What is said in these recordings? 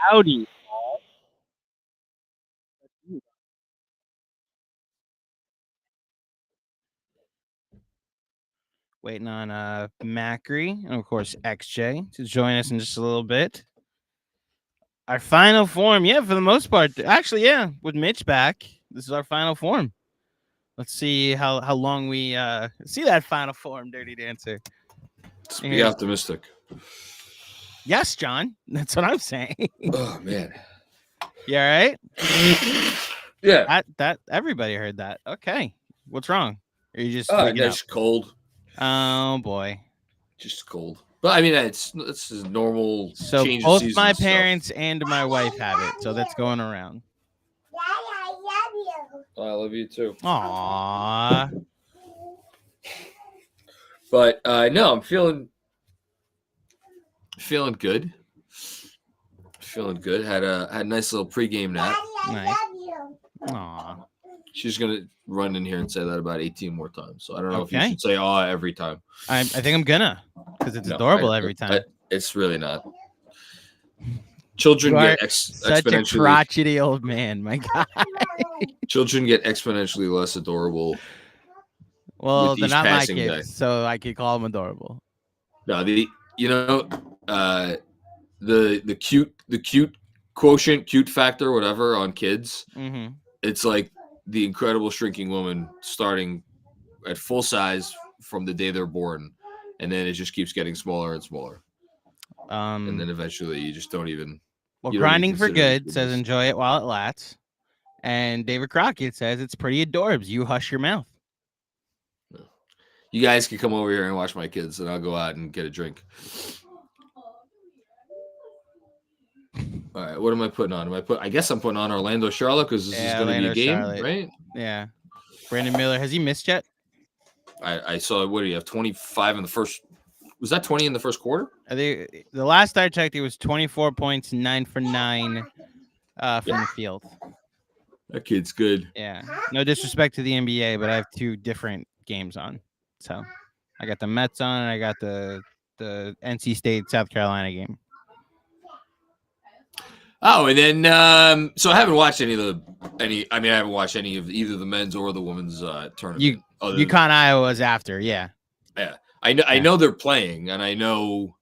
Howdy. Waiting on Macri and of course XJ to join us in just a little bit. Our final form, yeah, for the most part. Actually, yeah, with Mitch back, this is our final form. Let's see how long we see that final form, Dirty Dancer. Let's be optimistic. Yes, John. That's what I'm saying. Oh man. You all right? Yeah. That everybody heard that. Okay. What's wrong? Are you just it's cold. Oh boy. Just cold. But I mean it's normal. So change both of my stuff. parents and my wife have it, so that's going around. I love you too. Aww. But no, I'm feeling good. Feeling good. Had a nice little pregame nap. Nice. Aww. She's gonna run in here and say that about 18 more times. So I don't know if you should say "aw" every time. I think I'm gonna, because it's adorable every time. It's really not. Children get such a crotchety old man, my God. Children get exponentially less adorable. Well, they're not my kids, so I could call them adorable. No, the cute quotient, cute factor, whatever on kids. Mm-hmm. It's like the Incredible Shrinking Woman starting at full size from the day they're born, and then it just keeps getting smaller and smaller. And then eventually you just don't even. Well, Grinding for Good says enjoy it while it lasts. And David Crockett says it's pretty adorbs. You hush your mouth. You guys can come over here and watch my kids, and I'll go out and get a drink. All right, what am I putting on? I guess I'm putting on Orlando Charlotte because this is going to be a game, Charlotte. Right? Yeah. Brandon Miller, has he missed yet? I saw. What do you have? 25 in the first. Was that 20 in the first quarter? The last I checked, it was 24 points, 9 for 9 from the field. That kid's good. Yeah. No disrespect to the NBA, but I have two different games on. So I got the Mets on, and I got the NC State South Carolina game. Oh, and then so I haven't watched I haven't watched any of either the men's or the women's tournament. UConn Iowa was after, yeah. Yeah. I know they're playing, and I know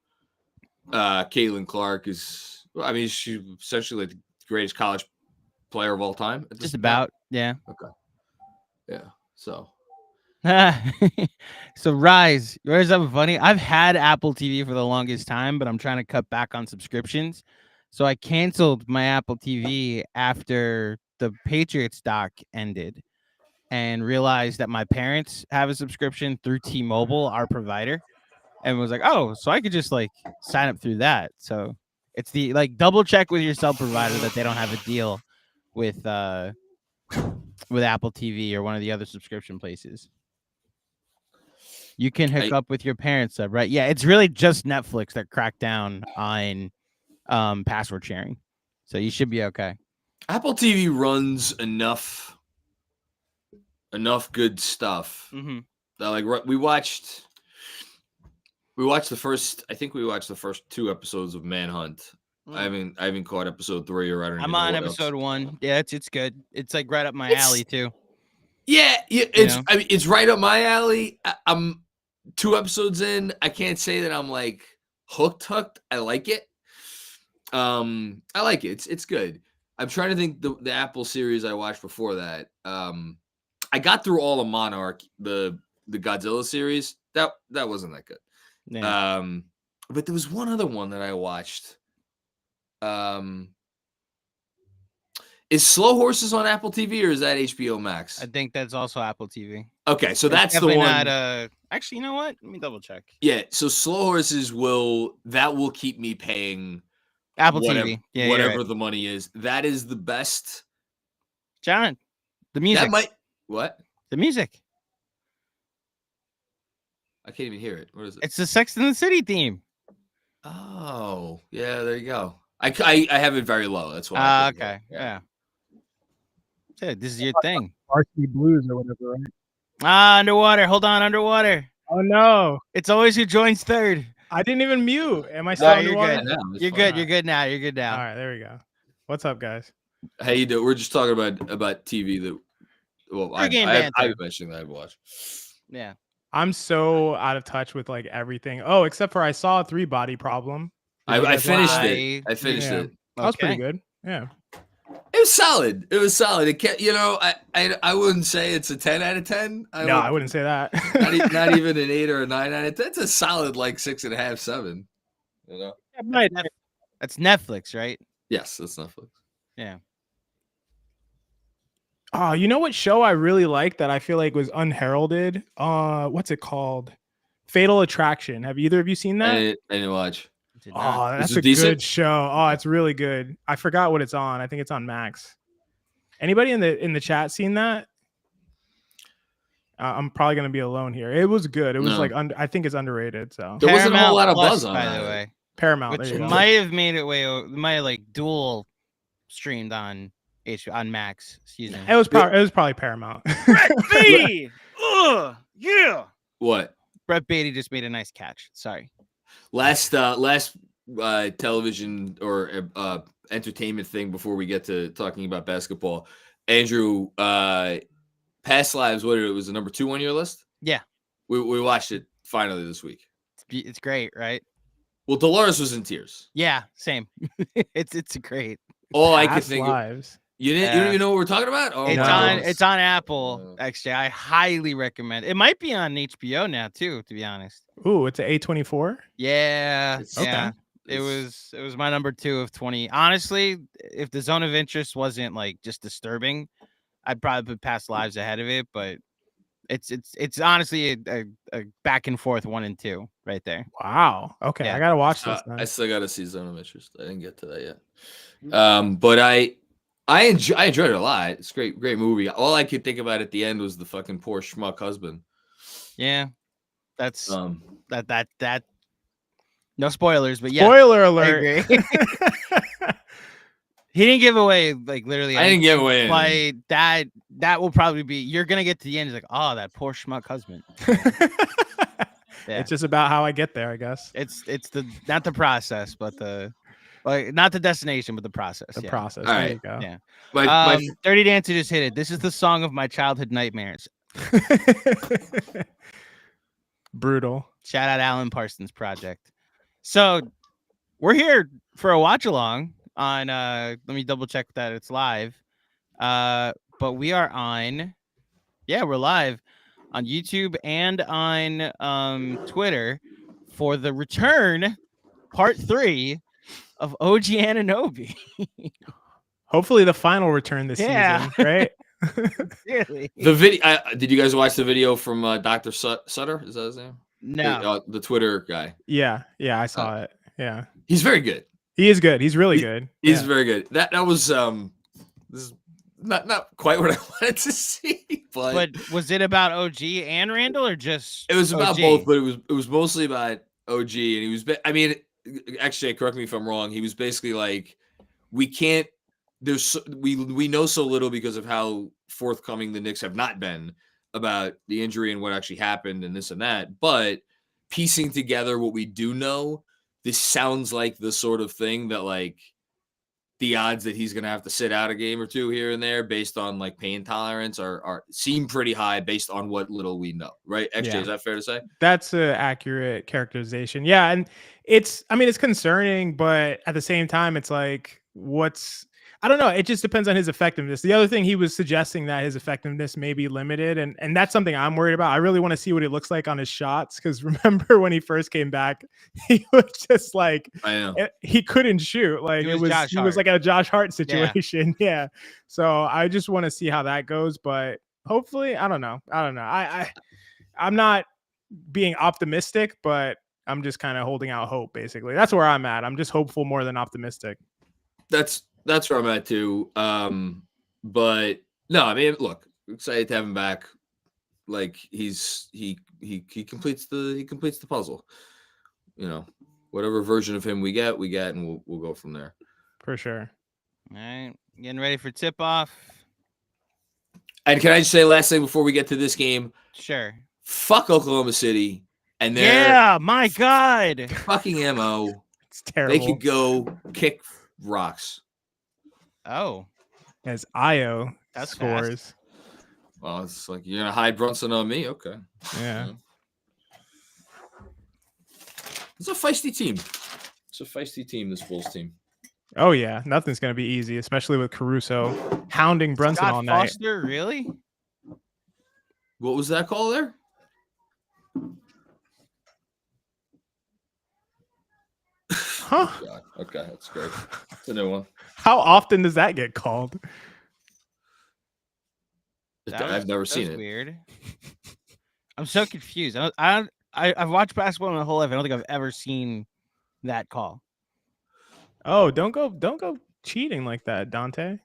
Caitlin Clark is. I mean, she's essentially like the greatest college player of all time. Just about, yeah. Okay. Yeah. So. So Rise, where's something funny? I've had Apple TV for the longest time, but I'm trying to cut back on subscriptions. So I canceled my Apple TV after the Patriots doc ended, and realized that my parents have a subscription through T-Mobile, our provider, and was like, oh, so I could just like sign up through that. So it's the double check with your cell provider that they don't have a deal with Apple TV or one of the other subscription places. You can hook up with your parents' sub, right? Yeah, it's really just Netflix that cracked down on password sharing, so you should be okay. Apple TV runs enough good stuff. Mm-hmm. That we watched the first. I think we watched the first 2 episodes of Manhunt. I haven't caught episode 3 or I don't. I'm on episode 1. Yeah, it's good. It's like right up my alley too. Yeah, it's right up my alley. I'm 2 episodes in. I can't say that I'm like hooked. I like it. I like it. It's good. I'm trying to think the Apple series I watched before that. I got through all of Monarch, the Godzilla series. That wasn't that good. Yeah. But there was one other one that I watched. Is Slow Horses on Apple TV or is that HBO Max? I think that's also Apple TV. Okay, so that's the one. Not, actually, you know what? Let me double check. Yeah, so Slow Horses will keep me paying Apple TV. Yeah, whatever the money is. That is the best. John, the music. What? The music. I can't even hear it. What is it? It's the Sex and the City theme. Oh, yeah, there you go. I have it very low. That's why. Okay. Yeah. This is your thing. Varsity Blues or whatever, right? Underwater. Hold on, underwater. Oh no! It's always who joins third. I didn't even mute. Am I still you're good. You're good. Right. You're good now. You're good now. All right, there we go. What's up, guys? How you doing? We're just talking about TV that. Well, I've been mentioning that I've watched. Yeah. I'm so out of touch with like everything. Oh, except for I saw 3 Body Problem. I finished it. I finished it. That was pretty good. Yeah. It was solid. It was solid. It can't, I wouldn't say it's a 10 out of 10. I wouldn't say that. not even an 8 or a 9 out of 10. It's a solid like 6.5, 7. You know. That's Netflix, right? Yes, that's Netflix. Yeah. Oh, you know what show I really like that I feel like was unheralded? What's it called? Fatal Attraction. Have either of you seen that? I didn't watch. Oh, that's a good show. Oh, it's really good. I forgot what it's on. I think it's on Max. Anybody in the chat seen that? I'm probably gonna be alone here. It was good. It was I think it's underrated. So there wasn't a whole lot of buzz on by the way. Paramount, which might have made it might like dual streamed on on Max. Excuse me. It was probably Paramount. Brett Beatty. Yeah. What? Brett Beatty just made a nice catch. Sorry. Last television or entertainment thing before we get to talking about basketball. Andrew, Past Lives, it was the number 2 on your list? Yeah. We watched it finally this week. It's great, right? Well, Dolores was in tears. Yeah, same. it's great. All I could think of. You don't even know what we're talking about? Oh, it's on Apple. Actually, I highly recommend. It might be on HBO now too, to be honest. Ooh, it's an A24? Yeah. Yeah. It was my number 2 of 20. Honestly, if the Zone of Interest wasn't like just disturbing, I'd probably put Past Lives ahead of it, but it's honestly a back and forth 1 and 2 right there. Wow. Okay, yeah. I gotta watch this. I still gotta see Zone of Interest. I didn't get to that yet. But I enjoyed it a lot. It's great movie. All I could think about at the end was the fucking poor schmuck husband. Yeah, that's that. No spoilers, but yeah. Spoiler alert. He didn't give away like literally. I didn't give away. But that will probably be. You're gonna get to the end. It's like, oh, that poor schmuck husband. Yeah. It's just about how I get there, I guess. It's not the process, but not the destination, but the process. The process. All there right. you go. Yeah. My Dirty Dancer just hit it. This is the song of my childhood nightmares. Brutal. Shout out Alan Parsons Project. So we're here for a watch along on let me double check that it's live. But we are on we're live on YouTube and on Twitter for the return part 3 of OG Anunoby. Hopefully the final return this season, right? Really? The video. Did you guys watch the video from Dr. Sutter? Is that his name? No. The Twitter guy. Yeah, I saw it. Yeah. He's very good. He is good. He's really good. He's very good. That was this is not quite what I wanted to see, but was it about OG and Randall or just it was about OG? both, but it was mostly about OG, and he was actually, correct me if I'm wrong, he was basically like, we know so little because of how forthcoming the Knicks have not been about the injury and what actually happened and this and that, but piecing together what we do know, this sounds like the sort of thing that like the odds that he's going to have to sit out a game or two here and there based on like pain tolerance seem pretty high based on what little we know, right? XJ, is that fair to say? That's an accurate characterization. Yeah. And it's concerning, but at the same time, it's like, I don't know. It just depends on his effectiveness. The other thing, he was suggesting that his effectiveness may be limited. And that's something I'm worried about. I really want to see what it looks like on his shots. Because remember when he first came back, he was just like, he couldn't shoot. Like he was like a Josh Hart situation. Yeah. So I just want to see how that goes. But hopefully, I don't know. I'm not being optimistic, but I'm just kind of holding out hope, basically. That's where I'm at. I'm just hopeful more than optimistic. That's where I'm at too. But no, I mean, look, excited to have him back. Like he completes the puzzle. You know, whatever version of him we get, and we'll go from there. For sure. All right, getting ready for tip off. And can I just say last thing before we get to this game? Sure. Fuck Oklahoma City. And they're Yeah, my God. fucking MO. It's terrible. They could go kick rocks. Oh, As Io That's scores. fast. Well, it's like you're gonna hide Brunson on me, okay? Yeah. It's a feisty team. It's a feisty team. This Bulls team. Oh yeah, nothing's gonna be easy, especially with Caruso hounding Brunson Scott all night. Foster, really? What was that call there? Huh? God. Okay, that's great. It's a new one. How often does that get called? I've never seen it. Weird. I'm so confused. I've watched basketball my whole life. I don't think I've ever seen that call. Oh, don't go cheating like that, Dante.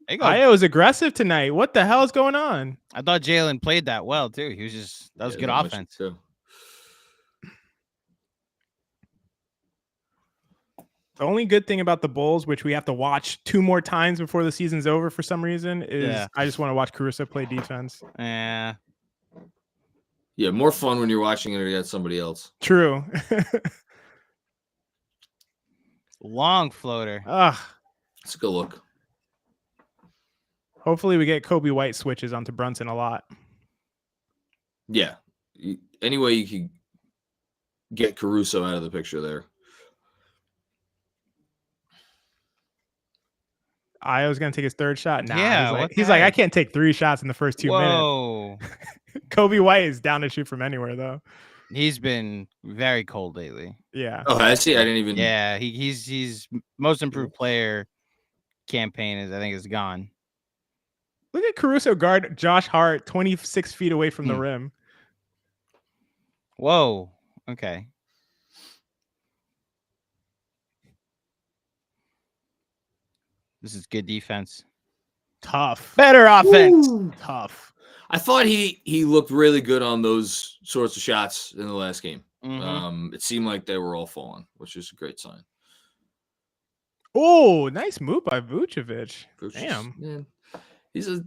Io is aggressive tonight. What the hell is going on? I thought Jalen played that well too. He was that was good offense. The only good thing about the Bulls, which we have to watch 2 more times before the season's over for some reason, is I just want to watch Caruso play defense. Yeah. Yeah, more fun when you're watching it against somebody else. True. Long floater. It's a good look. Hopefully we get Kobe White switches onto Brunson a lot. Yeah. Any way you can get Caruso out of the picture there. Io's gonna take his 3rd shot. Nah, Yeah, he's like, I can't take 3 shots in the first 2 Whoa. minutes. Kobe White is down to shoot from anywhere though. He's been very cold lately. Yeah. Oh, I see. I didn't even. Yeah, he's most improved player campaign is gone. Look at Caruso guard Josh Hart 26 feet away from the rim. Whoa. Okay. This is good defense. Tough. Better offense. Woo. Tough. I thought he looked really good on those sorts of shots in the last game. Mm-hmm. It seemed like they were all falling, which is a great sign. Oh, nice move by Vucevic. Damn. Man, he's a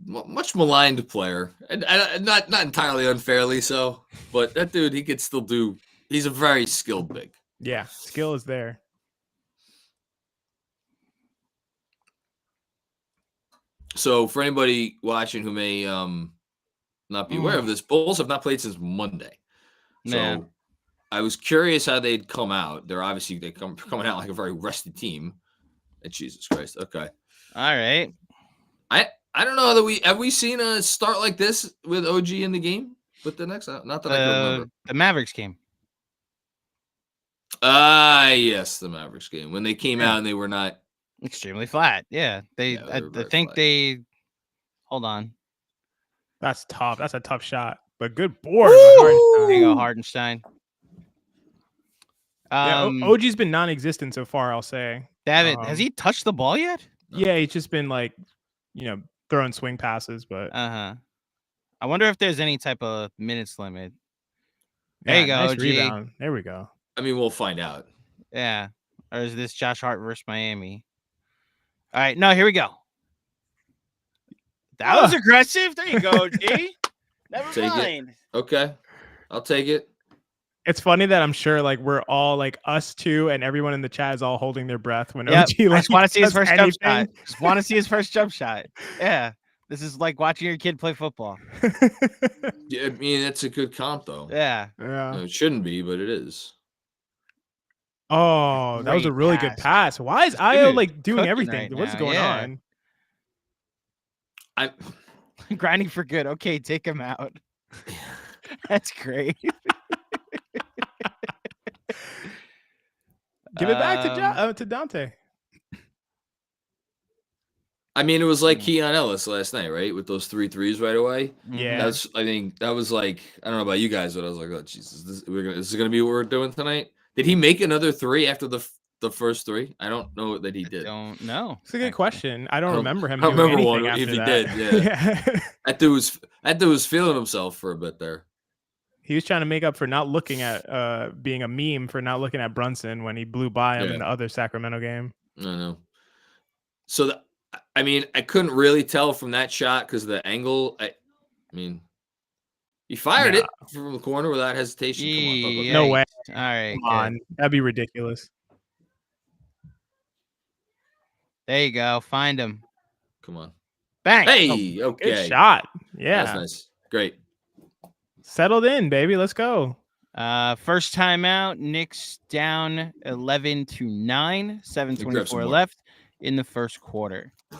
much maligned player, and not entirely unfairly so. But that dude, he could still do. He's a very skilled big. Yeah, skill is there. So for anybody watching who may not be aware of this, Bulls have not played since Monday. So I was curious how they'd come out. They're coming out like a very rested team. And Jesus Christ. Okay. All right. I don't know that have we seen a start like this with OG in the game with the Knicks? Not that I can remember. The Mavericks game. Yes, the Mavericks game when they came out and they were not extremely flat. Yeah, I think flat. they. Hold on. That's tough. That's a tough shot, but good board. There you go, Hardenstein. OG's been non-existent so far. I'll say. David, has he touched the ball yet? Yeah, he's just been like, throwing swing passes, but I wonder if there's any type of minutes limit. There you go, nice OG. Rebound. There we go. I mean, we'll find out. Yeah, or is this Josh Hart versus Miami? All right, no, here we go. That was aggressive. There you go, OG. Never mind. Okay, I'll take it. It's funny that I'm sure like we're all like us two and everyone in the chat is all holding their breath when OG I just want to see his first jump shot. Just want to see his first jump shot. Yeah. This is like watching your kid play football. Yeah, I mean, that's a good comp though. Yeah. No, it shouldn't be, but it is. Oh, that was a really good pass. Why is Io like doing everything? Right What's now. going on? I'm grinding for good. Okay, take him out. That's great. Give it back to Dante. I mean, it was like Keon Ellis last night, right? With those 3 threes right away. Yeah. I think that was like, I don't know about you guys, but I was like, oh, Jesus, this is going to be what we're doing tonight. Did he make another 3 after the first 3? I don't know that he did. I don't know. It's a good question. I don't remember him. I don't doing remember anything one after if he that. did. Yeah. That dude was feeling himself for a bit there. He was trying to make up for not looking at being a meme for not looking at Brunson when he blew by him in the other Sacramento game. I know. So I mean, I couldn't really tell from that shot because the angle. I mean, He fired it from the corner without hesitation. Come on, no way. All right, Come on. That'd be ridiculous. There you go. Find him. Come on. Bang. Hey, okay. Good shot. Yeah. That's nice. Great. Settled in, baby. Let's go. First time out. Knicks down 11-9. 7:24 left in the first quarter. Go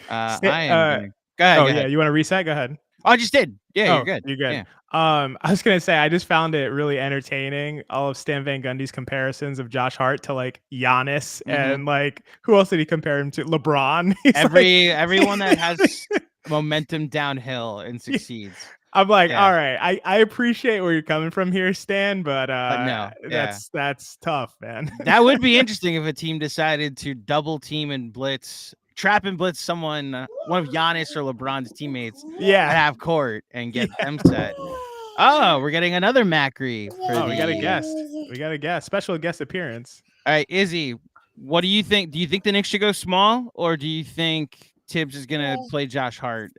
ahead. Yeah. You want to reset? Go ahead. Oh, I just did. Yeah, you're good. You're good. Yeah. I was gonna say I just found it really entertaining. All of Stan Van Gundy's comparisons of Josh Hart to like Giannis and like who else did he compare him to? LeBron. Everyone that has momentum downhill and succeeds. I'm like, all right, I appreciate where you're coming from here, Stan, but no, that's tough, man. That would be interesting if a team decided to double team and blitz. Trap and blitz someone, one of Giannis or LeBron's teammates, at half court and get them set. Oh, we're getting another Macri. We got a guest. We got a guest. Special guest appearance. All right, Izzy, what do you think? Do you think the Knicks should go small, or do you think Tibbs is gonna play Josh Hart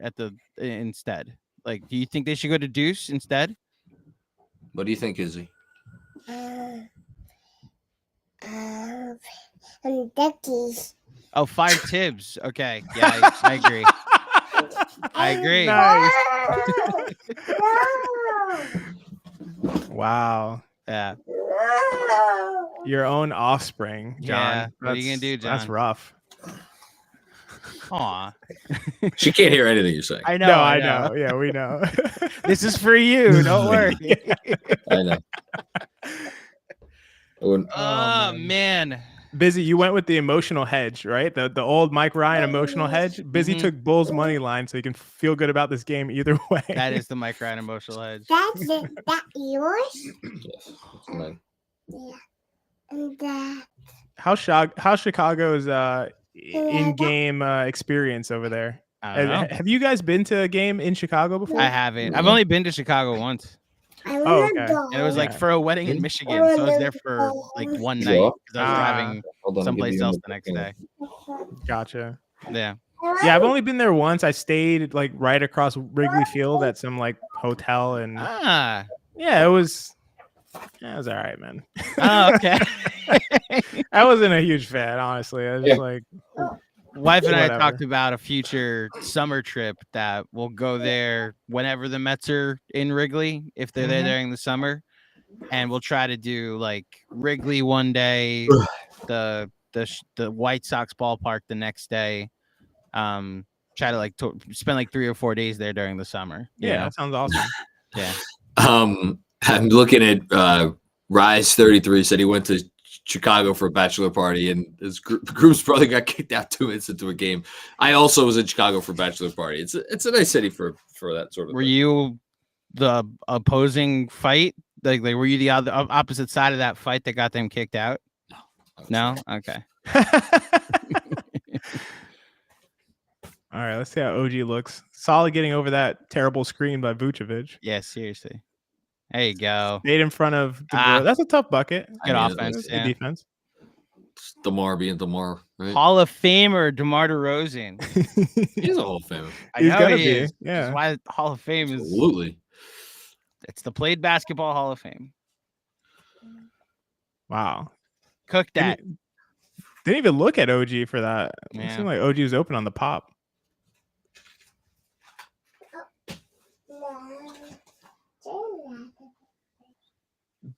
instead? Like, do you think they should go to Deuce instead? What do you think, Izzy? Oh, 5 Tibbs. Okay. Yeah, I agree. I agree. Nice. Wow. Yeah. Your own offspring, John. Yeah. What are you going to do, John? That's rough. Aw. She can't hear anything you're saying. I know. Yeah, we know. This is for you. Don't worry. I know. Oh, man. Busy, you went with the emotional hedge, right? The old Mike Ryan emotional hedge. Busy took Bulls money line, so you can feel good about this game either way. That is the Mike Ryan emotional hedge. That's that yours? Yes, that's mine. Yeah. And that. How's Chicago's in-game experience over there? I don't know. Have you guys been to a game in Chicago before? I haven't. I've only been to Chicago once. Okay. And it was like for a wedding in Michigan, so I was there for like one night because I was driving someplace else the next day. Gotcha. Yeah. Yeah, I've only been there once. I stayed like right across Wrigley Field at some like hotel, and yeah, it was all right, man. Oh, okay. I wasn't a huge fan, honestly. I was just like, wife and I talked about a future summer trip that we'll go there whenever the Mets are in Wrigley, if they're there during the summer, and we'll try to do like Wrigley one day, the White Sox ballpark the next day. Try to like spend like 3 or 4 days there during the summer. Yeah, that sounds awesome. Yeah. I'm looking at Rise 33 said he went to Chicago for a bachelor party, and his group's brother got kicked out 2 minutes into a game. I also was in Chicago for a bachelor party. It's a nice city for that sort of Were thing. you the opposing fight? Like were you the opposite side of that fight that got them kicked out? No? Okay. All right, let's see how OG looks. Solid getting over that terrible screen by Vucevic. Yeah, seriously. There you go. Stayed in front of that's a tough bucket. Good offense. Good defense. It's DeMar being DeMar, right? Hall of Famer DeMar DeRozan. He's a Hall of Famer. He's I know gotta he be. is. Yeah. That's why Hall of Fame is Absolutely. It's the played basketball Hall of Fame. Wow. Cook that. Didn't even look at OG for that. It Yeah. seemed like OG was open on the pop.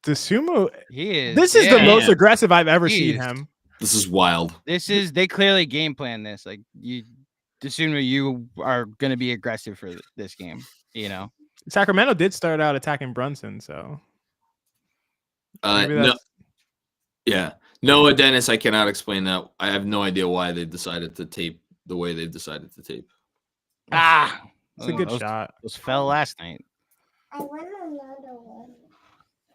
The sumo. He is. This is the Yeah. most aggressive I've ever He seen is. him. This is wild. They clearly game plan this. Like the sumo, you are going to be aggressive for this game. You know. Sacramento did start out attacking Brunson, so maybe No, that's- yeah. Noah Dennis, I cannot explain that. I have no idea why they decided to tape the way they decided to tape. it's a good those, shot. Those fell last night. I want another one.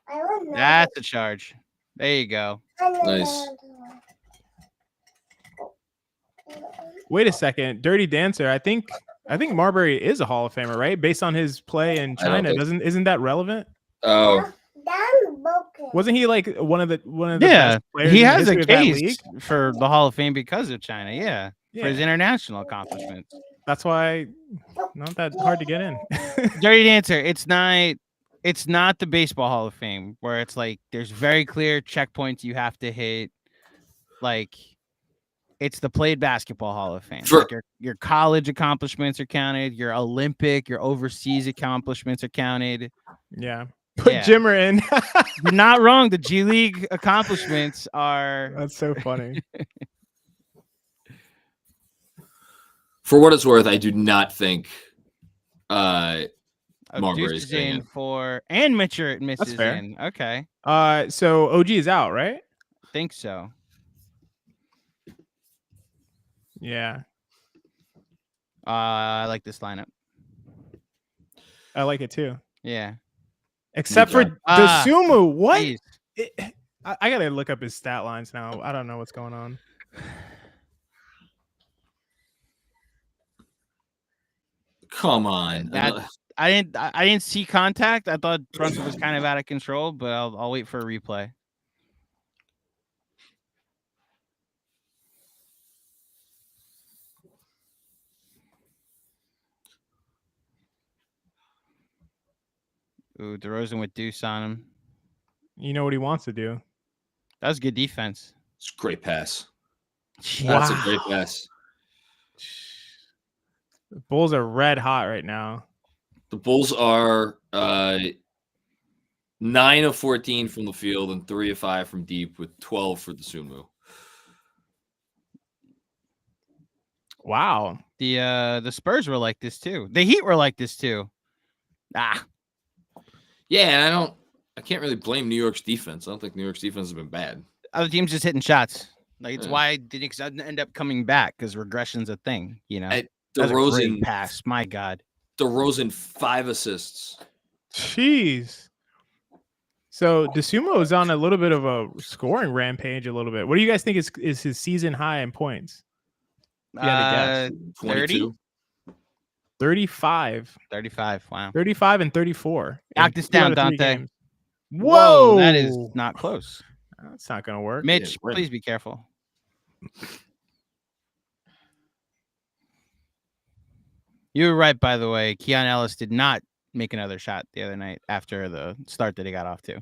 I want another That's a charge. There you go. Nice. Wait a second, Dirty Dancer. I think Marbury is a Hall of Famer, right? Based on his play in I don't China, think- isn't that relevant? Oh, Wasn't he like one of the Yeah, best players he in the has a history of that case league? for the Hall of Fame because of China. Yeah, for his Yeah. international accomplishments. That's why not that hard to get in. Dirty answer. It's not the Baseball Hall of Fame where it's like there's very clear checkpoints you have to hit. Like it's the played basketball Hall of Fame. Sure. Like your college accomplishments are counted. Your Olympic, your overseas accomplishments are counted. Yeah. Put Jimmer in. You're not wrong. The G League accomplishments are. That's so funny. For what it's worth, I do not think Deuce Marbury's is in for, and Mitchell misses in. Okay. So OG is out, right? Think so. Yeah. I like this lineup. I like it too. Yeah. Except for Dosunmu. What? I gotta look up his stat lines now. I don't know what's going on. Come on. I didn't see contact. I thought Brunson was kind of out of control, but I'll wait for a replay. Ooh, DeRozan with Deuce on him. You know what he wants to do. That was good defense. It's a great pass. Wow. That's a great pass. The Bulls are red hot right now. The Bulls are 9 of 14 from the field and 3 of 5 from deep with 12 for Dosunmu. Wow. The Spurs were like this too. The Heat were like this too. Yeah, and I can't really blame New York's defense. I don't think New York's defense has been bad. Other teams just hitting shots. Like it's why the Knicks end up coming back because regression's a thing, you know. DeRozan pass, my God. DeRozan 5 assists. Jeez. So Dosunmu is on a little bit of a scoring rampage. A little bit. What do you guys think is his season high in points? 22. 35. 35. Wow. 35 and 34. Knock this down, Dante. Whoa, that is not close. That's not gonna work. Mitch, please be careful. You were right, by the way. Keon Ellis did not make another shot the other night after the start that he got off to.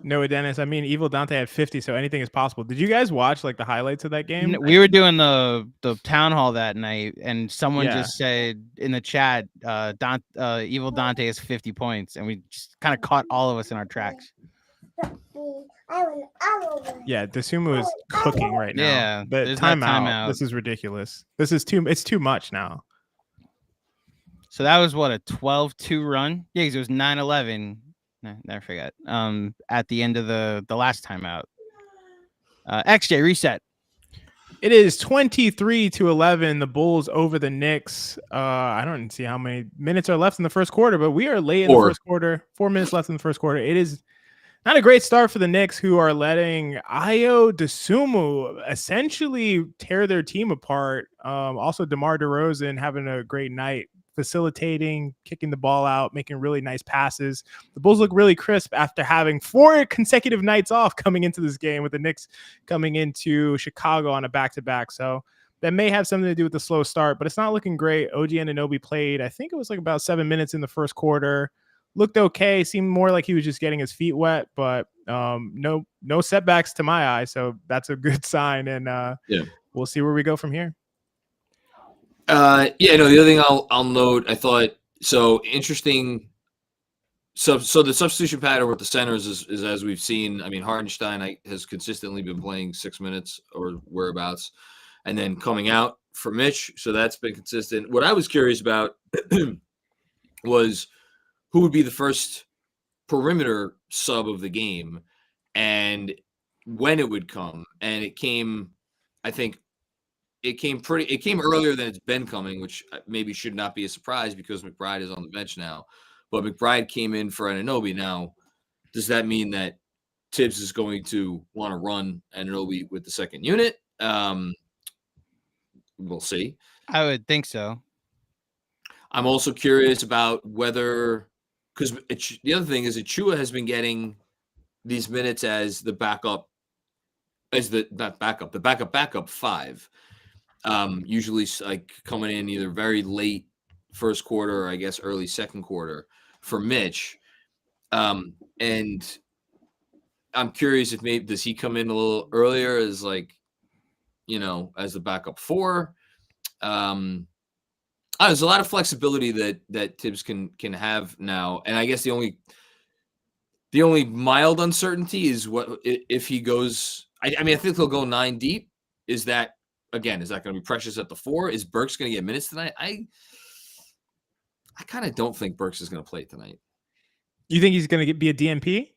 No, Dennis. I mean, Evil Dante had 50, so anything is possible. Did you guys watch like the highlights of that game? We were doing the town hall that night, and someone just said in the chat, Evil Dante has 50 points, and we just kind of caught all of us in our tracks. Yeah, Dosunmu is cooking right now. Yeah, but timeout. This is ridiculous. It's too much now. So that was what, a 12-2 run? Yeah, because it was 9-11. Never forget. At the end of the last timeout. XJ reset. It is 23-11. The Bulls over the Knicks. I don't see how many minutes are left in the first quarter, but we are late in the first quarter. 4 minutes left in the first quarter. It is not a great start for the Knicks, who are letting Ayo Dosunmu essentially tear their team apart. Also, DeMar DeRozan having a great night, facilitating, kicking the ball out, making really nice passes. The Bulls look really crisp after having 4 consecutive nights off coming into this game, with the Knicks coming into Chicago on a back-to-back. So that may have something to do with the slow start, but it's not looking great. OG Anunoby played, I think it was like about 7 minutes in the first quarter. Looked okay. Seemed more like he was just getting his feet wet, but no setbacks to my eye. So that's a good sign. And we'll see where we go from here. The other thing I'll note, I thought, so interesting. So the substitution pattern with the centers is as we've seen. I mean, Hartenstein has consistently been playing 6 minutes or whereabouts, and then coming out for Mitch. So that's been consistent. What I was curious about was who would be the first perimeter sub of the game and when it would come. And it came, I think, it came earlier than it's been coming, which maybe should not be a surprise because McBride is on the bench now. But McBride came in for Anunoby. Now, does that mean that Tibbs is going to want to run Anunoby with the second unit? We'll see. I would think so. I'm also curious about whether, because the other thing is Achua has been getting these minutes as the backup, the backup 5. Usually like coming in either very late first quarter or I guess early second quarter for Mitch. And I'm curious if maybe does he come in a little earlier as like, as the backup 4. There's a lot of flexibility that Tibbs can have now, and I guess the only mild uncertainty is what if he goes. I mean, I think he'll go 9 deep. Is that going to be Precious at the 4? Is Burks going to get minutes tonight? I kind of don't think Burks is going to play tonight. You think he's going to be a DNP?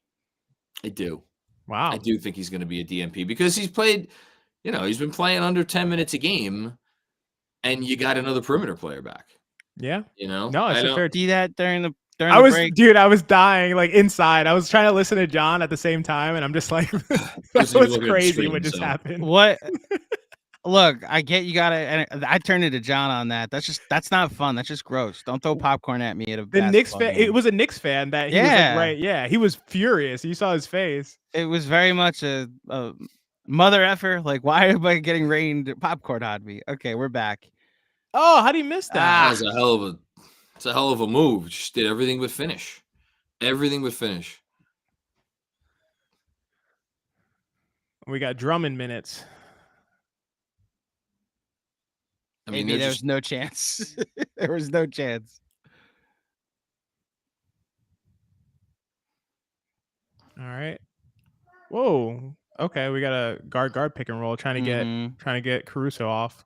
I do. Wow. I do think he's going to be a DNP because he's played. He's been playing under 10 minutes a game. And you got another perimeter player back. Yeah. No, I don't see that during the break. Dude, I was dying like inside. I was trying to listen to John at the same time, and I'm just like, that was crazy what just happened. What? Look, I get you gotta. And I turned it to John on that. That's not fun. That's just gross. Don't throw popcorn at me at a Knicks fan. game. It was a Knicks fan that he was like, right. Yeah, he was furious. You saw his face. It was very much a mother effer. Like, why am I getting rained popcorn on me? Okay, we're back. Oh, how do you miss that? That was it's a hell of a move. Just did everything but finish. We got Drummond minutes. I mean, maybe there was no chance. There was no chance. All right. Whoa. Okay, we got a guard pick and roll trying to get Caruso off.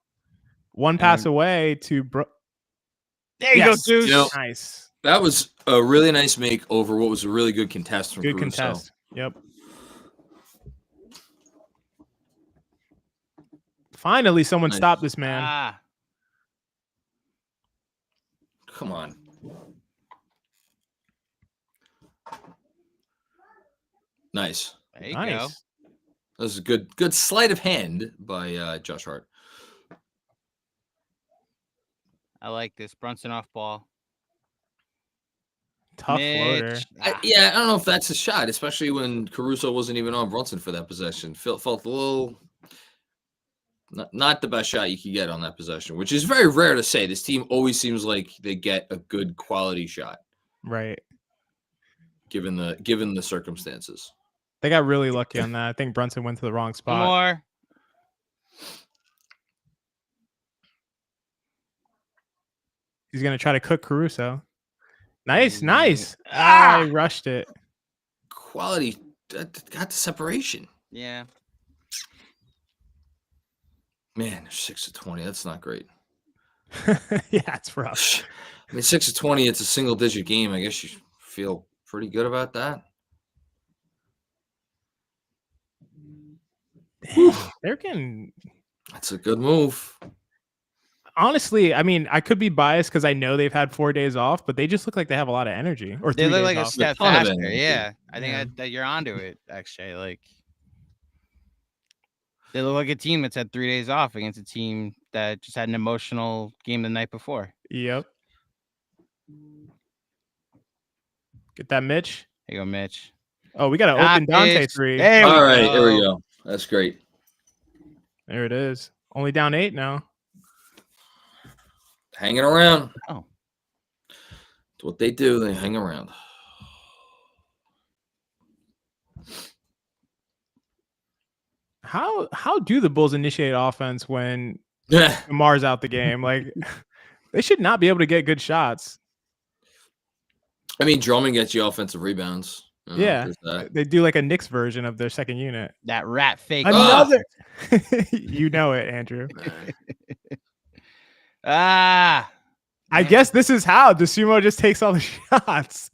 One pass away to there you go, Deuce. Nice. That was a really nice make over what was a really good contest from Caruso. Good contest. Yep. Finally, someone stopped this man. Come on. Nice. There you go. That was a good sleight of hand by Josh Hart. I like this Brunson off ball. Tough floater. I don't know if that's a shot, especially when Caruso wasn't even on Brunson for that possession. Felt a little not the best shot you could get on that possession, which is very rare to say. This team always seems like they get a good quality shot, right? Given the circumstances. They got really lucky on that. I think Brunson went to the wrong spot. More. He's going to try to cook Caruso. Nice. I rushed it. Quality. Got the separation. Yeah. Man, 6 of 20. That's not great. Yeah, it's rough. I mean, 6 of 20, it's a single-digit game. I guess you feel pretty good about that. That's a good move. Honestly, I mean, I could be biased because I know they've had 4 days off, but they just look like they have a lot of energy. Or they look like off. a step faster. Yeah, I think that you're onto it. Actually, like they look like a team that's had 3 days off against a team that just had an emotional game the night before. Yep. Get that, Mitch. There you go, Mitch. Oh, we got an open Dante 3. All right, there we go. That's great. There it is. Only down 8 now. Hanging around. Oh. It's what they do. They hang around. How do the Bulls initiate offense when Lamar's out the game? Like, they should not be able to get good shots. I mean, Drummond gets you offensive rebounds. Yeah. They do like a Knicks version of their second unit. That rat fake. Another. You know it, Andrew. I guess this is how DeSumo just takes all the shots.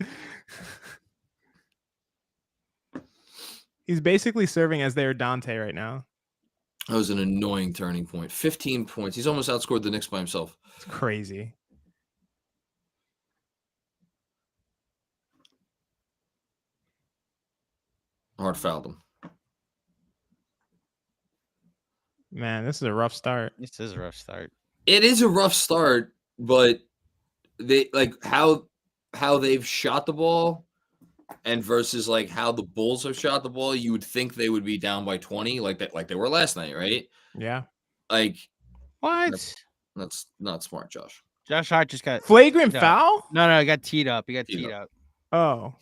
He's basically serving as their Dante right now. That was an annoying turning point. 15 points. He's almost outscored the Knicks by himself. It's crazy. Hard fouled him. Man, this is a rough start. This is a rough start. It is a rough start, but they like how they've shot the ball and versus like how the Bulls have shot the ball, you would think they would be down by 20 like they were last night, right? Yeah. Like What? That's not smart, Josh. Josh Hart just got Flagrant no. foul? No, he got teed up. He got teed up. Oh.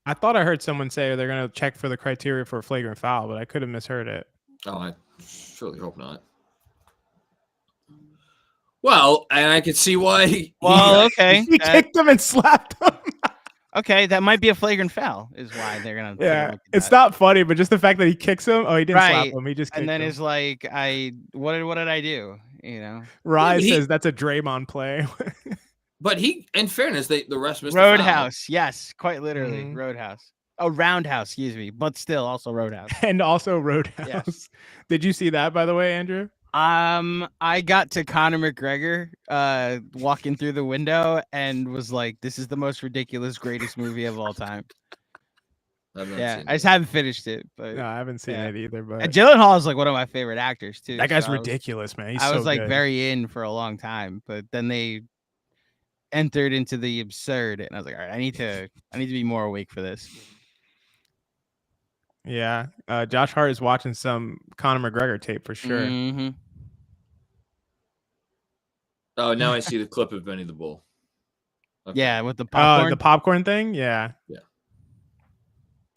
I thought I heard someone say they're going to check for the criteria for a flagrant foul, but I could have misheard it. Oh, I surely hope not. Well, and I could see why. Well, okay. He kicked him and slapped him. Okay, that might be a flagrant foul, is why they're gonna. Yeah, it's not funny, but just the fact that he kicks him. Oh, he didn't slap Right. him. He just kicked And then him. it's like, what did I do? You know, Rise says that's a Draymond play. But in fairness, the refs missed the foul. Roadhouse. Yes, quite literally, Mhm. Roadhouse. Oh, Roundhouse, excuse me, but still also Roadhouse. And also Roadhouse. Yes. Did you see that, by the way, Andrew? I got to Conor McGregor walking through the window and was like, this is the most ridiculous, greatest movie of all time. Yeah, I just haven't finished it, but No, I haven't seen it either. But and Gyllenhaal is like one of my favorite actors too. that guy's so ridiculous, man. He's I was so like good. very in for a long time, but then they entered into the absurd, and I was like, all right, I need to be more awake for this. Yeah, Josh Hart is watching some Conor McGregor tape for sure. Mm-hmm. Oh, now I see the clip of Benny the Bull. Okay. Yeah, with the popcorn. The popcorn thing. Yeah. Yeah.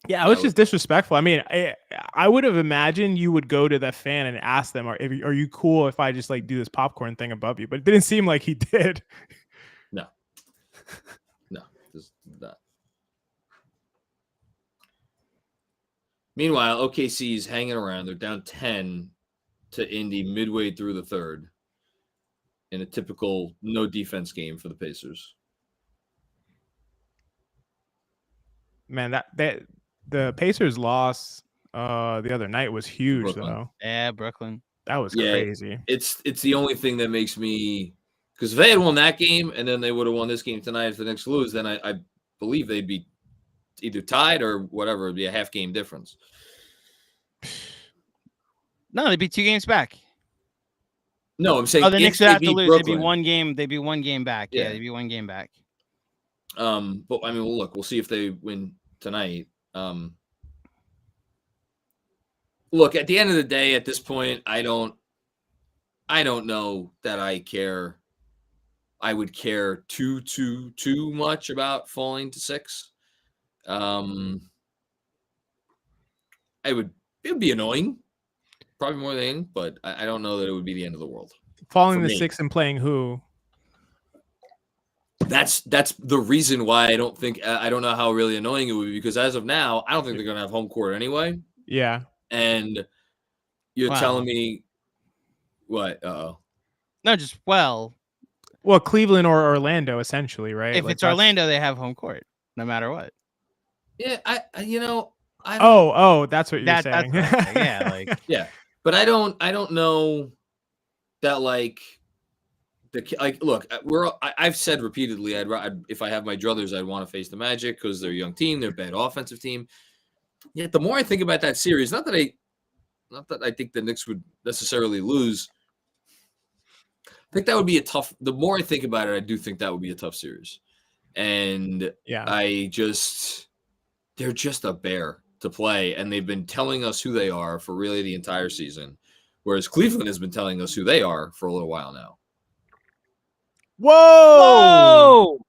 Yeah, it was just disrespectful. I mean, I would have imagined you would go to that fan and ask them, "Are you cool if I just like do this popcorn thing above you?" But it didn't seem like he did. No, just not. Meanwhile, OKC's hanging around. They're down 10 to Indy midway through the third in a typical no defense game for the Pacers. Man, that the Pacers loss the other night was huge, Brooklyn. though. Yeah, Brooklyn. That was crazy. It's the only thing that makes me, because if they had won that game and then they would have won this game tonight, if the Knicks lose, then I believe they'd be either tied or whatever. It'd be a half game difference. No, they'd be 2 games back. No, I'm saying the Knicks would have to lose. Brooklyn. They'd be 1 game. They'd be 1 game back. Yeah. Yeah, they'd be 1 game back. But I mean, look, we'll see if they win tonight. Look, at the end of the day, at this point, I don't know that I care. I would care too much about falling to 6. It would be annoying, probably more than, but I don't know that it would be the end of the world. Falling to 6 and playing who? That's the reason why I don't know how really annoying it would be, because as of now, I don't think they're going to have home court anyway. Yeah. And you're telling me what? No, just well, Cleveland or Orlando, essentially, right? If it's Orlando, they have home court no matter what. Yeah, I that's what you're saying. Yeah, but I don't know that look, I've said repeatedly, if I have my druthers, I'd want to face the Magic because they're a young team, they're a bad offensive team. Yet the more I think about that series, not that I think the Knicks would necessarily lose. I think that would be the more I think about it, I do think that would be a tough series. And yeah, they're just a bear to play, and they've been telling us who they are for really the entire season, whereas Cleveland has been telling us who they are for a little while now. Whoa!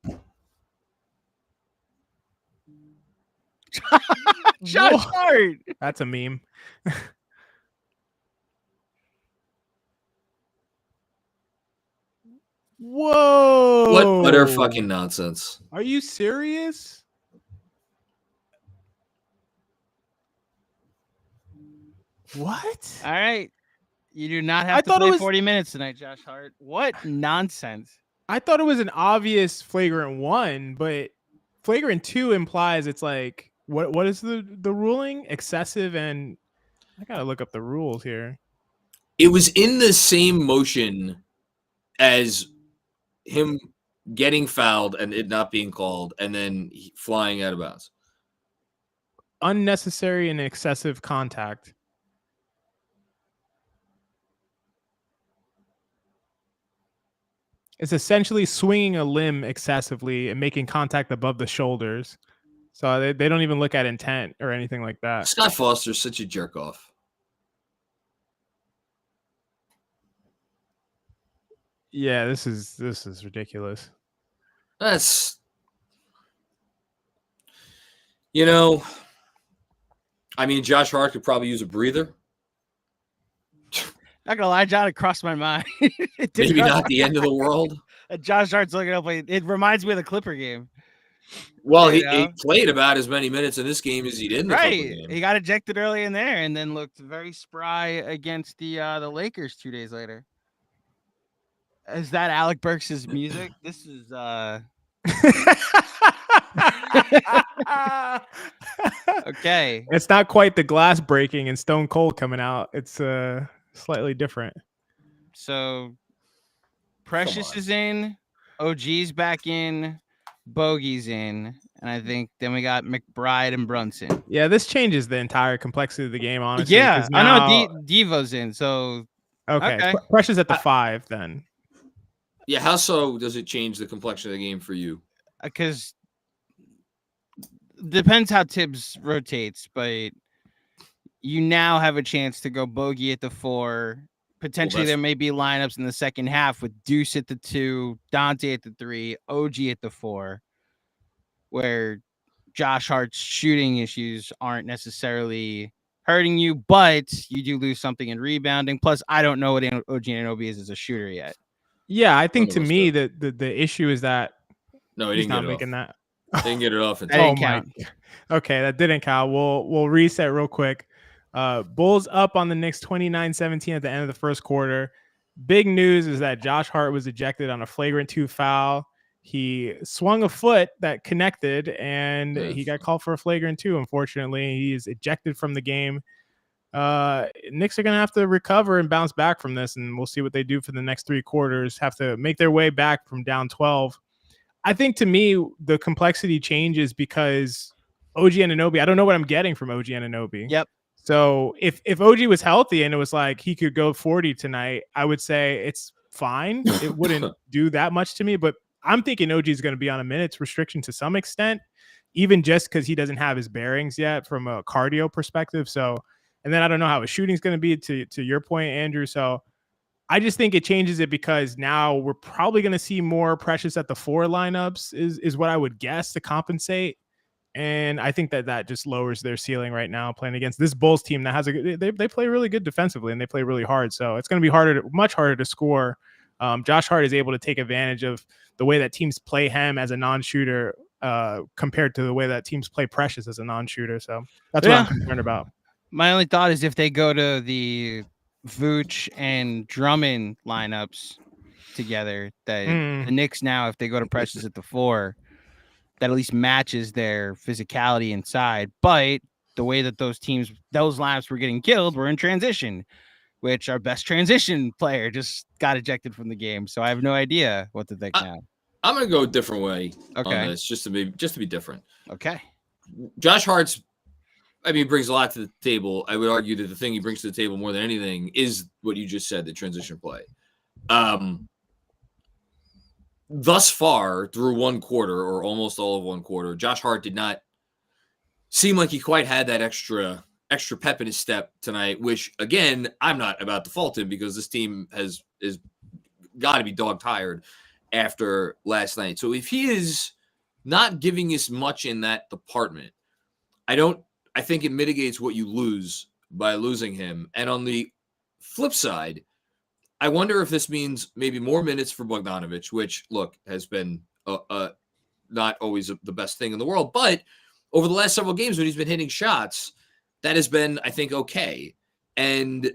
Josh Hart. That's a meme. Whoa! What utter fucking nonsense. Are you serious? What? All right. You do not have to play 40 minutes tonight, Josh Hart. What nonsense. I thought it was an obvious flagrant 1, but flagrant 2 implies it's like, what is the ruling? Excessive, and I got to look up the rules here. It was in the same motion as him getting fouled and it not being called and then flying out of bounds. Unnecessary and excessive contact. It's essentially swinging a limb excessively and making contact above the shoulders. So they don't even look at intent or anything like that. Scott Foster's such a jerk off. Yeah, this is ridiculous. That's, I mean, Josh Hart could probably use a breather. Not gonna lie, John, it crossed my mind. Maybe not the end of the world. Josh Hart's looking up. It reminds me of the Clipper game. Well, he played about as many minutes in this game as he did in the Clipper game. He got ejected early in there and then looked very spry against the Lakers 2 days later. Is that Alec Burks' music? This is okay. It's not quite the glass breaking and Stone Cold coming out. It's slightly different. So Precious is in, OG's back in, Bogey's in, and I think then we got McBride and Brunson. Yeah, this changes the entire complexity of the game, honestly. Yeah, now, I know Devo's in, so okay. Precious at the 5 then. Yeah, how so does it change the complexion of the game for you? Because depends how Tibbs rotates, but you now have a chance to go Bogey at the 4. Potentially, there may be lineups in the second half with Deuce at the 2, Dante at the 3, OG at the 4, where Josh Hart's shooting issues aren't necessarily hurting you, but you do lose something in rebounding. Plus, I don't know what OG Anunoby is as a shooter yet. Yeah, I think to me the issue is that no, he he's didn't not making that. Didn't get it off. Okay, that didn't count. We'll reset real quick. Bulls up on the Knicks 29-17 at the end of the first quarter. Big news is that Josh Hart was ejected on a flagrant 2 foul. He swung a foot that connected, and he got called for a flagrant 2. Unfortunately, he's ejected from the game. Knicks are going to have to recover and bounce back from this, and we'll see what they do for the next 3 quarters. Have to make their way back from down 12. I think to me, the complexity changes because OG Anunoby, I don't know what I'm getting from OG Anunoby. Yep. So if OG was healthy and it was like he could go 40 tonight, I would say it's fine. It wouldn't do that much to me, but I'm thinking OG is going to be on a minutes restriction to some extent, even just because he doesn't have his bearings yet from a cardio perspective. So, and then I don't know how his shooting is going to be to your point, Andrew. So I just think it changes it because now we're probably going to see more Precious at the 4 lineups is what I would guess to compensate. And I think that just lowers their ceiling right now playing against this Bulls team that has they play really good defensively and they play really hard. So it's going to be much harder to score. Josh Hart is able to take advantage of the way that teams play him as a non-shooter compared to the way that teams play Precious as a non-shooter. So that's what I'm concerned about. My only thought is if they go to the Vooch and Drummond lineups together, that the Knicks now, if they go to Precious at the 4, that at least matches their physicality inside. But the way that those lineups were getting killed were in transition, which our best transition player just got ejected from the game. So I have no idea what to think now. I'm going to go a different way on this, just to be different. Okay. Josh Hart's, brings a lot to the table. I would argue that the thing he brings to the table more than anything is what you just said, the transition play. Thus far, through 1 quarter or almost all of 1 quarter, Josh Hart did not seem like he quite had that extra pep in his step tonight, which, again, I'm not about to fault him because this team is got to be dog tired after last night. So if he is not giving us much in that department, I think it mitigates what you lose by losing him. And on the flip side, I wonder if this means maybe more minutes for Bogdanović, which, look, has been not always the best thing in the world. But over the last several games when he's been hitting shots, that has been, I think, okay. And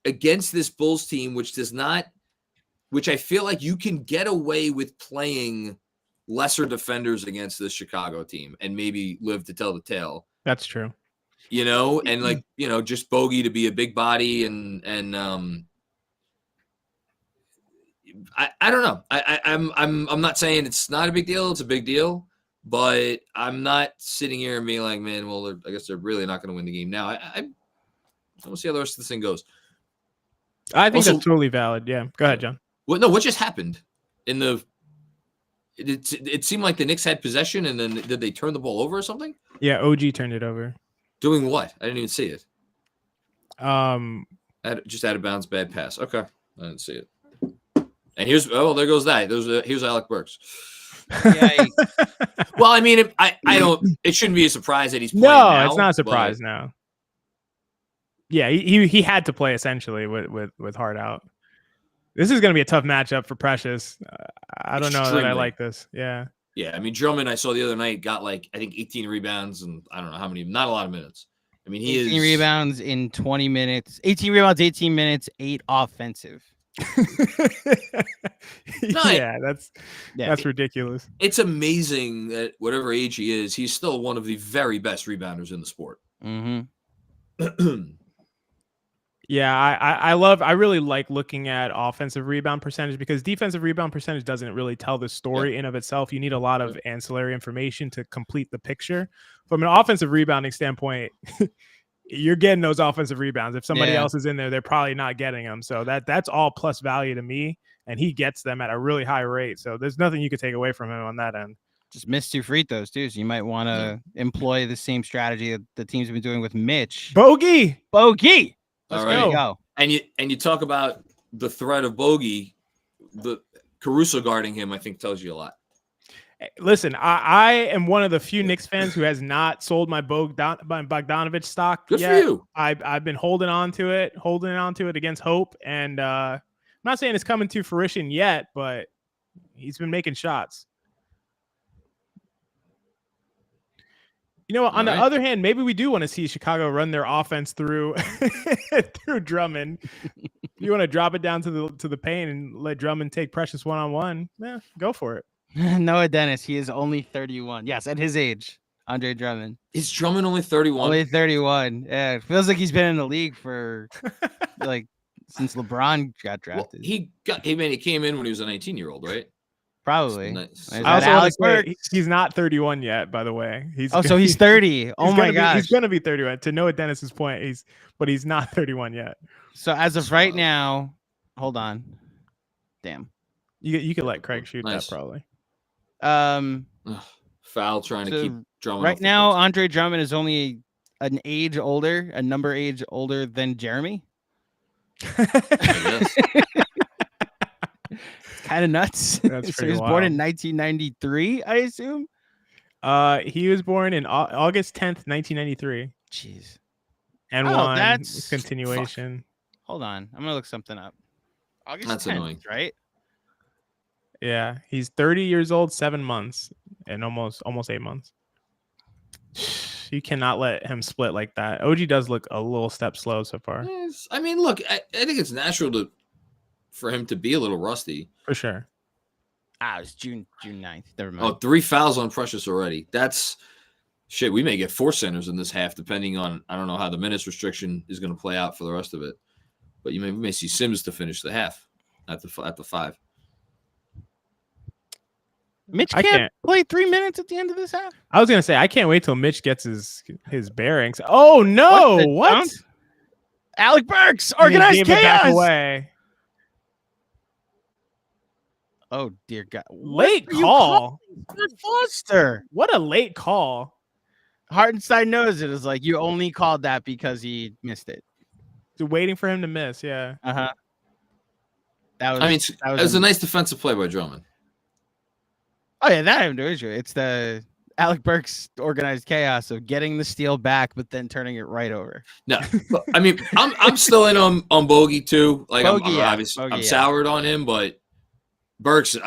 against this Bulls team, which I feel like you can get away with playing lesser defenders against this Chicago team and maybe live to tell the tale. That's true. And just Bogey to be a big body and I don't know. I'm not saying it's not a big deal. It's a big deal, but I'm not sitting here and being like, man, well, I guess they're really not going to win the game now. We'll see how the rest of this thing goes. I think that's totally valid. Yeah. Go ahead, John. What just happened in it seemed like the Knicks had possession, and then did they turn the ball over or something? Yeah, OG turned it over. Doing what? I didn't even see it. Just out of bounds, bad pass. Okay, I didn't see it. And there goes that. Here's Alec Burks. Yeah. Well, I mean, I don't. It shouldn't be a surprise that he's playing no, now, it's not a surprise now. Yeah, he had to play essentially with Hart out. This is going to be a tough matchup for Precious. I don't know that I like this. Yeah. Yeah, I mean, Drummond, I saw the other night, got I think 18 rebounds and I don't know how many, not a lot of minutes. I mean, 18 rebounds in 20 minutes. 18 rebounds, 18 minutes, 8 offensive. Yeah, that's ridiculous. It's amazing that whatever age he is, he's still one of the very best rebounders in the sport. Mm-hmm. Yeah, I really like looking at offensive rebound percentage because defensive rebound percentage doesn't really tell the story in of itself. You need a lot of ancillary information to complete the picture. From an offensive rebounding standpoint, you're getting those offensive rebounds. If somebody else is in there, they're probably not getting them. So that's all plus value to me, and he gets them at a really high rate. So there's nothing you could take away from him on that end. Just missed 2 free throws too, so you might want to employ the same strategy that the teams have been doing with Mitch. Bogey. Let's go. And you talk about the threat of Bogey, the Caruso guarding him, I think tells you a lot. Listen, I am one of the few Knicks fans who has not sold my Bogdanovich stock Good yet. for you. I've been holding on to it against hope, and I'm not saying it's coming to fruition yet, but he's been making shots. You know, on the other hand, maybe we do want to see Chicago run their offense through through Drummond. You want to drop it down to the paint and let Drummond take Precious one-on-one? Yeah, go for it. Noah Dennis, he is only 31. Yes, at his age, Andre Drummond. Is Drummond only 31? Only 31. Yeah, it feels like he's been in the league for since LeBron got drafted. Well, he came in when he was a 19-year-old, right? Probably. Nice. I also Alex say, he's not 31 yet, by the way. So he's 30. Oh my gosh. He's going to be 31. To Noah Dennis's point, but he's not 31 yet. So as of right now, hold on. Damn. You could let Craig shoot that probably. Foul trying to keep Drummond. Right now, Andre Drummond is only a number age older than Jeremy. Kind of nuts. That's so he was born in 1993, I assume. He was born in August 10th, 1993. Jeez. And that's continuation. Fuck. Hold on, I'm gonna look something up. August that's 10th, annoying, right? Yeah, he's 30 years old, 7 months, and almost 8 months. You cannot let him split like that. OG does look a little step slow so far. Yes. I mean, look, I think it's natural for him to be a little rusty. For sure. It's June 9th. Never mind. 3 fouls on Precious already. That's shit. We may get 4 centers in this half, depending on, I don't know how the minutes restriction is going to play out for the rest of it. But we may see Sims to finish the half at the 5. Mitch can't play 3 minutes at the end of this half. I was going to say, I can't wait till Mitch gets his bearings. Oh, no. What? Alec Burks, organized chaos. Back away. Oh, dear God. Late call. Foster. What a late call. Hartenstein knows it. It's like you only called that because he missed it. Waiting for him to miss, yeah. Uh-huh. That was a nice defensive play by Drummond. Oh, yeah, that I have no issue. It's the Alec Burks organized chaos of getting the steal back, but then turning it right over. No, I mean, I'm still in on Bogey, too. Like, Bogey, I'm soured on him, but Burks,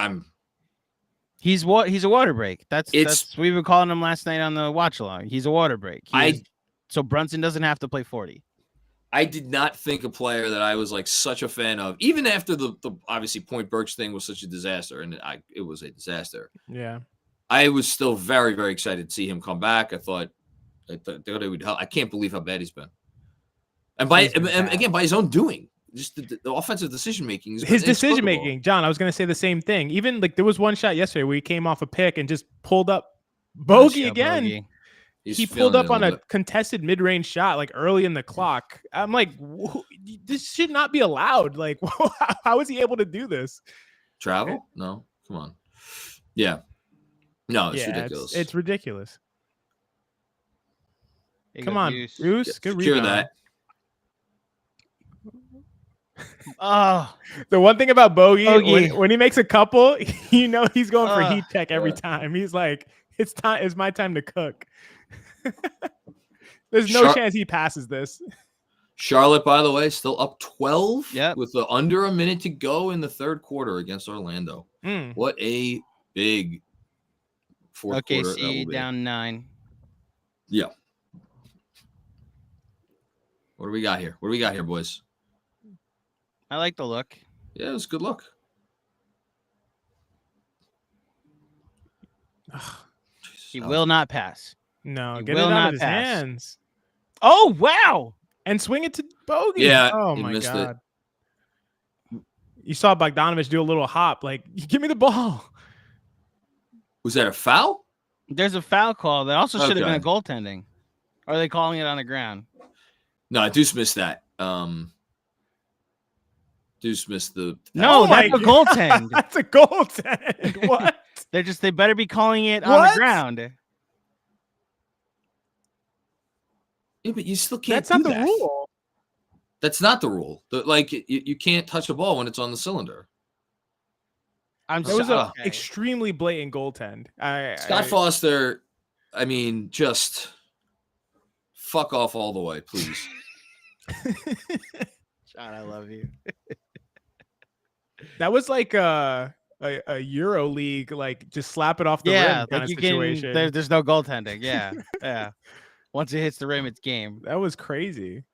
he's a water break. That's we were calling him last night on the watch along. He's a water break. So Brunson doesn't have to play 40. I did not think a player that I was like such a fan of, even after the obviously Point Burks thing was such a disaster, and it was a disaster. Yeah, I was still very, very excited to see him come back. I thought it would help. I can't believe how bad he's been, and by his own doing. Just the offensive decision making. His decision making, John. I was going to say the same thing. Even like there was one shot yesterday where he came off a pick and just pulled up Bogey again. Bogey. He pulled up on a contested mid-range shot like early in the clock. I'm like, this should not be allowed. Like, how is he able to do this? Travel? No, come on. Yeah. No, it's ridiculous. It's ridiculous. Come on, Bruce. Bruce. Good Secure rebound. that. Oh, The one thing about Bogey. When he makes a couple, you know he's going for heat check every time. He's like, it's my time to cook. There's no chance he passes this. Charlotte, by the way, still up 12 Yep. with under a minute to go in the third quarter against Orlando. What a big fourth quarter that will OKC be. down 9. Yeah. What do we got here? What do we got here, boys? I like the look. Yeah, it was a good look. He will not pass. No, He get it will out not of his pass. hands. Oh, wow. And swing it to Bogey. Yeah, Oh he my missed God. You saw Bogdanovich do a little hop, like, give me the ball. Was that a foul? There's a foul call that also should have been a Okay. goaltending. Or are they calling it on the ground? No, Deuce missed that. Deuce missed the. No, Oh my that's a God. goaltend. That's a goaltend. What? They better be calling it on the What? ground. Yeah, but you still can't. That's not do the that. rule. That's not the rule. You can't touch the ball when it's on the cylinder. I'm That was so, an okay. extremely blatant goaltend. Scott Foster, I mean, just fuck off all the way, please. John, I love you. That was like a Euro League, like just slap it off the rim kind like of you situation. can. There's no goaltending. Yeah, yeah. Once it hits the rim, it's game. That was crazy.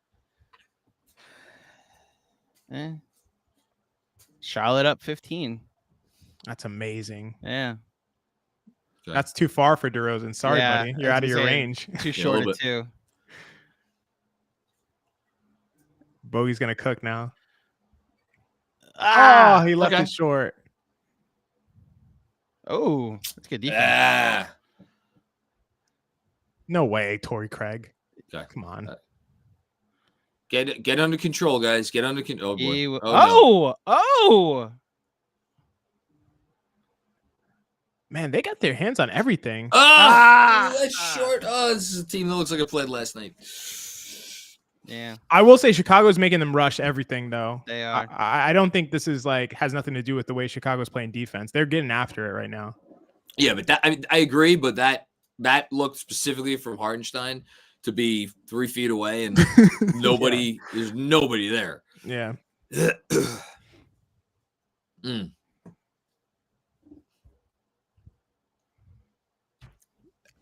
Charlotte up 15. That's amazing. Yeah, Okay. That's too far for DeRozan. Sorry, Yeah, buddy. You're I was out of gonna your say, range. too a short little of 2. Bogey's gonna cook now. Ah, Oh, he left okay. it short. Oh, that's good defense. Ah. No way, Torrey Craig. Okay. Come on. Get under control, guys. Get under control. Oh boy. He w- Oh, no. oh, Man, they got their hands on everything. Ah, that's short. Oh, this is a team that looks like it played last night. yeah, I will say Chicago's making them rush everything, though. they are. I don't think this is like has nothing to do with the way Chicago's playing defense. They're getting after it right now. Yeah, but I agree, but that looked specifically from Hartenstein to be 3 feet away and nobody. There's nobody there. Yeah. Mm.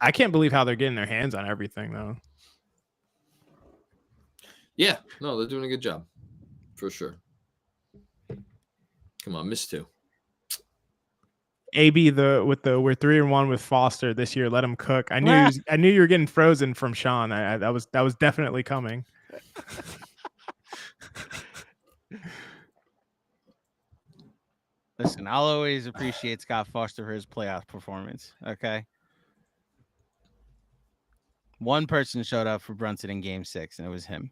I can't believe how they're getting their hands on everything, though. Yeah, no, they're doing a good job for sure. Come on, miss 2. AB we're 3-1 with Foster this year. Let him cook. I knew you were getting frozen from Sean. That was definitely coming. Listen, I'll always appreciate Scott Foster for his playoff performance. Okay. One person showed up for Brunson in Game 6, and it was him.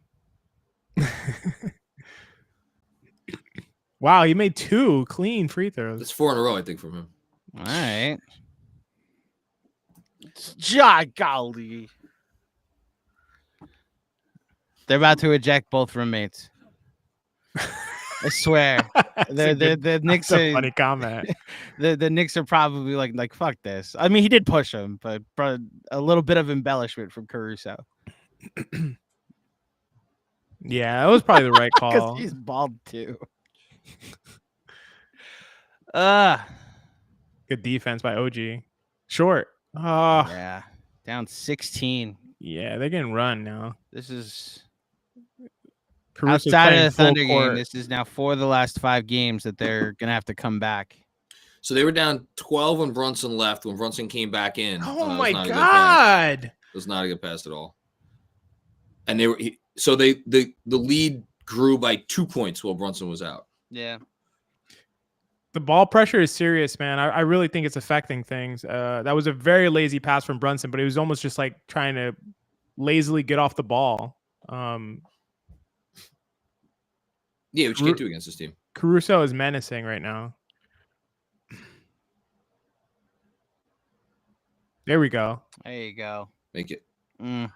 Wow, he made 2 clean free throws. That's 4 in a row, I think, from him. All right. Golly. They're about to eject both roommates. I swear. The Knicks That's a are funny comment. the Knicks are probably like fuck this. I mean, he did push him, but a little bit of embellishment from Caruso. Yeah, that was probably the right call. Because he's bald too. Good defense by OG. Short. Oh, Yeah. Down 16. yeah, they're getting run now. This is Caruso's outside playing of the Thunder full game. court. This is now 4 of the last 5 games that they're gonna have to come back. So they were down 12 when Brunson left. When Brunson came back in, Oh it was my not a good pass. God. It was not a good pass at all. And they were the lead grew by 2 points while Brunson was out. Yeah. The ball pressure is serious, man. I really think it's affecting things. That was a very lazy pass from Brunson, but it was almost just like trying to lazily get off the ball. Yeah, which you can't do against this team. Caruso is menacing right now. There we go. There you go. Make it. Mm.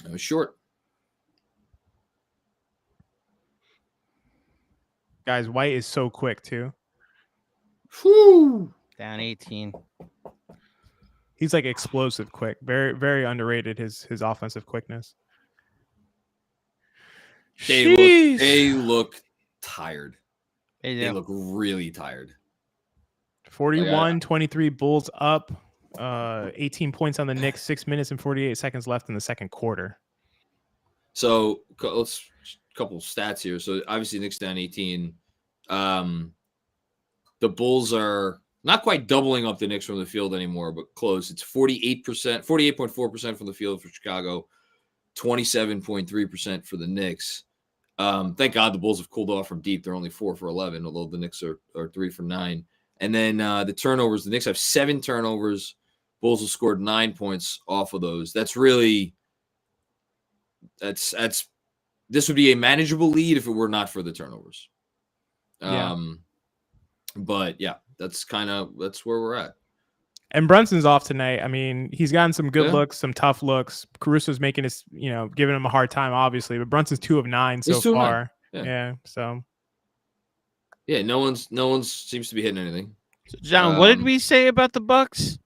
That was short. Guys, White is so quick too. Whew. Down 18. He's like explosive quick. Very, very underrated his offensive quickness. They look tired. They Yeah. look really tired. 41-23 Bulls up. 18 points on the Knicks. 6 minutes and 48 seconds left in the second quarter. So let's couple stats here. So obviously Knicks down 18. The Bulls are not quite doubling up the Knicks from the field anymore, but close. It's 48.4% from the field for Chicago, 27.3% for the Knicks. Thank God the Bulls have cooled off from deep. They're only 4 for 11, although the Knicks are 3 for 9. And then the turnovers, the Knicks have 7 turnovers. Bulls have scored 9 points off of those. This would be a manageable lead if it were not for the turnovers. But yeah, that's where we're at. And Brunson's off tonight. I mean, he's gotten some good looks, some tough looks. Caruso's making us, giving him a hard time, obviously. But Brunson's 2 of 9 so far. Yeah. So. Yeah, no one's seems to be hitting anything. So John, what did we say about the Bucks?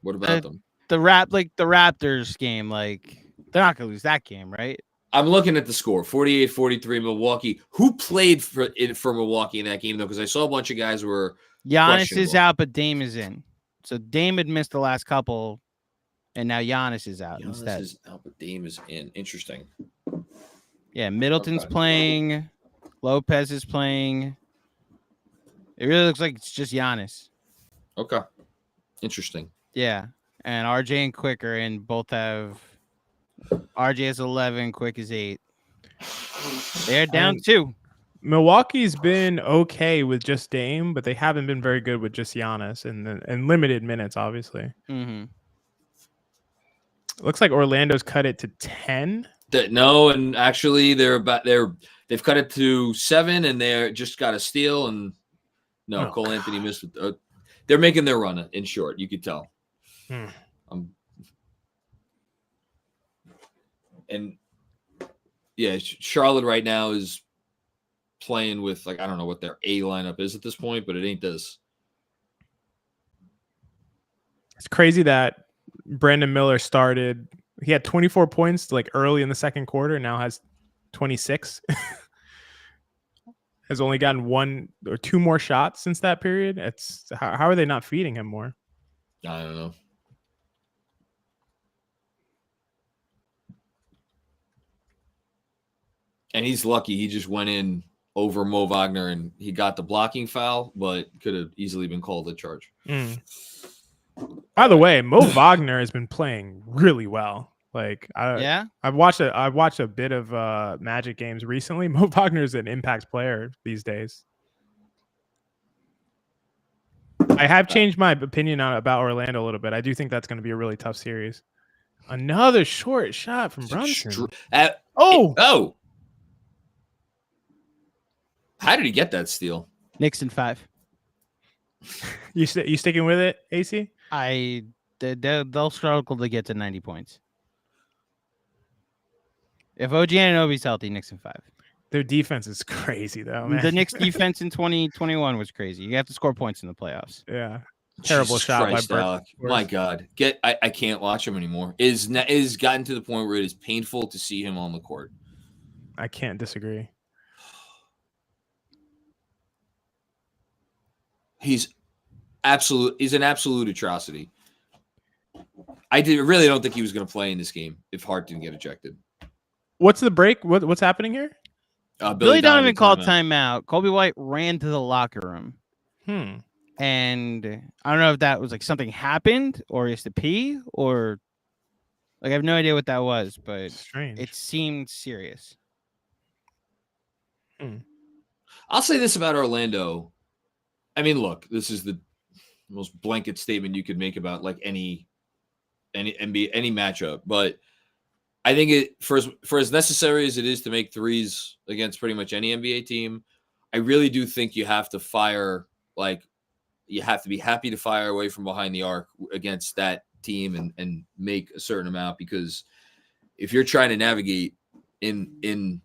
What about them? The Raptors game, they're not gonna lose that game, right? I'm looking at the score, 48-43 Milwaukee. Who played for Milwaukee in that game, though? Because I saw a bunch of guys were Giannis is out, but Dame is in. So Dame had missed the last couple, and now Giannis is out instead. Giannis is out, but Dame is in. Interesting. Yeah, Middleton's playing. Lopez is playing. It really looks like it's just Giannis. Okay. Interesting. Yeah, and RJ and Quick are in. Both have... RJ has 11, Quick is 8. They're down 2. Milwaukee's been okay with just Dame, but they haven't been very good with just Giannis and limited minutes, obviously. Mm-hmm. Looks like Orlando's cut it to 10. No, and actually they've cut it to 7, and they're just got a steal. And Cole Anthony missed. They're making their run. In short, you could tell. And yeah, Charlotte right now is playing with I don't know what their A lineup is at this point, but it ain't this. It's crazy that Brandon Miller started. He had 24 points early in the second quarter. Now has 26. Has only gotten 1 or 2 more shots since that period. It's how are they not feeding him more? I don't know. And he's lucky. He just went in over Mo Wagner, and he got the blocking foul, but could have easily been called a charge. By the way, Mo Wagner has been playing really well. I've watched a bit of Magic games recently. Mo Wagner is an impact player these days. I have changed my opinion about Orlando a little bit. I do think that's going to be a really tough series. Another short shot from Brunson. How did he get that steal? Knicks in 5. You sticking with it, AC? They'll struggle to get to 90 points. If OG Anunoby's healthy, Knicks in 5. Their defense is crazy, though, man. The Knicks defense in 2021 was crazy. You have to score points in the playoffs. Yeah. Terrible shot by Burke. My God. I can't watch him anymore. It is gotten to the point where it is painful to see him on the court. I can't disagree. He's an absolute atrocity. I really don't think he was going to play in this game if Hart didn't get ejected. What's the break? What's happening here? Billy Donovan called timeout. Kobe White ran to the locker room. And I don't know if that was something happened or is to pee or I have no idea what that was, but strange. It seemed serious. I'll say this about Orlando. I mean, look, this is the most blanket statement you could make about any NBA, any matchup, but I think for as necessary as it is to make threes against pretty much any NBA team, I really do think you have to fire you have to be happy to fire away from behind the arc against that team and make a certain amount, because if you're trying to navigate in the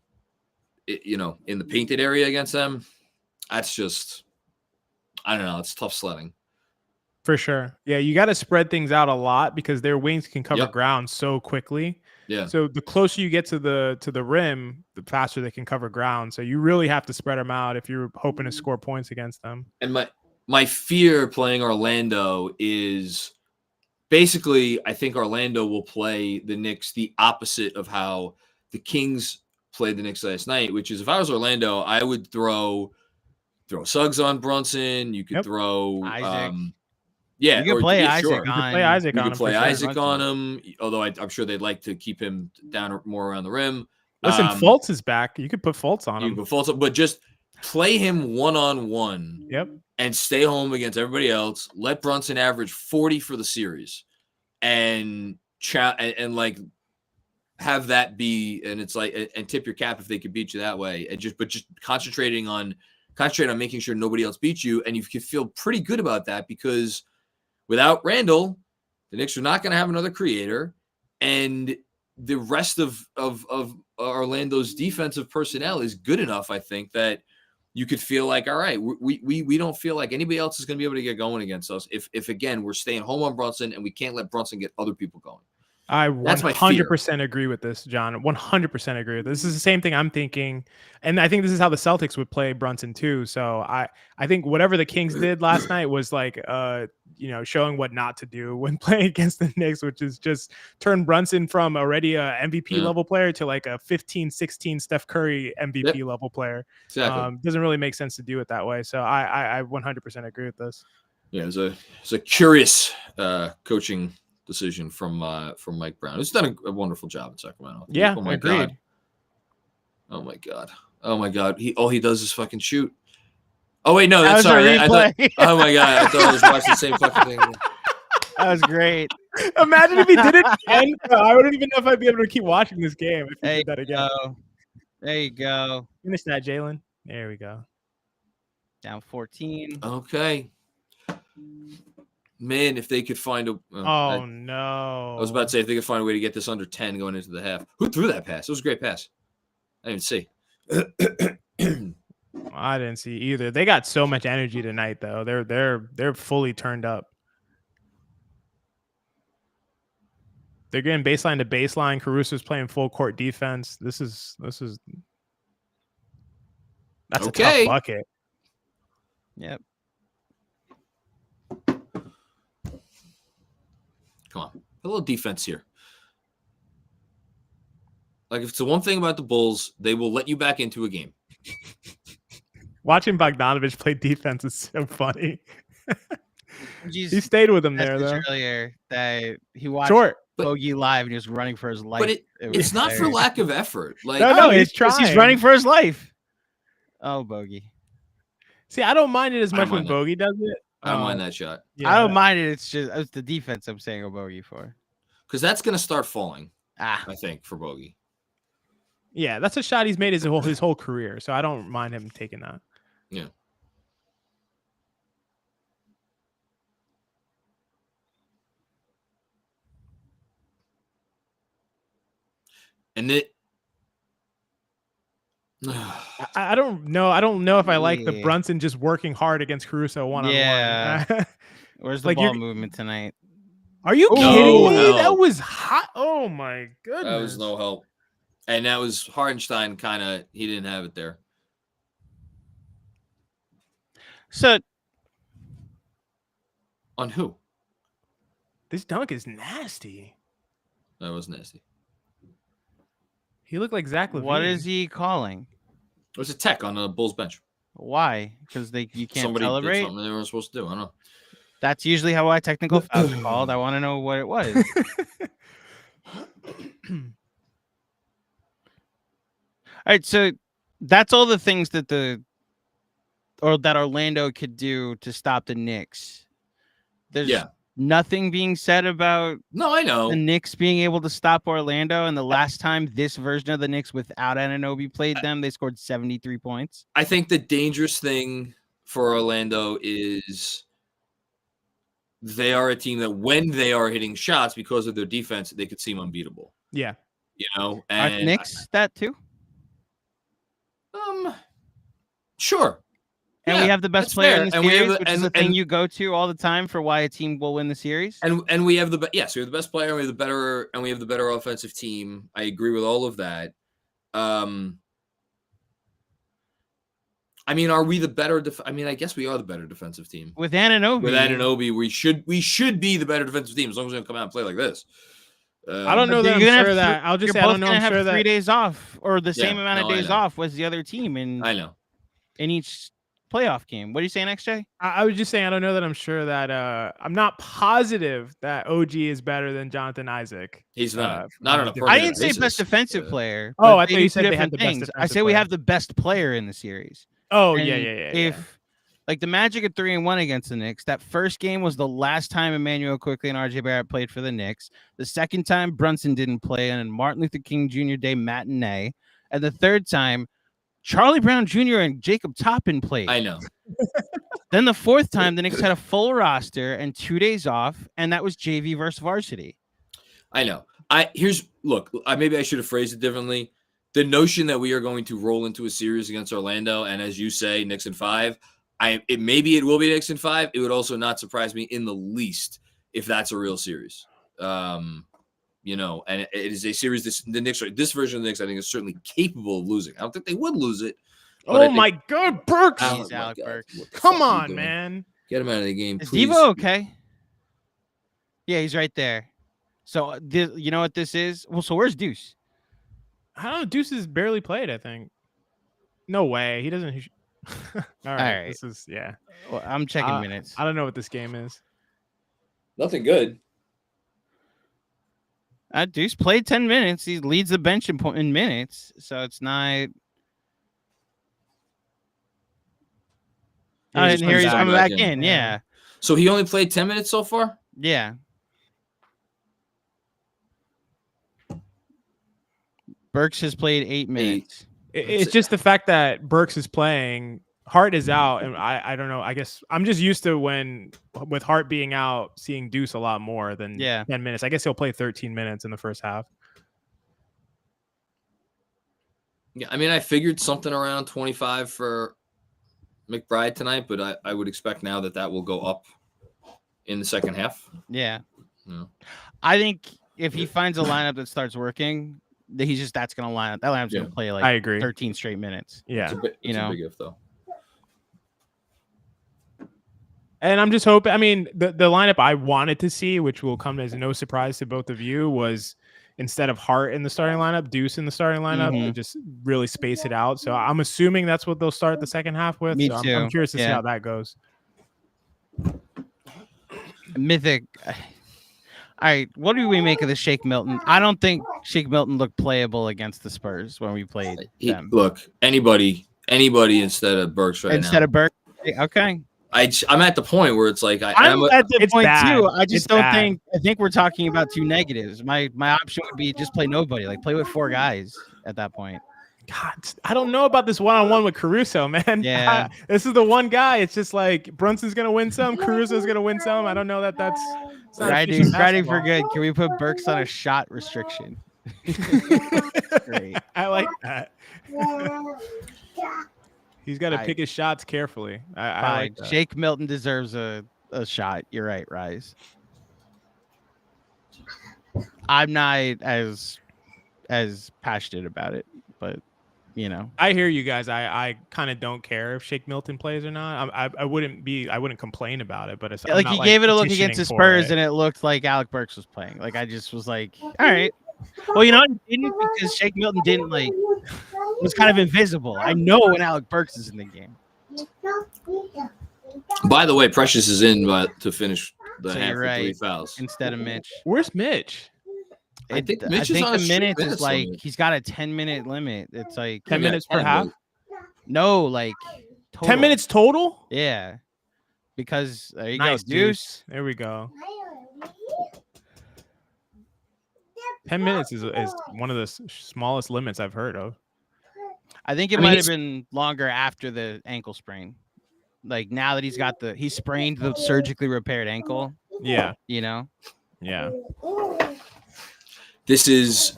painted area against them, that's just, I don't know, it's tough sledding. For sure. Yeah, you got to spread things out a lot because their wings can cover ground so quickly. Yeah. So the closer you get to the rim, the faster they can cover ground. So you really have to spread them out if you're hoping to score points against them. And my fear playing Orlando is basically, I think Orlando will play the Knicks the opposite of how the Kings played the Knicks last night, which is, if I was Orlando, I would throw Suggs on Brunson. You could throw Isaac. Yeah, you could play Isaac sure. on. You could play Isaac you on could him. play for Isaac sure. on him, although I'm sure they'd like to keep him down more around the rim. Listen, Fultz is back. You could put Fultz on him. You could put Fultz, but just play him one-on-one. Yep. And stay home against everybody else. Let Brunson average 40 for the series, and like have that be, and it's like, and tip your cap if they could beat you that way, and just concentrate on making sure nobody else beats you, and you can feel pretty good about that, because without Randall, the Knicks are not going to have another creator, and the rest of Orlando's defensive personnel is good enough, I think, that you could feel like, all right, we don't feel like anybody else is going to be able to get going against us if again, we're staying home on Brunson and we can't let Brunson get other people going. I That's 100% agree with this, John. 100% agree with this. This is the same thing I'm thinking. And I think this is how the Celtics would play Brunson too. So I think whatever the Kings did last night was like, showing what not to do when playing against the Knicks, which is just turn Brunson from already a MVP level player to like a 15-16 Steph Curry MVP level player. Exactly. Doesn't really make sense to do it that way. So I 100% agree with this. Yeah, it's a curious coaching decision from Mike Brown, who's done a wonderful job in Sacramento. Yeah, oh my agreed. God. Oh my God. All he does is fucking shoot. Oh wait, no, that's sorry. Oh my God, I thought I was watching the same fucking thing. That was great. Imagine if he did it again. I wouldn't even know if I'd be able to keep watching this game if he did that again. There you go. Finish that, Jalen. There we go. Down 14. Okay. Man, if they could find a no. I was about to say, if they could find a way to get this under 10 going into the half. Who threw that pass? It was a great pass. I didn't see. I didn't see either. They got so much energy tonight, though. They're fully turned up. They're getting baseline to baseline. Caruso's playing full court defense. That's a tough bucket. Yep. Come on. A little defense here. Like, if it's the one thing about the Bulls, they will let you back into a game. Watching Bogdanovich play defense is so funny. He stayed with him there, though. Earlier that he watched Bogey live and he was running for his life. But it's not for lack of effort. Like, no, he's trying. He's running for his life. Oh, Bogey. See, I don't mind it as much when Bogey does it. I don't mind that shot. Yeah. I don't mind it. It's the defense I'm saying a Bogey for. Because that's going to start falling, I think, for Bogey. Yeah, that's a shot he's made his whole career, so I don't mind him taking that. Yeah. And I don't know. I don't know if I like the Brunson just working hard against Caruso one-on-one. Yeah. Where's the ball movement tonight? Are you kidding me? That was hot. Oh my goodness. That was no help. And that was Hartenstein he didn't have it there. So on who? This dunk is nasty. That was nasty. He looked like Zach LaVine. What is he calling? It was a tech on the Bulls bench. Why? Because you can't Somebody celebrate? did something they weren't supposed to do. I don't know. That's usually how technical fouls are called. I want to know what it was. All right, so that's all the things that Orlando could do to stop the Knicks. There's nothing being said about I know the Knicks being able to stop Orlando. And the last time this version of the Knicks without Anunoby played them, they scored 73 points. I think the dangerous thing for Orlando is they are a team that when they are hitting shots because of their defense, they could seem unbeatable. Yeah. And Are the Knicks that too? Sure. And Yeah, we have the best that's player fair. in the And we have series, the- which is the thing you go to all the time for why a team will win the series. And we have the we have the best player, and we have the better offensive team. I agree with all of that. I mean, are we the better? I guess we are the better defensive team. With Anunoby, we should be the better defensive team as long as we don't come out and play like this. I don't know that I'm sure that. I'll just say I don't know. I'm sure that 3 days off or the same amount of days off was the other team I know. in each playoff game. What are you saying, XJ? I was just saying I don't know that I'm sure that I'm not positive that OG is better than Jonathan Isaac. He's not. Not on a permanent I didn't say basis. best defensive player. Oh, but I they thought do you said two they had different the best things. I defensive say we player. have the best player in the series. Oh, And yeah. If like the Magic at 3-1 against the Knicks, that first game was the last time Emmanuel Quickley and RJ Barrett played for the Knicks. The second time Brunson didn't play on Martin Luther King Jr. Day matinee. And the third time Charlie Brown Jr. and Jacob Toppin played. I know. Then the fourth time the Knicks had a full roster and 2 days off, and that was JV versus varsity. I know. Maybe I should have phrased it differently. The notion that we are going to roll into a series against Orlando, and as you say, Knicks in 5, maybe it will be Knicks in 5. It would also not surprise me in the least if that's a real series. And it is a series. This version of the Knicks, I think, is certainly capable of losing. I don't think they would lose it. Oh my God, Burks! He's Alec Burks. Come on, man. Get him out of the game, Is please. Devo okay? Yeah, he's right there. So you know what this is? Well, so where's Deuce? I don't know. Deuce has barely played, I think. No way. He doesn't. All right. This is, yeah. Well, I'm checking minutes. I don't know what this game is. Nothing good. Deuce played 10 minutes. He leads the bench in minutes, so it's not. And here he's coming back in. Yeah. So he only played 10 minutes so far? Yeah. Burks has played 8 minutes. It's just the fact that Burks is playing. Hart is out, and I don't know. I guess I'm just used to with Hart being out, seeing Deuce a lot more than 10 minutes. I guess he'll play 13 minutes in the first half. Yeah, I mean, I figured something around 25 for McBride tonight, but I would expect now that will go up in the second half. Yeah. I think if he finds a lineup that starts working, that's going to line up. That lineup's going to play like I agree. 13 straight minutes. Yeah. It's a big if, though. And I'm just hoping, I mean, the lineup I wanted to see, which will come as no surprise to both of you, was instead of Hart in the starting lineup, Deuce in the starting lineup, and just really space it out. So I'm assuming that's what they'll start the second half with. Me so too. I'm curious to see how that goes. Mythic. All right, what do we make of the Shake Milton? I don't think Shake Milton looked playable against the Spurs when we played them. Look, anybody instead of Burks Instead of Burks? Okay. I'm at the point where it's like I'm at the point bad. too. I just It's don't bad. think. I think we're talking about two negatives. My option would be just play nobody. Like play with 4 guys at that point. God, I don't know about this one-on-one with Caruso, man. Yeah. This is the one guy. It's just like Brunson's gonna win some, Caruso's gonna win some. I don't know that that's. Friday for good. Can we put Burks on a shot restriction? Great. I like that. He's got to pick his shots carefully. I like that. Shake Milton deserves a shot. You're right, Rise. I'm not as passionate about it, but I hear you guys. I kind of don't care if Shake Milton plays or not. I wouldn't complain about it, but it's like he gave it a look against the Spurs and it looked like Alec Burks was playing. Like I just was like, all right. Well, you know, it didn't because Shake Milton didn't was kind of invisible. I know when Alec Burks is in the game. By the way, Precious is in to finish the So half you're with 3 right. fouls. Instead of Mitch. Where's Mitch? I think Mitch is on the a minutes minutes is like limit. he's got a 10-minute limit. It's like 10 minutes per half? No, like total. 10 minutes total? Yeah. Because there you Nice, go, Deuce. There we go. 10 minutes is one of the smallest limits I've heard of. I think it might have been longer after the ankle sprain. Like now that he sprained the surgically repaired ankle. Yeah. Yeah. This is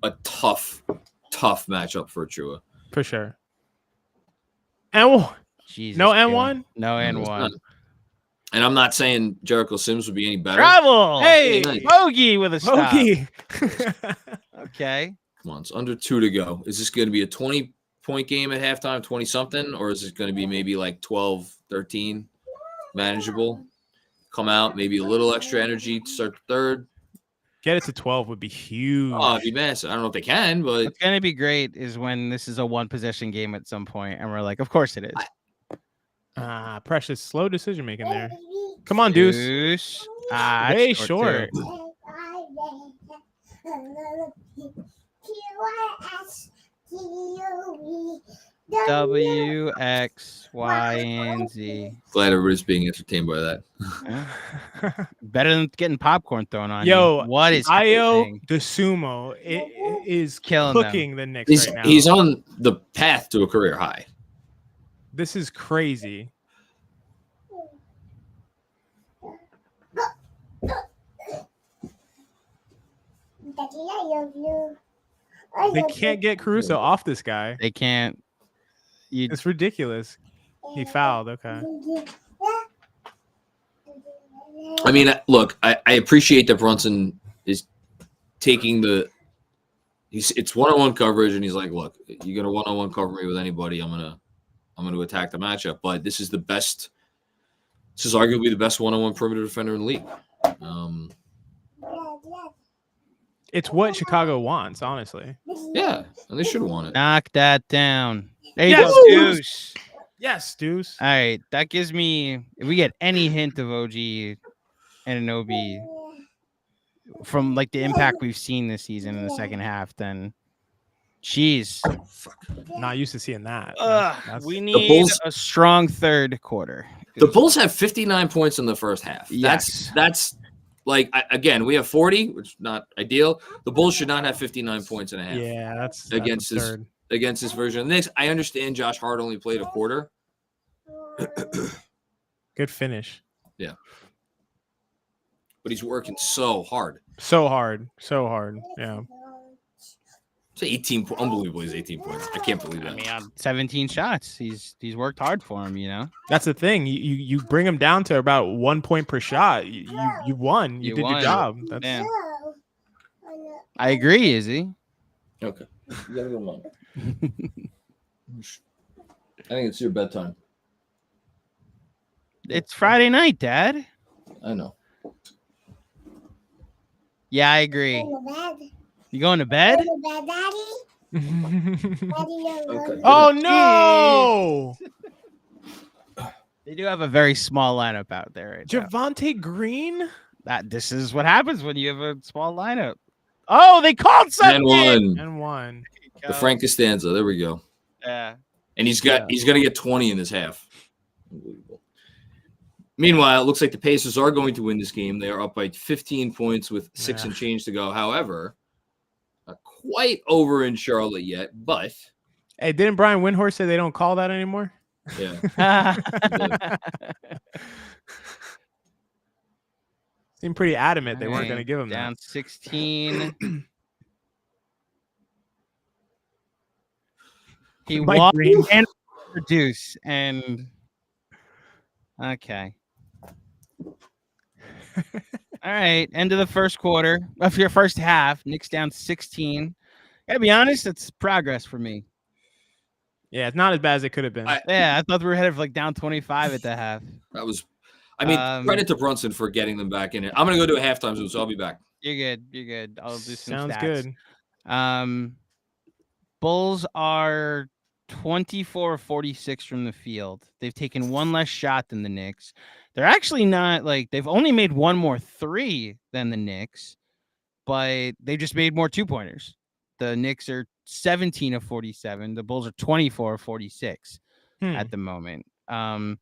a tough matchup for Chua. For sure. And Jesus, no N1? No It's N1. not. And I'm not saying Jericho Sims would be any better. Travel. Hey, Bogey with a stop. Bogey. Okay. Come on, it's under 2 to go. Is this going to be a 20-point game at halftime, 20-something? Or is it going to be maybe like 12, 13? Manageable. Come out, maybe a little extra energy to start the third. Get it to 12 would be huge. Oh, it'd be massive. I don't know if they can, but What's going to be great is when this is a 1-possession game at some point, and we're like, of course it is. Precious, slow decision making there. Come on, Deuce. Deuce. Way short. W, X, Y, and Z. glad everybody's being entertained by that. Better than getting popcorn thrown on Yo, you. What is Io happening? the sumo is Killing them. cooking the Knicks right now. He's on the path to a career high. This is crazy. They can't get Caruso off this guy. They can't. It's ridiculous. He fouled. Okay. I mean, look, I appreciate that Brunson is taking the. It's one-on-one coverage, and he's like, "Look, you're gonna one-on-one cover me with anybody. I'm gonna attack the matchup." But this is the best. This is arguably the best one-on-one perimeter defender in the league. It's what Chicago wants, honestly. Yeah, and they should have won it. Knock that down. There you Yes, go, Deuce. Deuce. Yes, Deuce. All right, that gives me. If we get any hint of OG and Anunoby from like the impact we've seen this season in the second half, then, jeez, Not used to seeing that. we need Bulls- a strong third quarter. The Bulls have 59 points in the first half. Yes. That's like again, we have 40, which is not ideal. The Bulls should not have 59 points in a half. Yeah, that's against absurd. this version of the Knicks. I understand Josh Hart only played a quarter. Good finish. Yeah. But he's working so hard. So hard. Yeah. It's 18 unbelievable. He's 18 points. I can't believe that. I mean, on 17 shots. He's worked hard for him, That's the thing. You bring him down to about 1 point per shot. You won. You did your job. That's Yeah. I agree, Izzy. Okay. You gotta go on. I think it's your bedtime. It's Friday night, Dad. I know. Yeah, I agree. You going to bed? Okay. Oh no! They do have a very small lineup out there right now. Javonte Green? This is what happens when you have a small lineup. Oh, they called something. And one. And one. The Frank Costanza. There we go. Yeah. And he's gonna get 20 in this half. Unbelievable. Meanwhile, it looks like the Pacers are going to win this game. They are up by 15 points with 6 and change to go. However, not quite over in Charlotte yet, but Hey, didn't Brian Windhorst say they don't call that anymore? yeah. Seemed pretty adamant they weren't Alright, going to give him down that. 16. He Mike walked Green. and reduce and okay. All right, end of the first quarter. Of your first half, Knicks down 16. Gotta be honest, it's progress for me. Yeah, it's not as bad as it could have been. Yeah, I thought we were headed for like down 25 at the half. That was I mean, credit to Brunson for getting them back in it. I'm gonna go do a halftime soon, so I'll be back. You're good. You're good. I'll do some Sounds stats. good. Bulls are 24-46 from the field. They've taken one less shot than the Knicks. They're actually not like they've only made one more three than the Knicks, but they just made more 2-pointers. The Knicks are 17 of 47. The Bulls are 24 of 46 at the moment. Ayo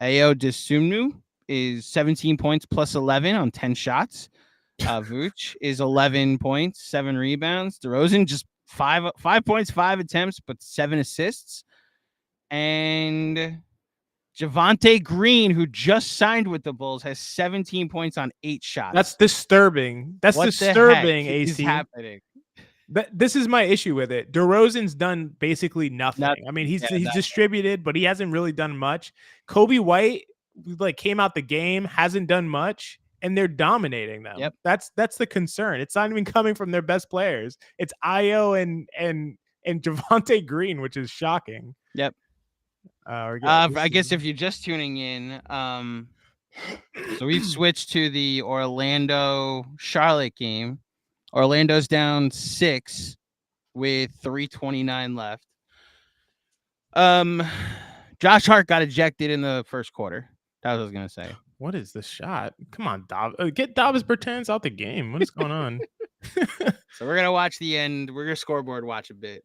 Dosunmu is 17 points plus 11 on 10 shots. Vooch is 11 points, 7 rebounds. DeRozan just 5 points, 5 attempts, but 7 assists. And Javonte Green, who just signed with the Bulls, has 17 points on 8 shots. That's disturbing. That's what disturbing, the heck AC. is happening? This is my issue with it. DeRozan's done basically nothing. I mean, he's distributed, but he hasn't really done much. Kobe White came out the game, hasn't done much, and they're dominating them. Yep. That's the concern. It's not even coming from their best players. It's Ayo and Javonte Green, which is shocking. Yep. I guess if you're just tuning in, so we've switched to the Orlando-Charlotte game. Orlando's down 6 with 3:29 left. Josh Hart got ejected in the first quarter. That's what I was gonna say. What is this shot? Come on, get Davis Bertans out the game. What is going on? So we're gonna watch the end. We're gonna scoreboard watch a bit.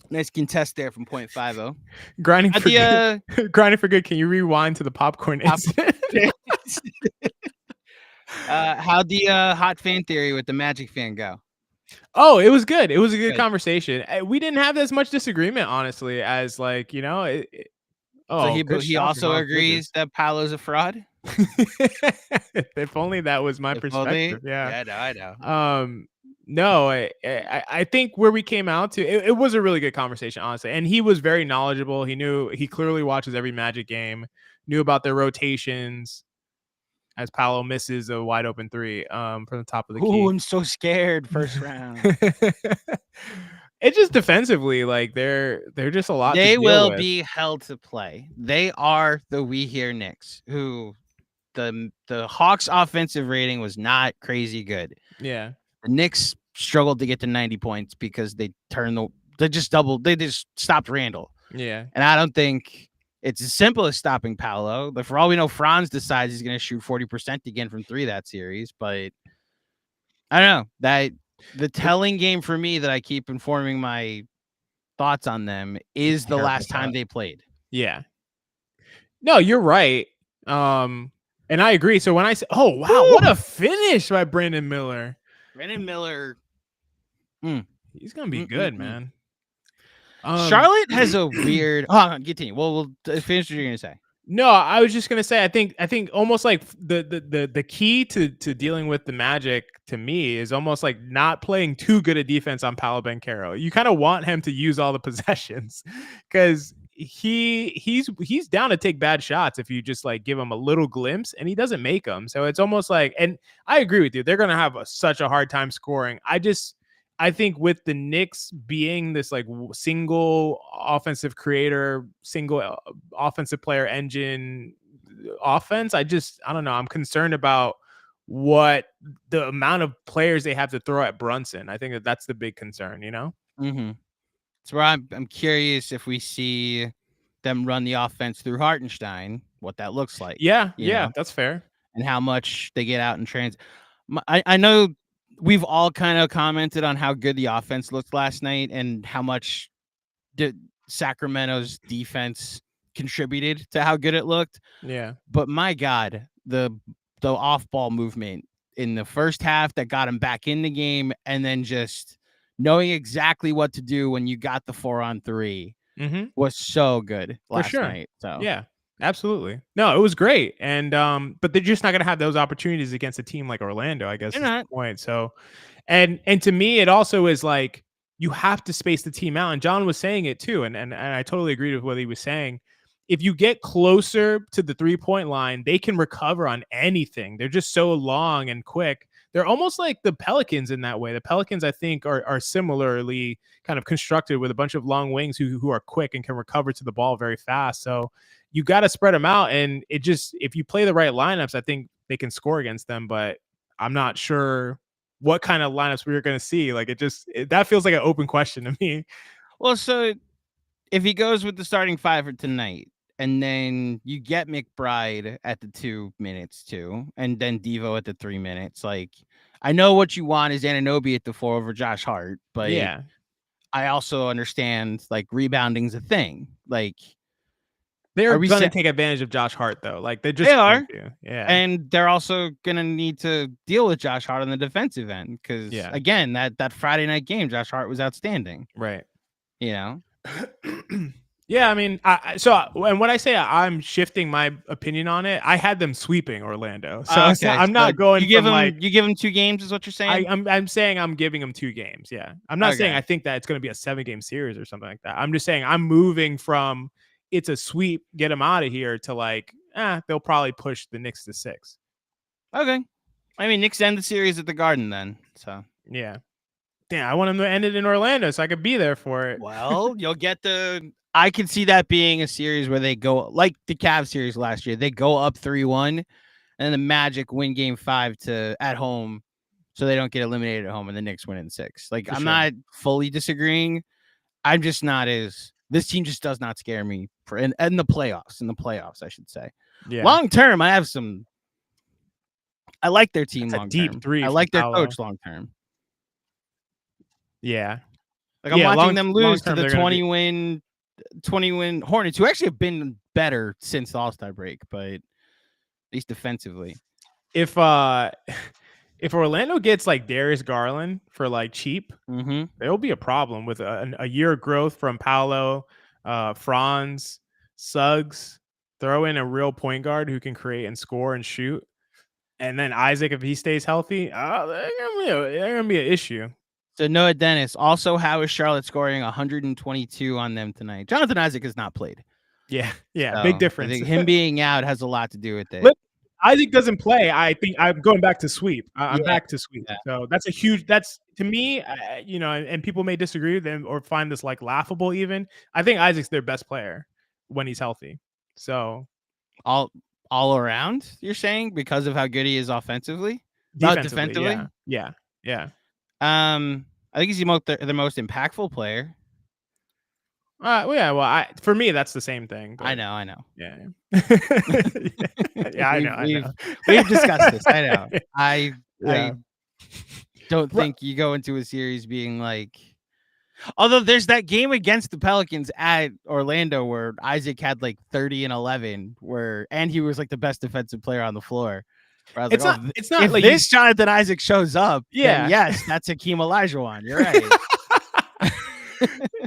Nice contest there from .50. Grinding for good. Grinding for good. Can you rewind to the popcorn incident? How'd the hot fan theory with the Magic fan go? Oh, it was good. It was a good conversation. We didn't have as much disagreement, honestly, as so he also agrees that Paolo's a fraud. If only that was my perspective. Yeah, I know. No, I think where we came out to it was a really good conversation, honestly. And he was very knowledgeable. He clearly watches every Magic game, knew about their rotations as Paolo misses a wide open 3 from the top of the key. Ooh, I'm so scared. First round. It's just defensively, they're just a lot. They will be held to play. They are the We Hear Knicks, who the Hawks offensive rating was not crazy good. Yeah. The Knicks struggled to get to 90 points because they just stopped Randall. Yeah. And I don't think it's as simple as stopping Paolo. But for all we know, Franz decides he's going to shoot 40% again from 3 that series. But I don't know. That the telling game for me that I keep informing my thoughts on them is the last time they played. Yeah. No, you're right. And I agree. So when I say, oh, wow, what a finish by Brandon Miller. Brandon Miller. He's going to be good, man. Charlotte has a weird. Continue. We'll finish what you're going to say. No, I was just going to say, I think almost like the key to dealing with the Magic to me is almost like not playing too good a defense on Paolo Banchero. You kind of want him to use all the possessions because he's down to take bad shots if you just give him a little glimpse, and he doesn't make them. So it's almost like, and I agree with you, they're going to have such a hard time scoring. I think with the Knicks being this single offensive creator, single offensive player engine offense, I don't know. I'm concerned about what the amount of players they have to throw at Brunson. I think that's the big concern, Mm-hmm. So I'm curious if we see them run the offense through Hartenstein, what that looks like. Yeah, that's fair. And how much they get out in trans. I know we've all kind of commented on how good the offense looked last night and how much Sacramento's defense contributed to how good it looked. Yeah. But my God, the off-ball movement in the first half that got him back in the game, and then just knowing exactly what to do when you got the 4-on-3 was so good last night. So yeah, absolutely. No, it was great. And but they're just not gonna have those opportunities against a team like Orlando, I guess. Is the point. So and to me, it also is you have to space the team out. And John was saying it too, and I totally agreed with what he was saying. If you get closer to the 3-point line, they can recover on anything. They're just so long and quick. They're almost like the Pelicans in that way. The Pelicans, I think, are similarly kind of constructed with a bunch of long wings who are quick and can recover to the ball very fast. So you got to spread them out. And if you play the right lineups, I think they can score against them. But I'm not sure what kind of lineups we're going to see. That feels like an open question to me. Well, so if he goes with the starting 5 for tonight, and then you get McBride at the 2 minutes too, and then Devo at the 3 minutes. I know what you want is Anunoby at the 4 over Josh Hart, but yeah, I also understand rebounding's a thing. They're going to take advantage of Josh Hart though. They are, yeah, and they're also going to need to deal with Josh Hart on the defensive end because again, that Friday night game, Josh Hart was outstanding. Right. Yeah, I mean, and when I say I'm shifting my opinion on it, I had them sweeping Orlando, so I'm not going. You give them 2 games, is what you're saying? I'm saying I'm giving them 2 games. Yeah, I'm not saying I think that it's going to be a 7-game series or something like that. I'm just saying I'm moving from it's a sweep, get them out of here, to like, they'll probably push the Knicks to 6. Okay, I mean, Knicks end the series at the Garden then. So yeah, I want them to end it in Orlando so I could be there for it. Well, you'll get I can see that being a series where they go like the Cavs series last year. They go up 3-1, and the Magic win Game 5 at home, so they don't get eliminated at home, and the Knicks win in 6. Like, I'm not fully disagreeing. I'm just not as this team just does not scare me in the playoffs. In the playoffs, I should say. Yeah. Long term, I like their team long term. Deep 3. I like their coach long term. Yeah. Like, I'm watching them lose to the 20-win Hornets, who actually have been better since the All-Star break, but at least defensively. If Orlando gets like Darius Garland for like cheap, there'll be a problem with a year of growth from Paolo, Franz, Suggs. Throw in a real point guard who can create and score and shoot, and then Isaac, if he stays healthy, they're gonna be an issue. So Noah Dennis. Also, how is Charlotte scoring 122 on them tonight? Jonathan Isaac has not played. Yeah, so big difference. I think him being out has a lot to do with it. Isaac doesn't play. I think I'm going back to sweep. I'm back to sweep. Yeah. So that's to me, and people may disagree with them or find this like laughable even. I think Isaac's their best player when he's healthy. So all around, you're saying, because of how good he is offensively? Defensively. Yeah. I think he's the most impactful player. For me, that's the same thing. But I know. Yeah. I know. We've discussed this. I know. I don't think you go into a series being like, although there's that game against the Pelicans at Orlando where Isaac had like 30 and 11, and he was like the best defensive player on the floor. It's not if like this Jonathan Isaac shows up. Yeah, yes, that's Hakeem Olajuwon. You're right.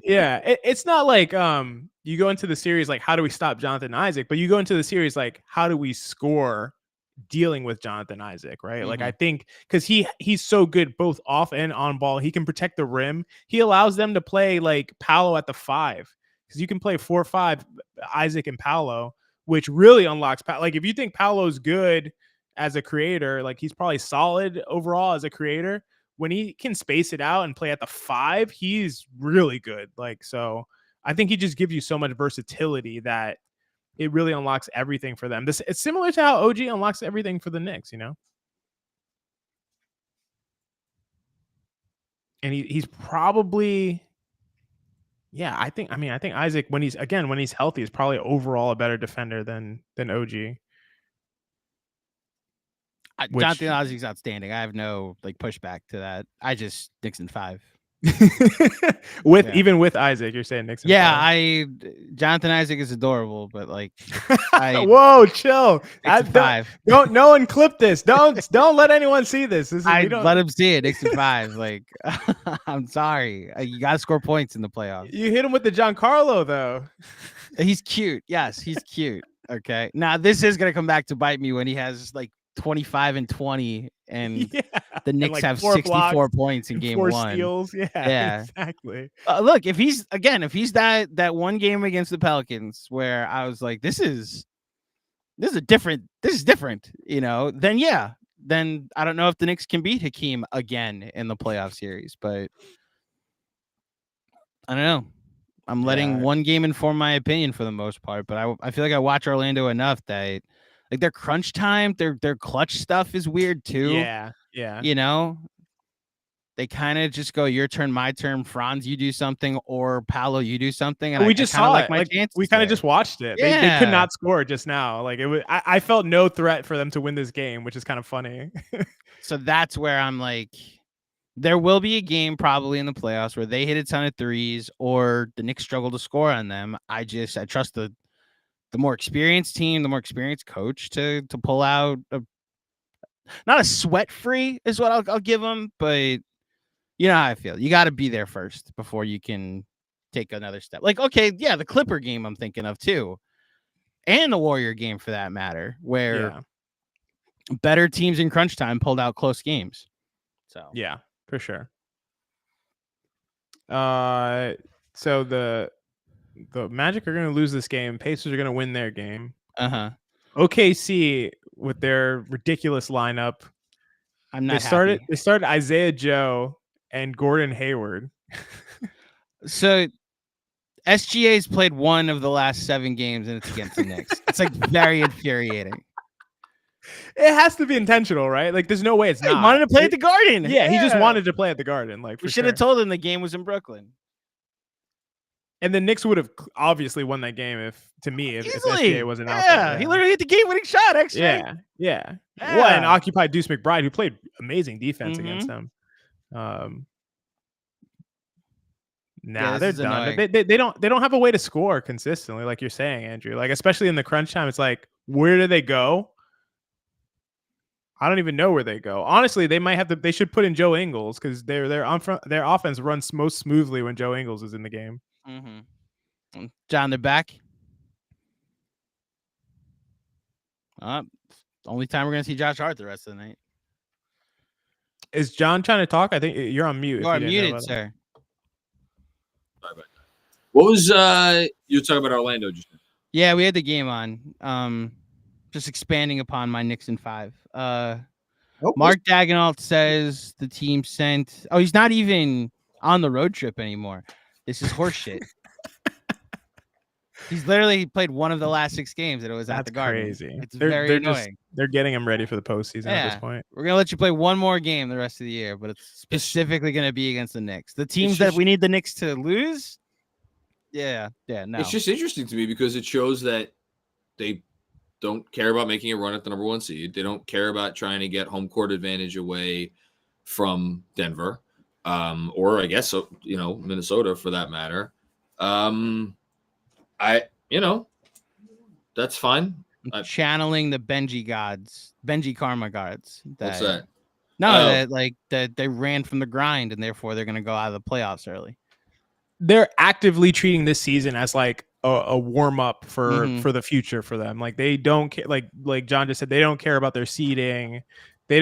Yeah, it's not like you go into the series like, how do we stop Jonathan Isaac? But you go into the series like, how do we score dealing with Jonathan Isaac, right? Like, I think because he's so good both off and on ball. He can protect the rim. He allows them to play like Paolo at the 5, because you can play 4-5 Isaac and Paolo, which really unlocks like, if you think Paolo's good as a creator, like he's probably solid overall as a creator. When he can space it out and play at the 5, he's really good. Like, so I think he just gives you so much versatility that it really unlocks everything for them. It's similar to how OG unlocks everything for the Knicks, And he's probably, I think Isaac, when he's healthy, is probably overall a better defender than OG. Jonathan Isaac's outstanding. I have no pushback to that. I just Knicks in 5. Even with Isaac, you're saying Knicks in 5. Jonathan Isaac is adorable, but whoa, chill. Knicks in 5. Don't no one clip this. Don't let anyone see this. Let him see it. Knicks in 5. I'm sorry. You gotta score points in the playoffs. You hit him with the Giancarlo though. He's cute. Yes, he's cute. Okay. Now this is gonna come back to bite me when he has 25 and 20, and the Knicks have 64 points in game 4 1. Steals. Yeah, exactly. Look, if he's that one game against the Pelicans where I was like, this is different, then I don't know if the Knicks can beat Hakeem again in the playoff series, but I don't know. I'm letting one game inform my opinion for the most part, but I feel like I watch Orlando enough that their crunch time, their clutch stuff is weird too. Yeah. They kind of just go, your turn, my turn. Franz, you do something, or Paolo, you do something. And we just saw it. We kind of just watched it. They could not score just now. I felt no threat for them to win this game, which is kind of funny. So that's where I'm like, there will be a game probably in the playoffs where they hit a ton of threes, or the Knicks struggle to score on them. I trust the more experienced team, the more experienced coach to pull out not a sweat free is what I'll give them, but you know how I feel. You got to be there first before you can take another step. Like, okay, yeah, the Clipper game I'm thinking of too, and the Warrior game for that matter, where better teams in crunch time pulled out close games. So yeah, for sure. So the Magic are going to lose this game. Pacers are going to win their game. OKC with their ridiculous lineup. I'm not. They started Isaiah Joe and Gordon Hayward. So SGA's played one of the last 7 games, and it's against the Knicks. It's like very infuriating. It has to be intentional, right? Like, there's no way it's not. He wanted to play at the Garden. Yeah, he just wanted to play at the Garden. Like, we should have told him the game was in Brooklyn. And the Knicks would have obviously won that game if SGA wasn't out there. Yeah, he literally hit the game-winning shot. Extra. Yeah. Well, and occupied Deuce McBride, who played amazing defense against them. They're done. They don't have a way to score consistently, like you're saying, Andrew. Like, especially in the crunch time, it's like, where do they go? I don't even know where they go. Honestly, they should put in Joe Ingles because their offense runs most smoothly when Joe Ingles is in the game. John, they're back. Only time we're gonna see Josh Hart the rest of the night. Is John trying to talk? I think you're on mute. You are muted, sir. Sorry about that. What was you were talking about Orlando just now? Yeah, we had the game on. Just expanding upon my Knicks in 5. Mark Dagenalt says the team sent. Oh, he's not even on the road trip anymore. This is horseshit. He's literally played one of the last 6 games that it was at the Garden. Crazy. It's very annoying. They're getting him ready for the postseason at this point. We're gonna let you play one more game the rest of the year, but it's specifically gonna be against the Knicks. The teams that we need the Knicks to lose. No. It's just interesting to me because it shows that they don't care about making a run at the number 1 seed. They don't care about trying to get home court advantage away from Denver, or I guess Minnesota for that matter. That's fine. I'm channeling the Benji Karma gods. What's that? No, that they ran from the grind and therefore they're going to go out of the playoffs early. They're actively treating this season as like a warm up for the future for them. Like, they don't care. Like John just said, they don't care about their seeding. They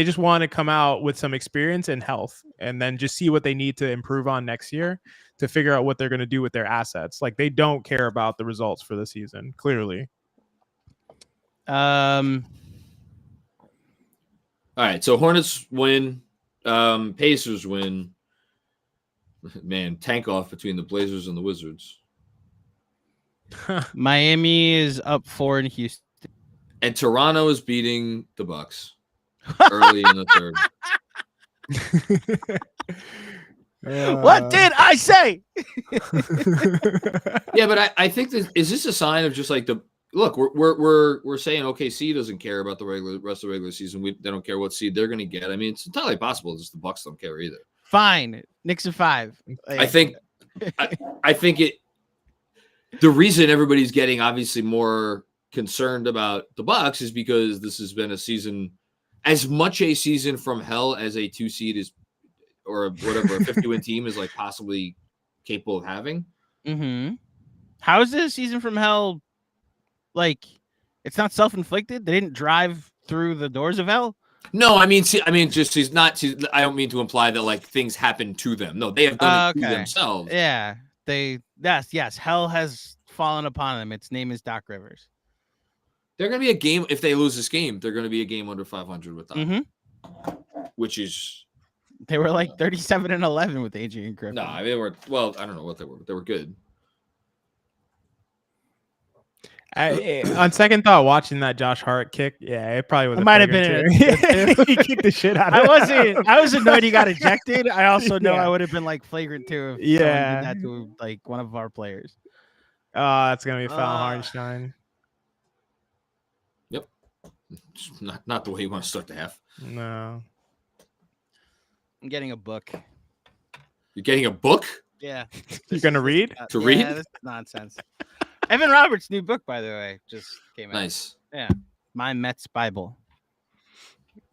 just want to come out with some experience and health, and then just see what they need to improve on next year to figure out what they're going to do with their assets. Like, they don't care about the results for the season, clearly. All right, so Hornets win, Pacers win. Man, tank off between the Blazers and the Wizards. Miami is up 4 in Houston, and Toronto is beating the Bucks early in the third. What did I say? Yeah, but I think is this a sign of just like we're saying OKC doesn't care about the rest of the regular season. They don't care what seed they're going to get. I mean, it's entirely possible just the Bucks don't care either. Fine, Knicks in 5. I think it. The reason everybody's getting obviously more concerned about the Bucks is because this has been a season, as much a season from hell as a 2 seed is, or whatever, a 50-win team is like possibly capable of having. How is this season from hell? Like, it's not self-inflicted. They didn't drive through the doors of hell. No, I mean, just he's not. I don't mean to imply that like things happen to them. No, they have done it to themselves. Yeah, yes. Hell has fallen upon them. Its name is Doc Rivers. They're going to be a game. If they lose this game, they're going to be a game under 500 with them, which is. They were like 37-11 with Adrian Griffin. No, they were. Well, I don't know what they were, but they were good. On second thought, watching that Josh Hart kick, it probably was. It might have been. He kicked the shit out of it. I was annoyed he got ejected. I also know I would have been like flagrant too. If someone did that to like one of our players. Oh, that's gonna be foul, Hardenstein. Yep. Not the way you want to start the half. No. I'm getting a book. You're getting a book? Yeah. You're gonna read? Read? This is nonsense. Evan Roberts' new book, by the way, just came out. Nice. Yeah. My Mets Bible.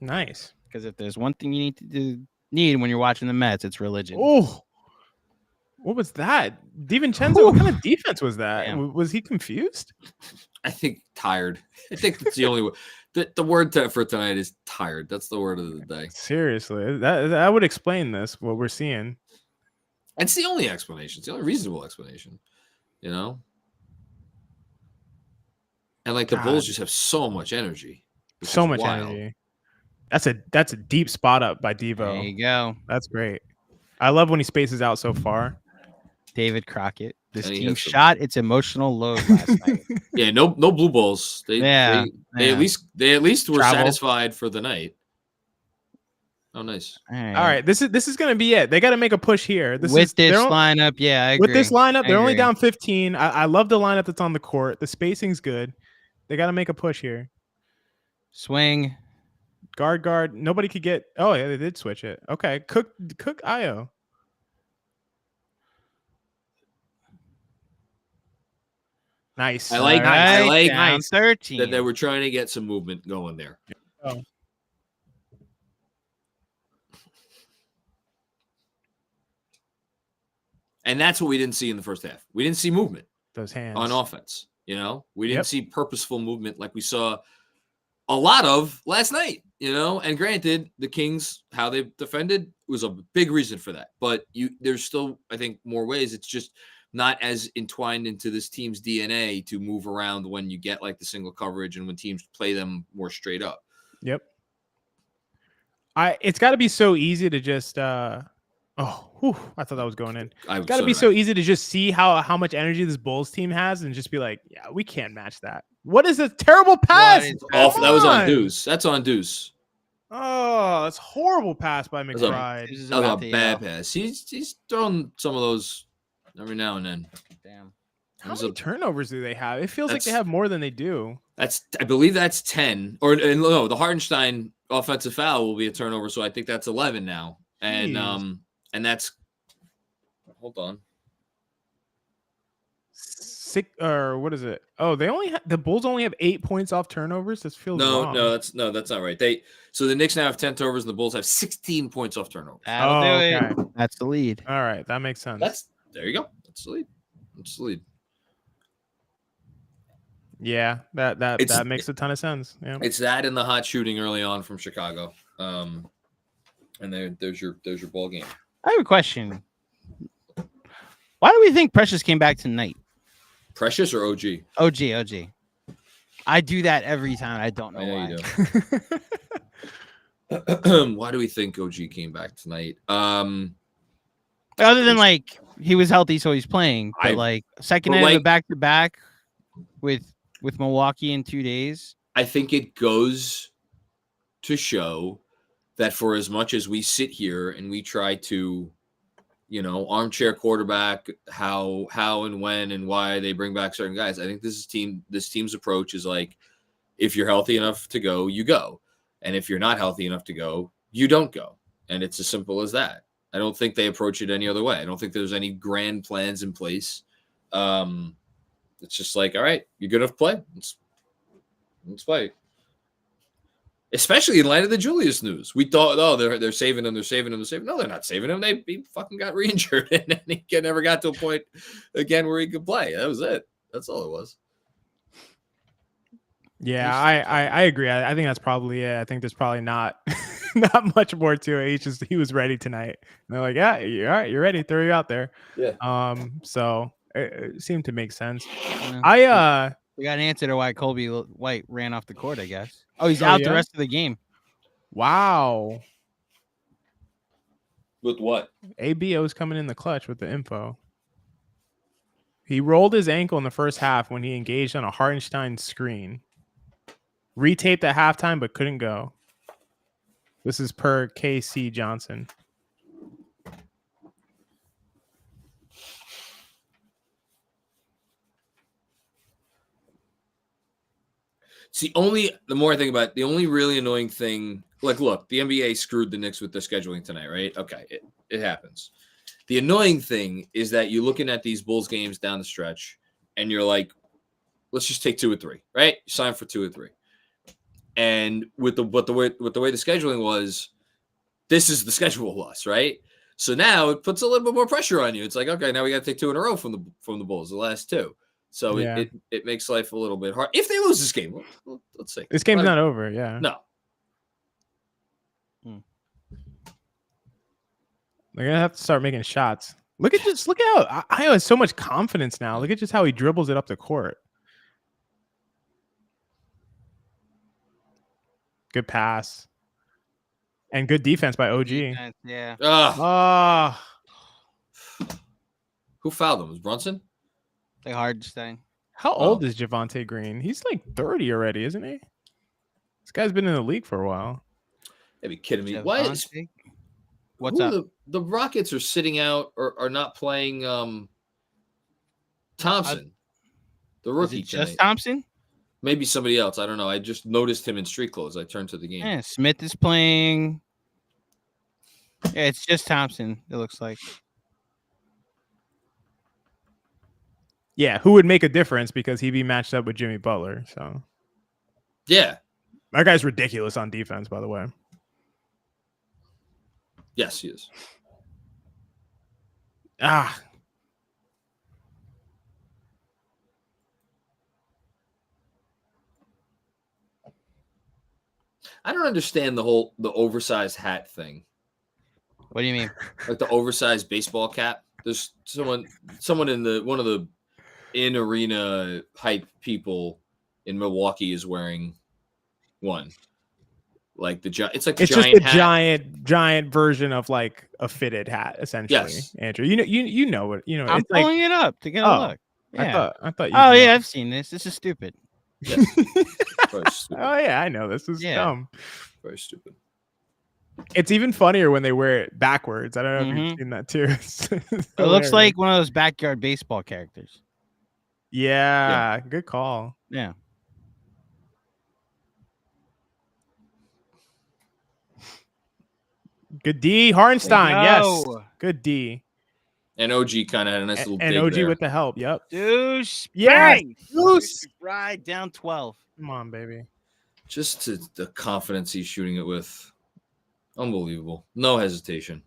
Nice. Because if there's one thing you need when you're watching the Mets, it's religion. Oh. What was that? DiVincenzo, what kind of defense was that? Damn. Was he confused? I think tired. I think that's the only word. The word for tonight is tired. That's the word of the day. Seriously, that would explain this, what we're seeing. It's the only explanation. It's the only reasonable explanation, you know? And like the Bulls just have so much energy. So much energy. That's a deep spot up by Devo. There you go. That's great. I love when he spaces out so far. David Crockett. This team shot its emotional load last night. Yeah, no blue balls. They at least were satisfied for the night. Oh, nice. All right. This is gonna be it. They got to make a push here. With this lineup, yeah, I agree. With this lineup, they're only down 15. I love the lineup that's on the court. The spacing's good. They got to make a push here. Swing. Guard. Nobody could get. Oh yeah, they did switch it. Okay, cook Io. Nice. I like 13. that they were trying to get some movement going there. Oh. And that's what we didn't see in the first half. We didn't see movement. Those hands on offense. You know, we didn't see purposeful movement like we saw a lot of last night, you know, and granted the Kings, how they defended was a big reason for that, but there's still, I think, more ways. It's just not as entwined into this team's DNA to move around when you get like the single coverage and when teams play them more straight up. Yep. It's got to be so easy to just, I thought that was going in. It's got to be so easy to just see how much energy this Bulls team has and just be like, yeah, we can't match that. What is a terrible pass? That was on Deuce. That's on Deuce. Oh, that's horrible pass by McBride. That was a bad pass. He's thrown some of those every now and then. Damn. How many turnovers do they have? It feels like they have more than they do. I believe that's 10. Or no, the Hartenstein offensive foul will be a turnover, so I think that's 11 now. And that's hold on. What is it? Oh, the Bulls only have 8 points off turnovers. This feels wrong. That's not right. So the Knicks now have 10 turnovers and the Bulls have 16 points off turnovers. That'll do it. That's the lead. All right, that makes sense. There you go. That's the lead. Yeah, that makes a ton of sense. Yeah. It's that and the hot shooting early on from Chicago. And there's your ball game. I have a question. Why do we think Precious came back tonight? Precious or OG? OG. I do that every time. I don't know why. You do. Why do we think OG came back tonight? Other than like he was healthy, so he's playing. But like second night of a back-to-back with Milwaukee in 2 days. I think it goes to show that for as much as we sit here and we try to, you know, armchair quarterback how and when and why they bring back certain guys, I think this team's approach is like, if you're healthy enough to go, you go. And if you're not healthy enough to go, you don't go. And it's as simple as that. I don't think they approach it any other way. I don't think there's any grand plans in place. It's just like, all right, you're good enough to play. Let's play. Especially in light of the Julius news. We thought, they're saving him. No, they're not saving him. He fucking got re-injured and then he never got to a point again where he could play. That was it. That's all it was. Yeah, I agree. I think that's probably it. I think there's probably not much more to it. He was ready tonight. And they're like, yeah, all right, you're ready. Throw you out there. Yeah. So it seemed to make sense. Yeah. We got an answer to why Colby White ran off the court, I guess. Oh, he's out the rest of the game. Wow. With what? ABO's coming in the clutch with the info. He rolled his ankle in the first half when he engaged on a Hartenstein screen. Retaped at halftime, but couldn't go. This is per KC Johnson. The more I think about it, the only really annoying thing, like, look, the NBA screwed the Knicks with their scheduling tonight, right? Okay, it happens. The annoying thing is that you're looking at these Bulls games down the stretch, and you're like, let's just take 2 or 3, right? You sign for 2 or 3. And with the way the scheduling was, this is the schedule was, right? So now it puts a little bit more pressure on you. It's like, okay, now we got to take 2 in a row from the Bulls, the last 2. So it makes life a little bit hard. If they lose this game, let's see. This game's not over. Yeah. No. They're gonna have to start making shots. Look at how Io has so much confidence now. Look at just how he dribbles it up the court. Good pass. And good defense by OG. Defense, yeah. Who fouled him? Was Brunson? The hardest thing. How old is Javonte Green? He's like 30 already, isn't he? This guy's been in the league for a while. Are you kidding me? Javonte? Why is What's up? The Rockets are sitting out or are not playing Thompson, the rookie. Just Thompson? Maybe somebody else. I don't know. I just noticed him in street clothes. I turned to the game. Yeah, Smith is playing. Yeah, it's just Thompson, it looks like. Yeah, who would make a difference because he'd be matched up with Jimmy Butler. So yeah. That guy's ridiculous on defense, by the way. Yes, he is. I don't understand the oversized hat thing. What do you mean? Like the oversized baseball cap. There's someone in one of the in-arena hype people in Milwaukee is wearing one. Like it's like the it's giant just a hat. giant version of like a fitted hat, essentially. Yes. Andrew, you know what you know. I'm it's like, pulling it up to get a look. Yeah. I thought. Oh yeah, I've seen this. This is stupid. Yes. Oh yeah, I know this is dumb. Very stupid. It's even funnier when they wear it backwards. I don't know if you've seen that too. It looks like one of those backyard baseball characters. Yeah, good call. Yeah. Good D, Hartenstein. Yes, good D. And OG kind of had a nice little and dig OG there. with the help. Yep. Deuce. Yes. Deuce. Right down 12. Come on, baby. Just to the confidence he's shooting it with. Unbelievable. No hesitation.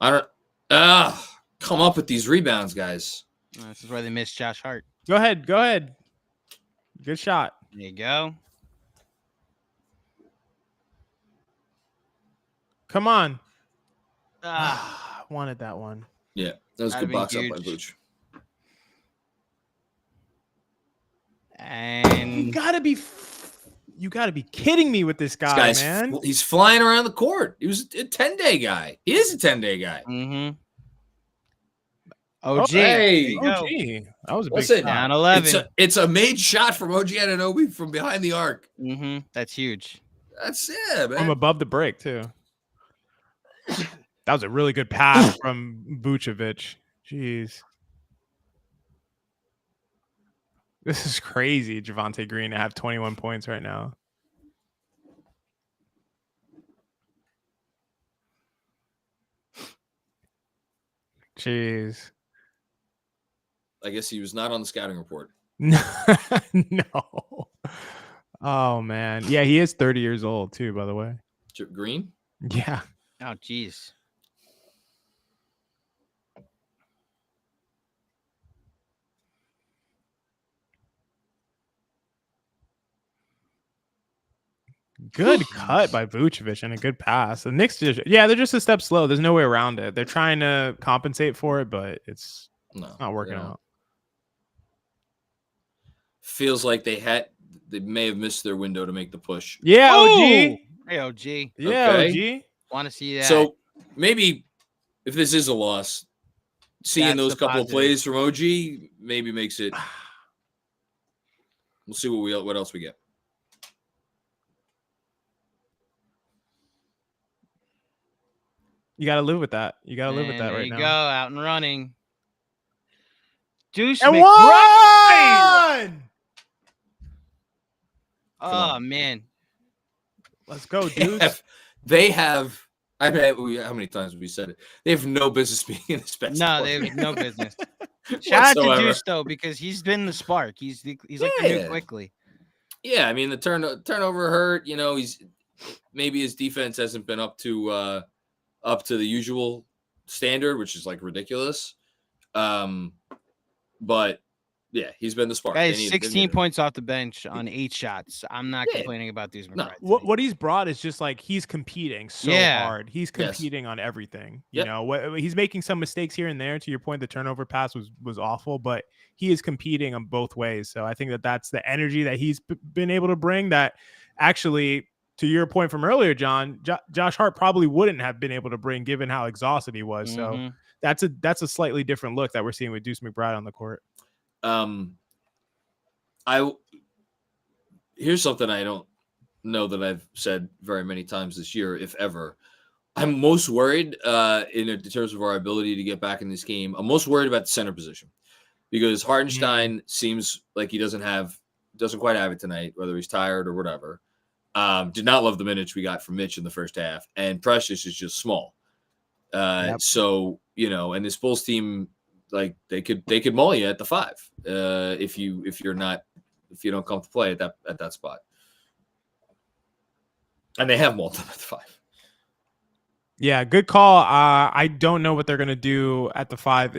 Come up with these rebounds, guys. This is where they missed Josh Hart. Go ahead. Good shot. There you go. Come on. Wanted that one. Yeah, that was a That'd good be box up by huge. Booch. And You gotta be kidding me with this guy, man. He's flying around the court. He was a 10-day guy. He is a 10-day guy. OG. Oh, hey. OG. That was a big Listen, shot. Down 11. It's a made shot from OG Anunoby from behind the arc. That's huge. That's it, man. From above the break, too. That was a really good pass from Vucevic. Jeez. This is crazy, Javonte Green, to have 21 points right now. Jeez. I guess he was not on the scouting report. No. Oh, man. Yeah, he is 30 years old, too, by the way. Green? Yeah. Oh, jeez. Good cut by Vucevic and a good pass. The Knicks they're just a step slow. There's no way around it. They're trying to compensate for it, but it's not working out. Feels like they may have missed their window to make the push. Yeah, OG. Hey, OG. Yeah, Okay. OG. Want to see that? So maybe if this is a loss, seeing That's those the couple of positive. plays from OG maybe makes it. We'll see what else we get. You got to live with that. You got to live with that there right you now. go, out and running. Deuce And McBride! one! Oh, man. Let's go, dude. They have. I mean, how many times have we said it? They have no business being in this basketball. No, they have no business. Shout out whatsoever. to Deuce, though, because he's been the spark. He's like the new Quickly. Yeah, I mean, the turnover hurt. You know, maybe his defense hasn't been up to the usual standard, which is like ridiculous. But yeah, he's been the spark. Guys, 16 points off the bench on 8 shots. I'm not complaining about these. No. What he's brought is just like he's competing so hard. He's competing on everything. You know, he's making some mistakes here and there. To your point, the turnover pass was awful, but he is competing on both ways. So I think that's the energy that he's been able to bring. That actually, to your point from earlier, John, Josh Hart probably wouldn't have been able to bring, given how exhausted he was. So that's a slightly different look that we're seeing with Deuce McBride on the court. Here's something I don't know that I've said very many times this year, if ever. I'm most worried in terms of our ability to get back in this game. I'm most worried about the center position because Hartenstein seems like he doesn't quite have it tonight, whether he's tired or whatever. Did not love the minutes we got from Mitch in the first half, and Precious is just small. So, you know, and this Bulls team, like they could maul you at the 5 if you don't come to play at that spot, and they have mauled them at the 5. Yeah, good call. I don't know what they're gonna do at the 5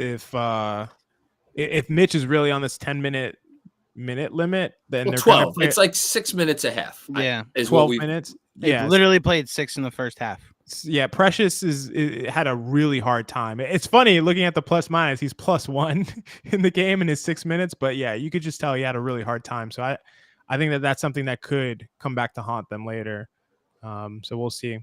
if Mitch is really on this 10-minute limit. Then they're 12. It's like 6 minutes a half. Yeah, is 12 minutes. They literally played 6 in the first half. Yeah, Precious had a really hard time. It's funny looking at the plus minus. He's +1 in the game in his 6 minutes, but yeah, you could just tell he had a really hard time. So I think that's something that could come back to haunt them later. So we'll see.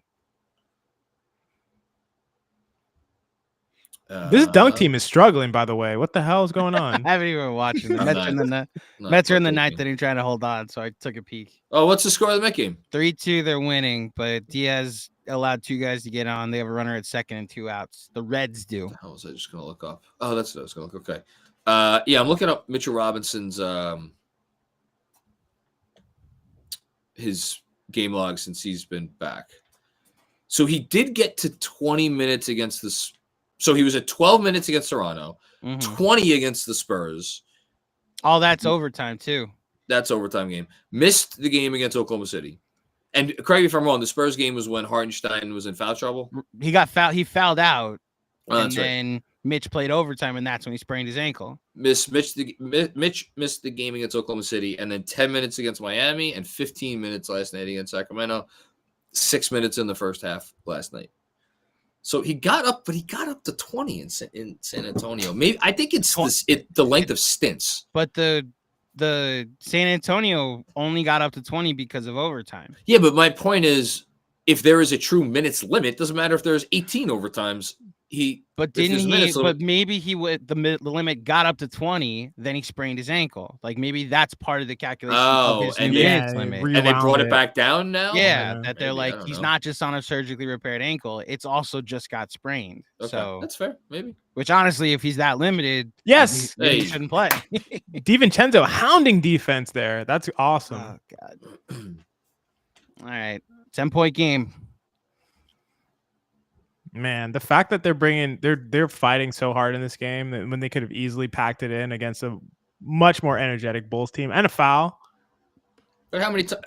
This dunk team is struggling, by the way. What the hell is going on? I haven't even watched the Mets are in the Mets are in the ninth inning trying to hold on, so I took a peek. Oh, what's the score of the Met game? 3-2, they're winning, but Diaz allowed 2 guys to get on. They have a runner at second and 2 outs. The Reds do. What the hell was I just going to look up? Oh, that's what I was going to look. Okay. Yeah, I'm looking up Mitchell Robinson's his game log since he's been back. So he did get to 20 minutes against the. So he was at 12 minutes against Toronto, 20 against the Spurs. Oh, that's overtime too. That's overtime game. Missed the game against Oklahoma City. And correct me if I'm wrong, the Spurs game was when Hartenstein was in foul trouble? He got fouled. He fouled out. And then Mitch played overtime, and that's when he sprained his ankle. Mitch missed the game against Oklahoma City, and then 10 minutes against Miami, and 15 minutes last night against Sacramento. 6 minutes in the first half last night. So he got up, but he got up to 20 in San Antonio. Maybe I think it's the length of stints. But the San Antonio only got up to 20 because of overtime. Yeah, but my point is, if there is a true minutes limit, doesn't matter if there's 18 overtimes. But maybe the limit got up to 20, then he sprained his ankle. Like maybe that's part of the calculation of his minutes limit. And they brought it back down now? Yeah, that they're like, he's not just on a surgically repaired ankle, it's also just got sprained. Okay, so that's fair, maybe. Which honestly, if he's that limited, yes, he shouldn't play. DiVincenzo hounding defense there. That's awesome. Oh God. All right. 10-point game. Man, the fact that they're fighting so hard in this game when they could have easily packed it in against a much more energetic Bulls team and a foul. But how many times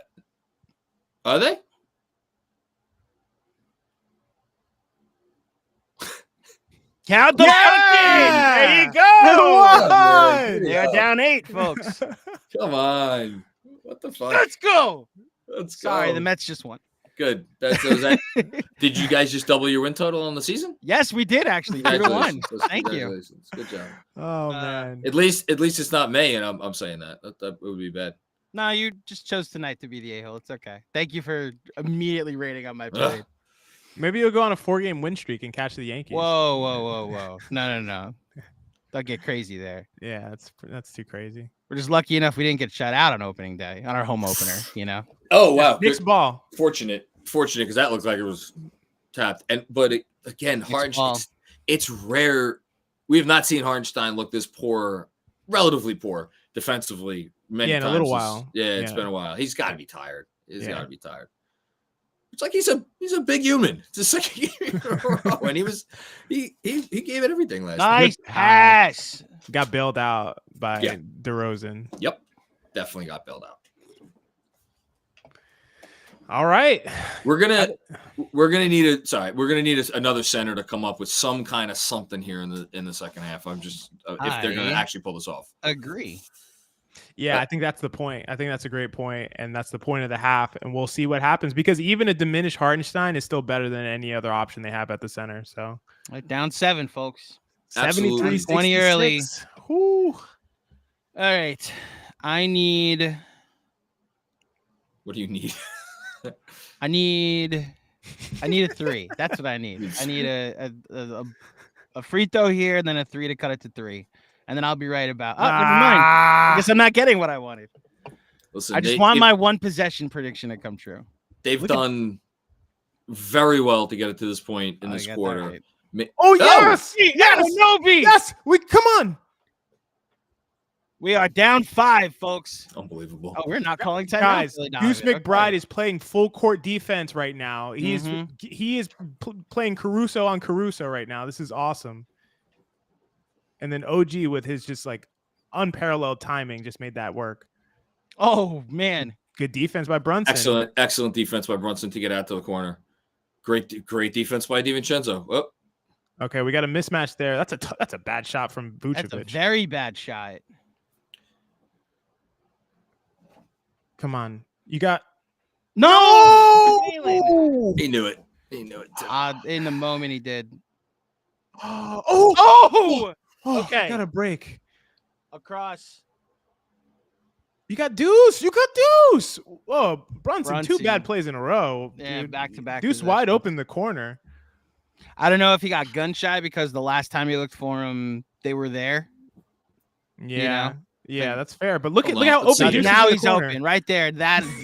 are they? Count the There you go. They're down 8, folks. Come on. What the fuck? Let's go. Let's go. Sorry, the Mets just won. Good. Did you guys just double your win total on the season? Yes, we did actually. 2-1. Thank you. Good job. Oh man. At least it's not May, and I'm saying that would be bad. No, you just chose tonight to be the a-hole. It's okay. Thank you for immediately rating on my play. Maybe you'll go on a 4-game win streak and catch the Yankees. Whoa. No. Don't get crazy there. Yeah, that's too crazy. We're just lucky enough we didn't get shut out on opening day, on our home opener, you know? Oh, wow. Knicks ball. Fortunate, because that looked like it was tapped. Again, Hartenstein, it's rare. We have not seen Hartenstein look this poor, relatively poor, defensively many times. In a little while. It's been a while. He's got to be tired. He's got to be tired. It's like he's a big human. It's the second year in a row, and he gave it everything last night. Nice pass. Got bailed out by DeRozan. Yep, definitely got bailed out. All right. We're gonna need another center to come up with some kind of something here in the second half. I'm just if they're gonna actually pull this off. Agree. Yeah, I think that's the point. I think that's a great point, and that's the point of the half. And we'll see what happens because even a diminished Hartenstein is still better than any other option they have at the center. So Down 7, folks. 73, 20 early. Whew. All right. I need. What do you need? I need a 3. That's what I need. I need a free throw here, and then a 3 to cut it to 3. And then I'll be right about. Oh, never mind. I guess I'm not getting what I wanted. Listen, I just want my one possession prediction to come true. They've done very well to get it to this point in this quarter. Right. Oh yes, yes, Nobi. Yes, come on. We are down 5, folks. Unbelievable. Oh, we're not calling timeout. Guys, Really Deuce McBride is playing full court defense right now. He is playing Caruso on Caruso right now. This is awesome. And then OG with his just like unparalleled timing just made that work. Oh man, good defense by Brunson. Excellent defense by Brunson to get out to the corner. Great defense by DiVincenzo. Oh. Okay, we got a mismatch there. That's a bad shot from Vucevic. That's a very bad shot. Come on, you got no. He knew it. In the moment, he did. Oh! Okay, got a break across. You got Deuce. Whoa, Brunson. 2 bad plays in a row. Yeah, dude. back to back. Deuce wide open in the corner. I don't know if he got gun shy because the last time he looked for him, they were there. Yeah, you know? That's fair. But look how open Deuce is. Now in he's corner. open right there.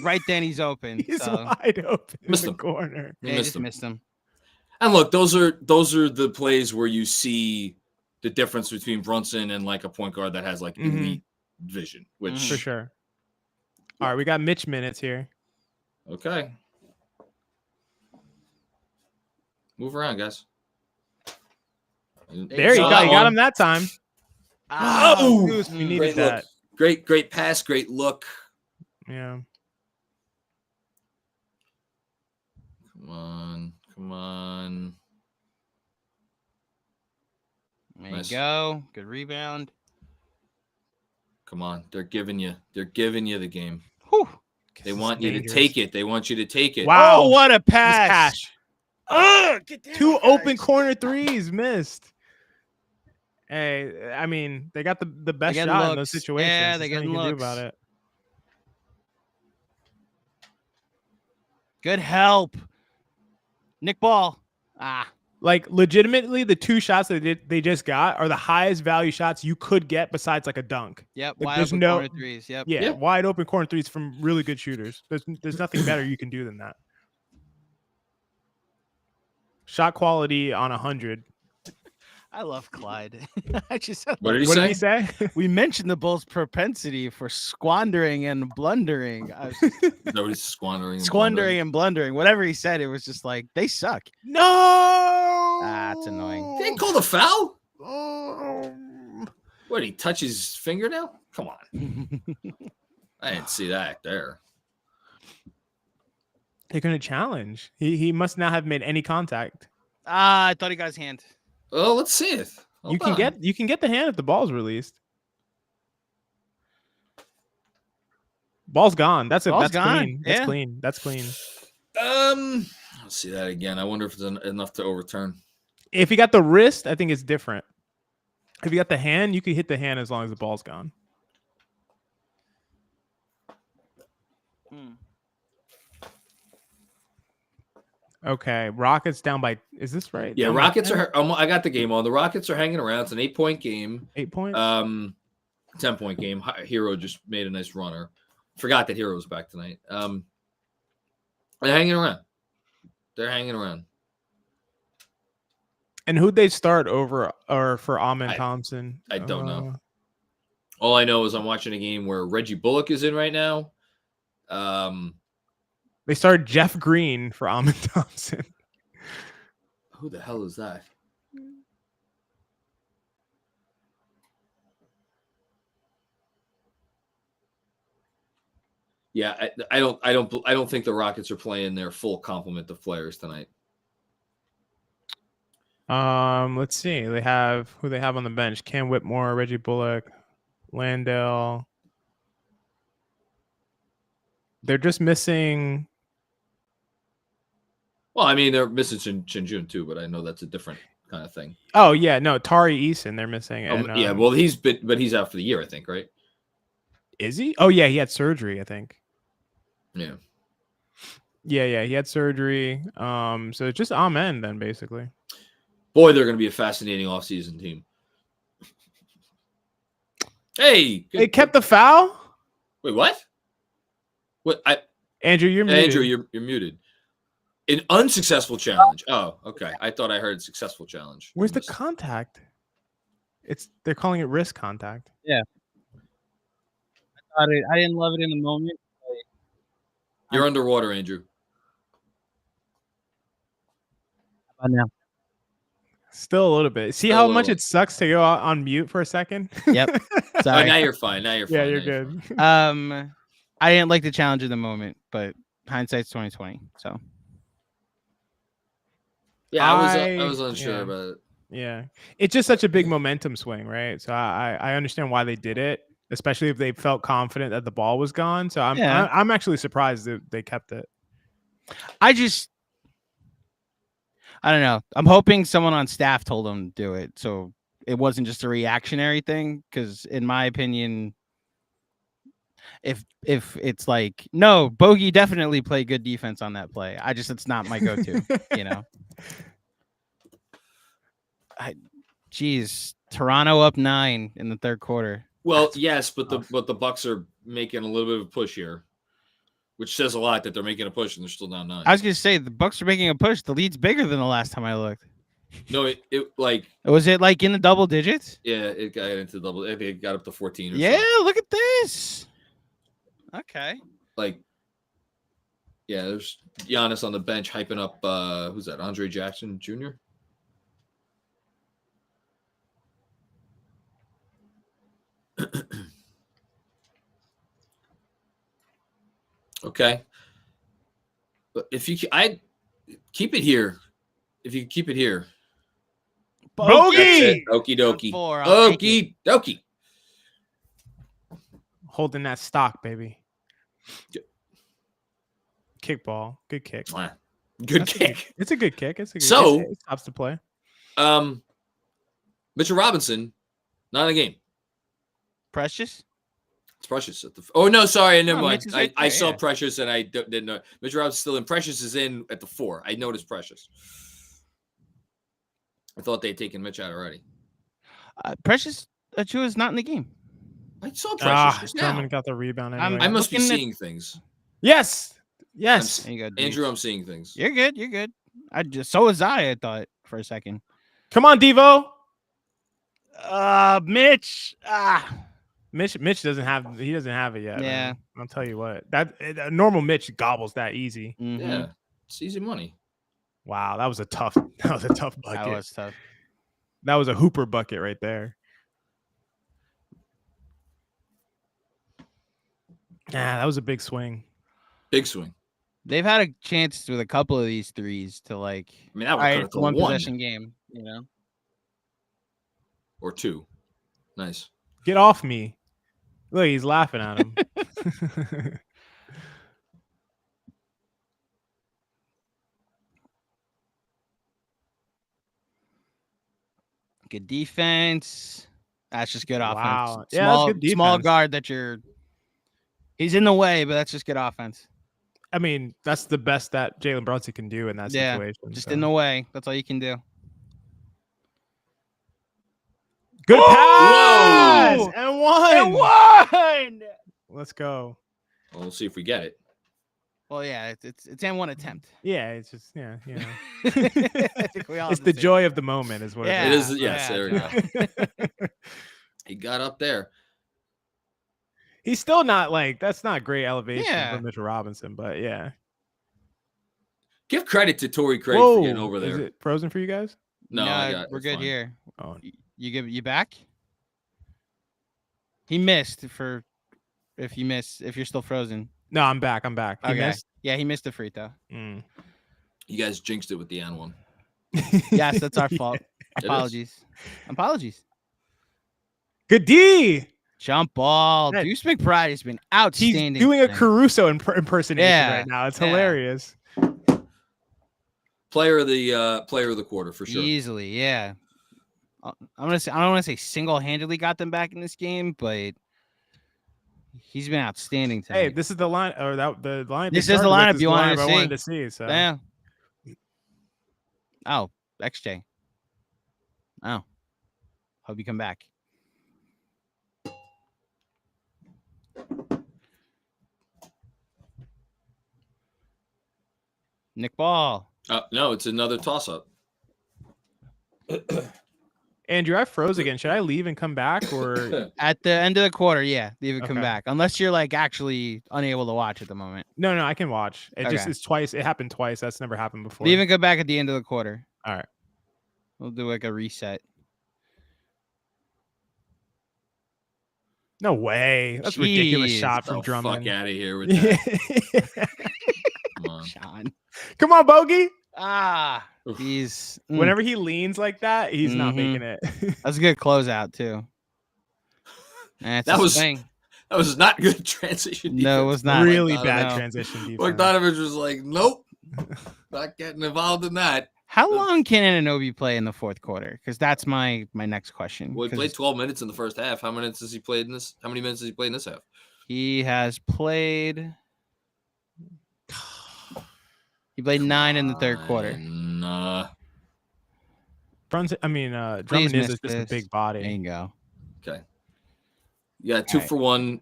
Right then he's open. He's wide open in the corner. Missed him. And look, those are the plays where you see the difference between Brunson and like a point guard that has like elite vision, which for sure. All right, we got Mitch minutes here. Okay. Move around, guys. There you go. You got him that time. Oh, we needed that. Great pass, great look. Yeah. Come on. There you go. Good rebound. Come on. They're giving you the game. Whew. They want you to take it. They want you to take it. Wow. Oh, what a pass. Get down, 2 open corner threes missed. Hey, I mean, they got the best shot in those situations. Yeah, they get looks. Do about it. Good help. Nick Ball. Like legitimately, the 2 shots that they just got are the highest value shots you could get besides like a dunk. Yep, like, wide open corner threes. Yep. Yeah, wide open corner threes from really good shooters. There's nothing better you can do than that. Shot quality on 100. I love Clyde. What did he say? We mentioned the Bulls' propensity for squandering and blundering. Nobody's squandering and blundering. Whatever he said, it was just like they suck. No, that's annoying. They didn't call the foul. What? He touch his fingernail? Come on. I didn't see that there. They're gonna challenge. He must not have made any contact. I thought he got his hand. Oh, let's see it. You can get the hand if the ball's released. Ball's gone. That's gone. clean. Yeah. That's clean. I'll see that again. I wonder if it's enough to overturn. If you got the wrist, I think it's different. If you got the hand, you can hit the hand as long as the ball's gone. Okay, Rockets down by. Is this right? Yeah, Rockets are. I got the game on. The Rockets are hanging around. It's an 8-point game. 8 points. 10-point game. Hero just made a nice runner. Forgot that Hero was back tonight. They're hanging around. And who'd they start over or for Amen Thompson? I don't know. All I know is I'm watching a game where Reggie Bullock is in right now. They started Jeff Green for Amen Thompson. Who the hell is that? Yeah, I don't think the Rockets are playing their full complement of players tonight. Let's see. They have who they have on the bench: Cam Whitmore, Reggie Bullock, Landale. They're just missing. Well, I mean, they're missing Shinjun too, but I know that's a different kind of thing. Oh yeah, no, Tari Eason. They're missing. And, yeah, well, he's out for the year, I think, right? Is he? Oh yeah, he had surgery, I think. Yeah. Yeah, he had surgery. So it's just amen then, basically. Boy, they're going to be a fascinating offseason team. Hey, they kept the foul. Wait, what? What? Andrew, you're muted. Andrew, you're muted. An unsuccessful challenge. Oh, okay. I thought I heard successful challenge. Where's the contact? They're calling it wrist contact. Yeah. I didn't love it in the moment. You're underwater, Andrew. How about now? Still a little bit. See how much it sucks to go on mute for a second? Yep. Sorry. Oh, now you're fine. Yeah, you're good. I didn't like the challenge in the moment, but hindsight's 2020. So. Yeah, I was unsure about it. Yeah, it's just such a big momentum swing, right? So I understand why they did it, especially if they felt confident that the ball was gone. So I'm actually surprised that they kept it. I don't know. I'm hoping someone on staff told them to do it, so it wasn't just a reactionary thing. Because in my opinion, if it's like, no, Bogey definitely played good defense on that play. It's not my go-to, you know. Toronto up 9 in the third quarter. Well, yes, but the Bucks are making a little bit of a push here, which says a lot that they're making a push and they're still down 9. I was gonna say the Bucks are making a push. The lead's bigger than the last time I looked. No, was it like in the double digits? Yeah, it got into double. It got up to 14. So. Look at this. Okay. There's Giannis on the bench hyping up. Who's that? Andre Jackson Jr. Okay. But if you, I keep it here. If you keep it here. Bogey! Okie dokie. Okie dokie. Holding that stock, baby. Kickball. Good kick. Good kick. It's a good kick. It's a good so, it stops the play. Mitchell Robinson, not in the game. Precious? It's Precious. No, sorry. Never mind. Right I saw Precious and I didn't know. Mitchell Robinson's still in. Precious is in at the 4. I noticed Precious. I thought they had taken Mitch out already. Precious Achiuwa is not in the game. I saw Precious just now. Drummond got the rebound. Anyway. I must be seeing things. Yes. Andrew, I'm seeing things. You're good. So was I thought for a second. Come on, Devo. Mitch. Mitch doesn't have it yet. Yeah. Man. I'll tell you what. Normal Mitch gobbles that easy. Mm-hmm. Yeah. It's easy money. Wow, that was a tough bucket. That was tough. That was a Hooper bucket right there. That was a big swing. Big swing. They've had a chance with a couple of these threes to that was one possession game, you know. Or 2. Nice. Get off me. Look, he's laughing at him. Good defense. That's just good offense. Wow. Small, that's good defense. Small guard he's in the way, but that's just good offense. I mean, that's the best that Jalen Brunson can do in that situation. Just in the way. That's all you can do. Good pass! Whoa! And one! Let's go. Well, we'll see if we get it. Well, yeah, it's in one attempt. Yeah, it's just I think we all it's the joy of the moment, is what it is. Yes, there we go. He got up there. He's still not that's not great elevation for Mitchell Robinson, but yeah. Give credit to Torrey Craig for getting over there. Is it frozen for you guys? No, we're good here. Oh, you back? He missed if you're still frozen. No, I'm back. He Okay. missed. Yeah, he missed the free throw. Mm. You guys jinxed it with the N one. Yes, that's our fault. It is. Apologies. Good D. Jump ball. That- Deuce McBride has been outstanding. He's doing a tonight. Caruso impersonation Yeah. right now. It's Yeah. hilarious. Player of the quarter for sure. Easily, yeah. I don't want to say single-handedly got them back in this game, but he's been outstanding tonight. Hey, this is the line, or the line. This they is the started lineup with is you the wanted lineup to I see. wanted to see. So Yeah. Oh, XJ. Oh. Hope you come back. Nick Ball. No, it's another toss-up. Andrew, I froze again. Should I leave and come back, or At the end of the quarter, yeah, leave it come Okay. back. Unless you're like actually unable to watch at the moment. no? I can watch. It just Okay. is twice. It happened twice. That's never happened before. Leave and come back at the end of the quarter. All right. We'll do like a reset. No way. That's a ridiculous Jeez. shot Get from the Drummond. fuck out of here with that. Come on. Sean. Come on, Bogey. Ah, Oof. he's Whenever he leans like that, he's not Mhm. making it. That's a good closeout too. That's That a was swing. That was not good transition. No, it was not. really Bogdanovich. bad No. transition defense. Bogdanovich was like, nope, not getting involved in that. How long can Anunoby play in the fourth quarter? Because that's my next question. Well, he 'Cause played 12 minutes in the first half. How many minutes has he played in this? How many minutes has he played in this half? He has played. He played 9 in the third quarter. Drummond Please is miss just a this. big There body. you go. Okay. Yeah, 2 Alright. for 1.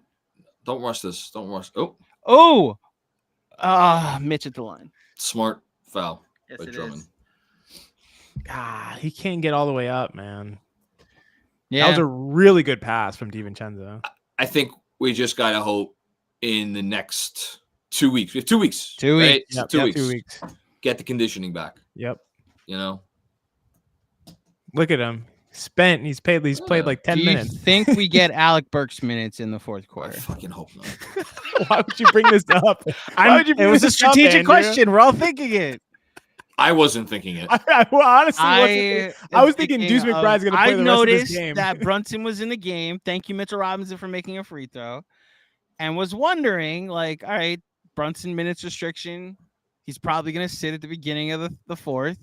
Don't rush this. Don't rush. Oh, Oh, Mitch at the line. smart foul Yes, by it Drummond. is. He can't get all the way up, man. That Yeah, was a really good pass from DiVincenzo. I think we just got to hope in the next 2 weeks. We have 2 weeks. 2 right? weeks. So Yep, 2 yep, weeks. 2 weeks. Get the conditioning back. Yep. You know? Look at him. Spent. He's played like 10 Do you minutes. think we get Alec Burks minutes in the fourth I quarter? fucking hope not. Why would you bring this up? Why would you It bring was a this up, strategic Andrew? question. We're all thinking it. I wasn't thinking it. Well, honestly, I was thinking Deuce of- McBride's going to play I the rest of this noticed game. that Brunson was in the game. Thank you, Mitchell Robinson, for making a free throw. And was wondering, like, all right, Brunson minutes restriction. He's probably going to sit at the beginning of the fourth.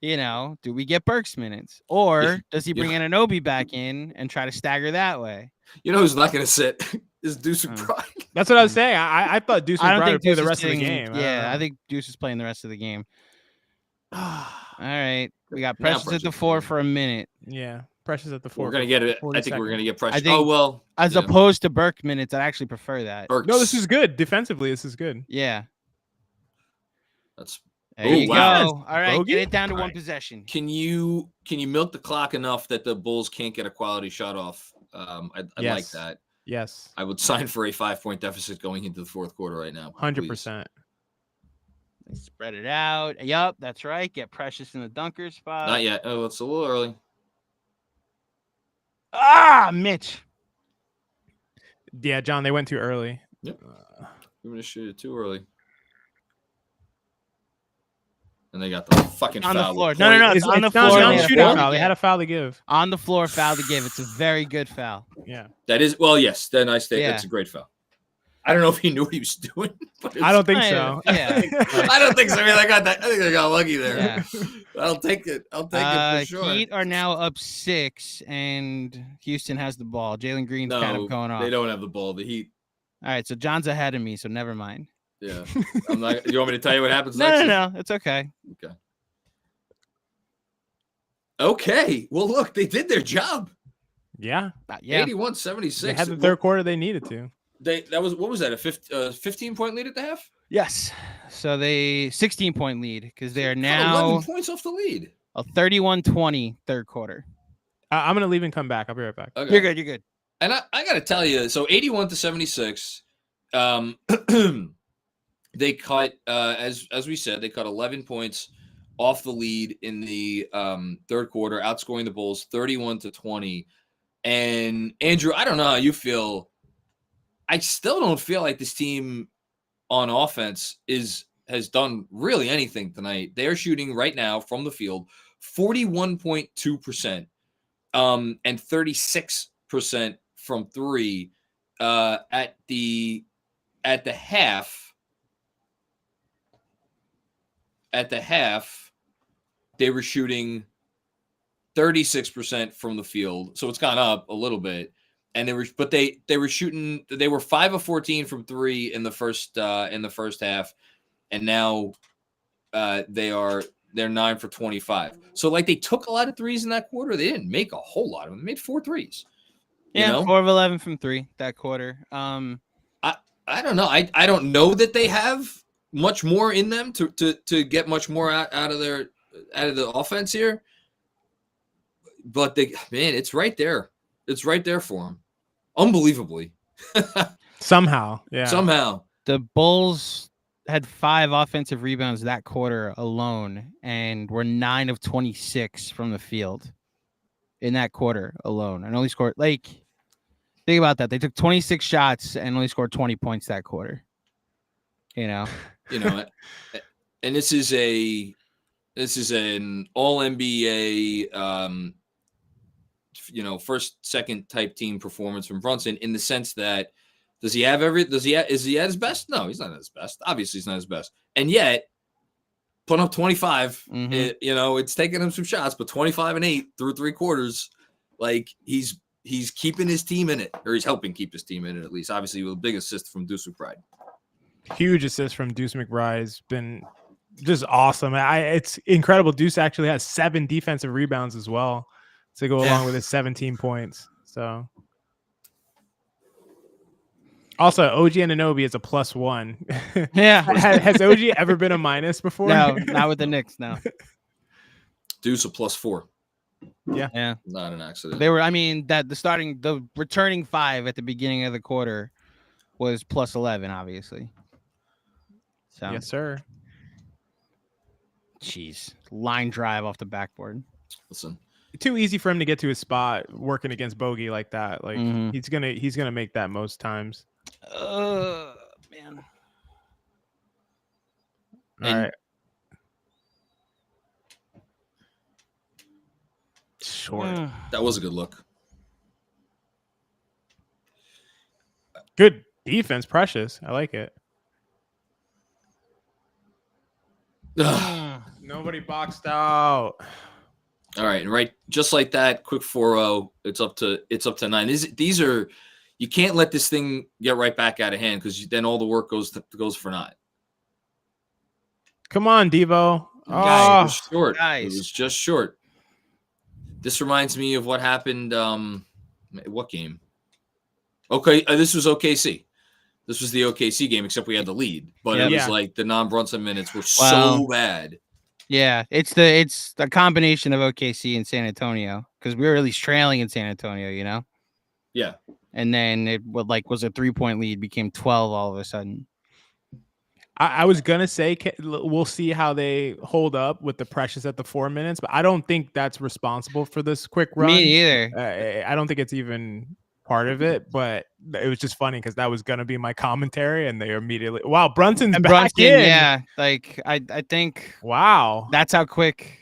You know, do we get Burks minutes? Or does he bring Anunoby back in and try to stagger that way? You know who's not going to sit? Is Deuce Oh. McBride. That's what I was saying. I thought Deuce I don't McBride think would play Deuce the is rest of the sitting- game. Yeah, I don't know. think Deuce is playing the rest of the game. All right. We got Now Precious at the Precious. 4 for a minute. Yeah, Precious at the 4. We're going to get it. 40 I think we're going to seconds. get pressure. I think- Oh, well. As yeah. opposed to Burke minutes, I'd actually prefer that. Burks. No, this is good. Defensively, this is good. Yeah. That's. There Oh, you wow. go. All right, Bogey? get it down to All one right. possession. Can you milk the clock enough that the Bulls can't get a quality shot off? I'd like Yes. that. Yes, I would sign for a 5-point deficit going into the fourth quarter right now. 100%. Spread it out. Yup, that's right. Get Precious in the dunker spot. Not yet. Oh, it's a little early. Ah, Mitch. Yeah, John, they went too early. Yep. We're going to shoot it too early. And they got the fucking On the foul. floor. with No, no, point. no. It's on the not floor. a They had a shooting foul. foul. They Yeah. had a foul to give. On the floor, foul to give. It's a very good foul. Yeah, That is, well, yes. Then I say Yeah. that's a great foul. I don't know if he knew what he was doing. But I don't think Kind so. of, yeah. I don't think so. I mean, I think I got lucky there. Yeah. I'll take it. I'll take it for sure. Heat are now up 6, and Houston has the ball. Jalen Green's No, kind of going off. they don't have the ball. The Heat. All right, so John's ahead of me, so never mind. Yeah. I'm not. You want me to tell you what happens No, next? no, no. It's okay. Okay. Okay. Well, look, they did their job. Yeah, Yeah. 81-76. they had the third quarter they needed to. That was what was that? A 15-point lead at the half? Yes. So they 16-point lead because they are Cut now 11 points off the lead. a 31-20 third quarter. I'm gonna leave and come back. I'll be right back. Okay. You're good. You're good. And I got to tell you, so 81-76, they cut as we said, they cut 11 points off the lead in the third quarter, outscoring the Bulls 31-20. And Andrew, I don't know how you feel. I still don't feel like this team on offense has done really anything tonight. They're shooting right now from the field 41.2%, and 36% from three. At the half. At the half, they were shooting 36% from the field, so it's gone up a little bit. And they were 5 of 14 from three in the first half, and now they're 9 for 25. So like they took a lot of threes in that quarter. They didn't make a whole lot of them. They made 4 threes. Yeah, 4 of 11 from three that quarter. I don't know. I don't know that they have much more in them to get much more out of the offense here. But it's right there. It's right there for them. Unbelievably. Somehow. The Bulls had 5 offensive rebounds that quarter alone and were 9 of 26 from the field in that quarter alone, and only scored think about that. They took 26 shots and only scored 20 points that quarter. And this is an all NBA first, second type team performance from Brunson, in the sense that is he at his best? No, he's not at his best. Obviously he's not his best. And yet put up 25, it's taking him some shots, but 25 and 8 through 3 quarters, like he's keeping his team in it, or he's helping keep his team in it, at least. Obviously with a big assist from Deuce McBride. Huge assist from Deuce McBride has been just awesome. It's incredible. Deuce actually has 7 defensive rebounds as well to go along with his 17 points. So also OG Anunoby is a +1. Yeah. Has OG ever been a minus before? No, not with the Knicks. No. Deuce a +4. Yeah. Not an accident. They were. I mean, the returning 5 at the beginning of the quarter was +11, obviously. So yes, sir. Jeez, line drive off the backboard. Listen, too easy for him to get to his spot working against Bogey like that. Like he's gonna make that most times. Man. All right. Short. That was a good look. Good defense, Precious. I like it. Nobody boxed out. All right, and right, just like that, quick 4-0. It's up to 9. These are, you can't let this thing get right back out of hand, because then all the work goes for naught. Come on, Devo. Guys, it was short. It was just short. This reminds me of what happened. What game? Okay, this was OKC. This was the OKC game, except we had the lead. But it was like the non-Brunson minutes were so bad. Yeah, it's the combination of OKC and San Antonio, because we were at least trailing in San Antonio, Yeah. And then it was a 3-point lead, became 12 all of a sudden. I was gonna say we'll see how they hold up with the Precious at the 4 minutes, but I don't think that's responsible for this quick run. Me either. I don't think it's even part of it, but it was just funny because that was gonna be my commentary, and they immediately Brunson's back in. Yeah, like I think that's how quick.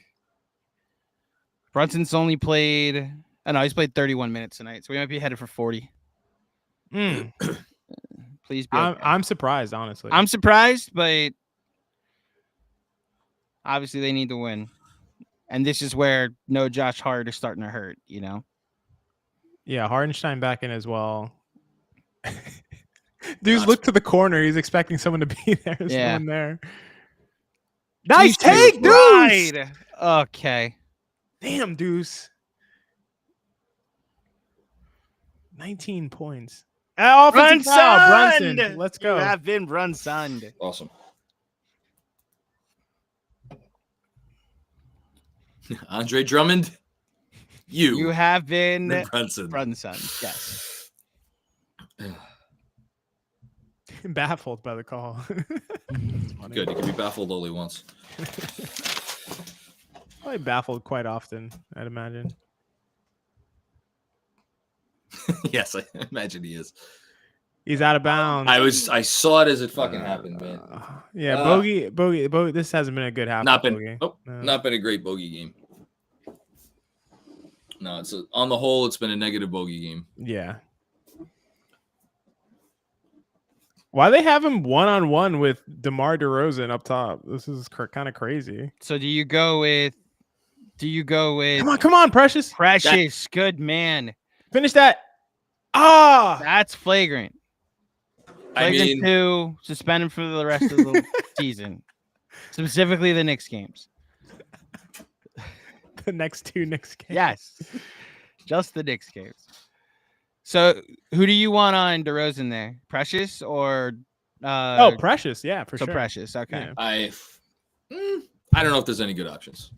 Brunson's only played. He's played 31 minutes tonight, so we might be headed for 40. Please be. Okay. I'm surprised, honestly. I'm surprised, but obviously they need to win, and this is where no Josh Hart is starting to hurt. Yeah, Hardenstein back in as well. Dude's looked to the corner. He's expecting someone to be there. There's no one there. Nice take, Deuce. Okay. Damn, Deuce. 19 points. Brunson. Let's go. You have been Brunson. Awesome. Andre Drummond. You have been Brunson. Yes. Baffled by the call. Good. You can be baffled only once. Probably baffled quite often, I'd imagine. Yes, I imagine he is. He's out of bounds. I saw it as it fucking happened, man. Yeah, bogey. This hasn't been a good half. Not bogey. Not been a great bogey game. No, on the whole, it's been a negative bogey game. Yeah. Why they have him 1-on-1 with DeMar DeRozan up top? This is kind of crazy. So do you go with? Come on, Precious. Good man. Finish that. Ah, that's flagrant. Flagrant 2, suspend him for the rest of the season, specifically the Knicks games. The next 2 Knicks games. Yes, just the Knicks games. So, who do you want on DeRozan there? Precious or? Precious. Yeah, for sure. So Precious. Okay. Yeah. I don't know if there's any good options.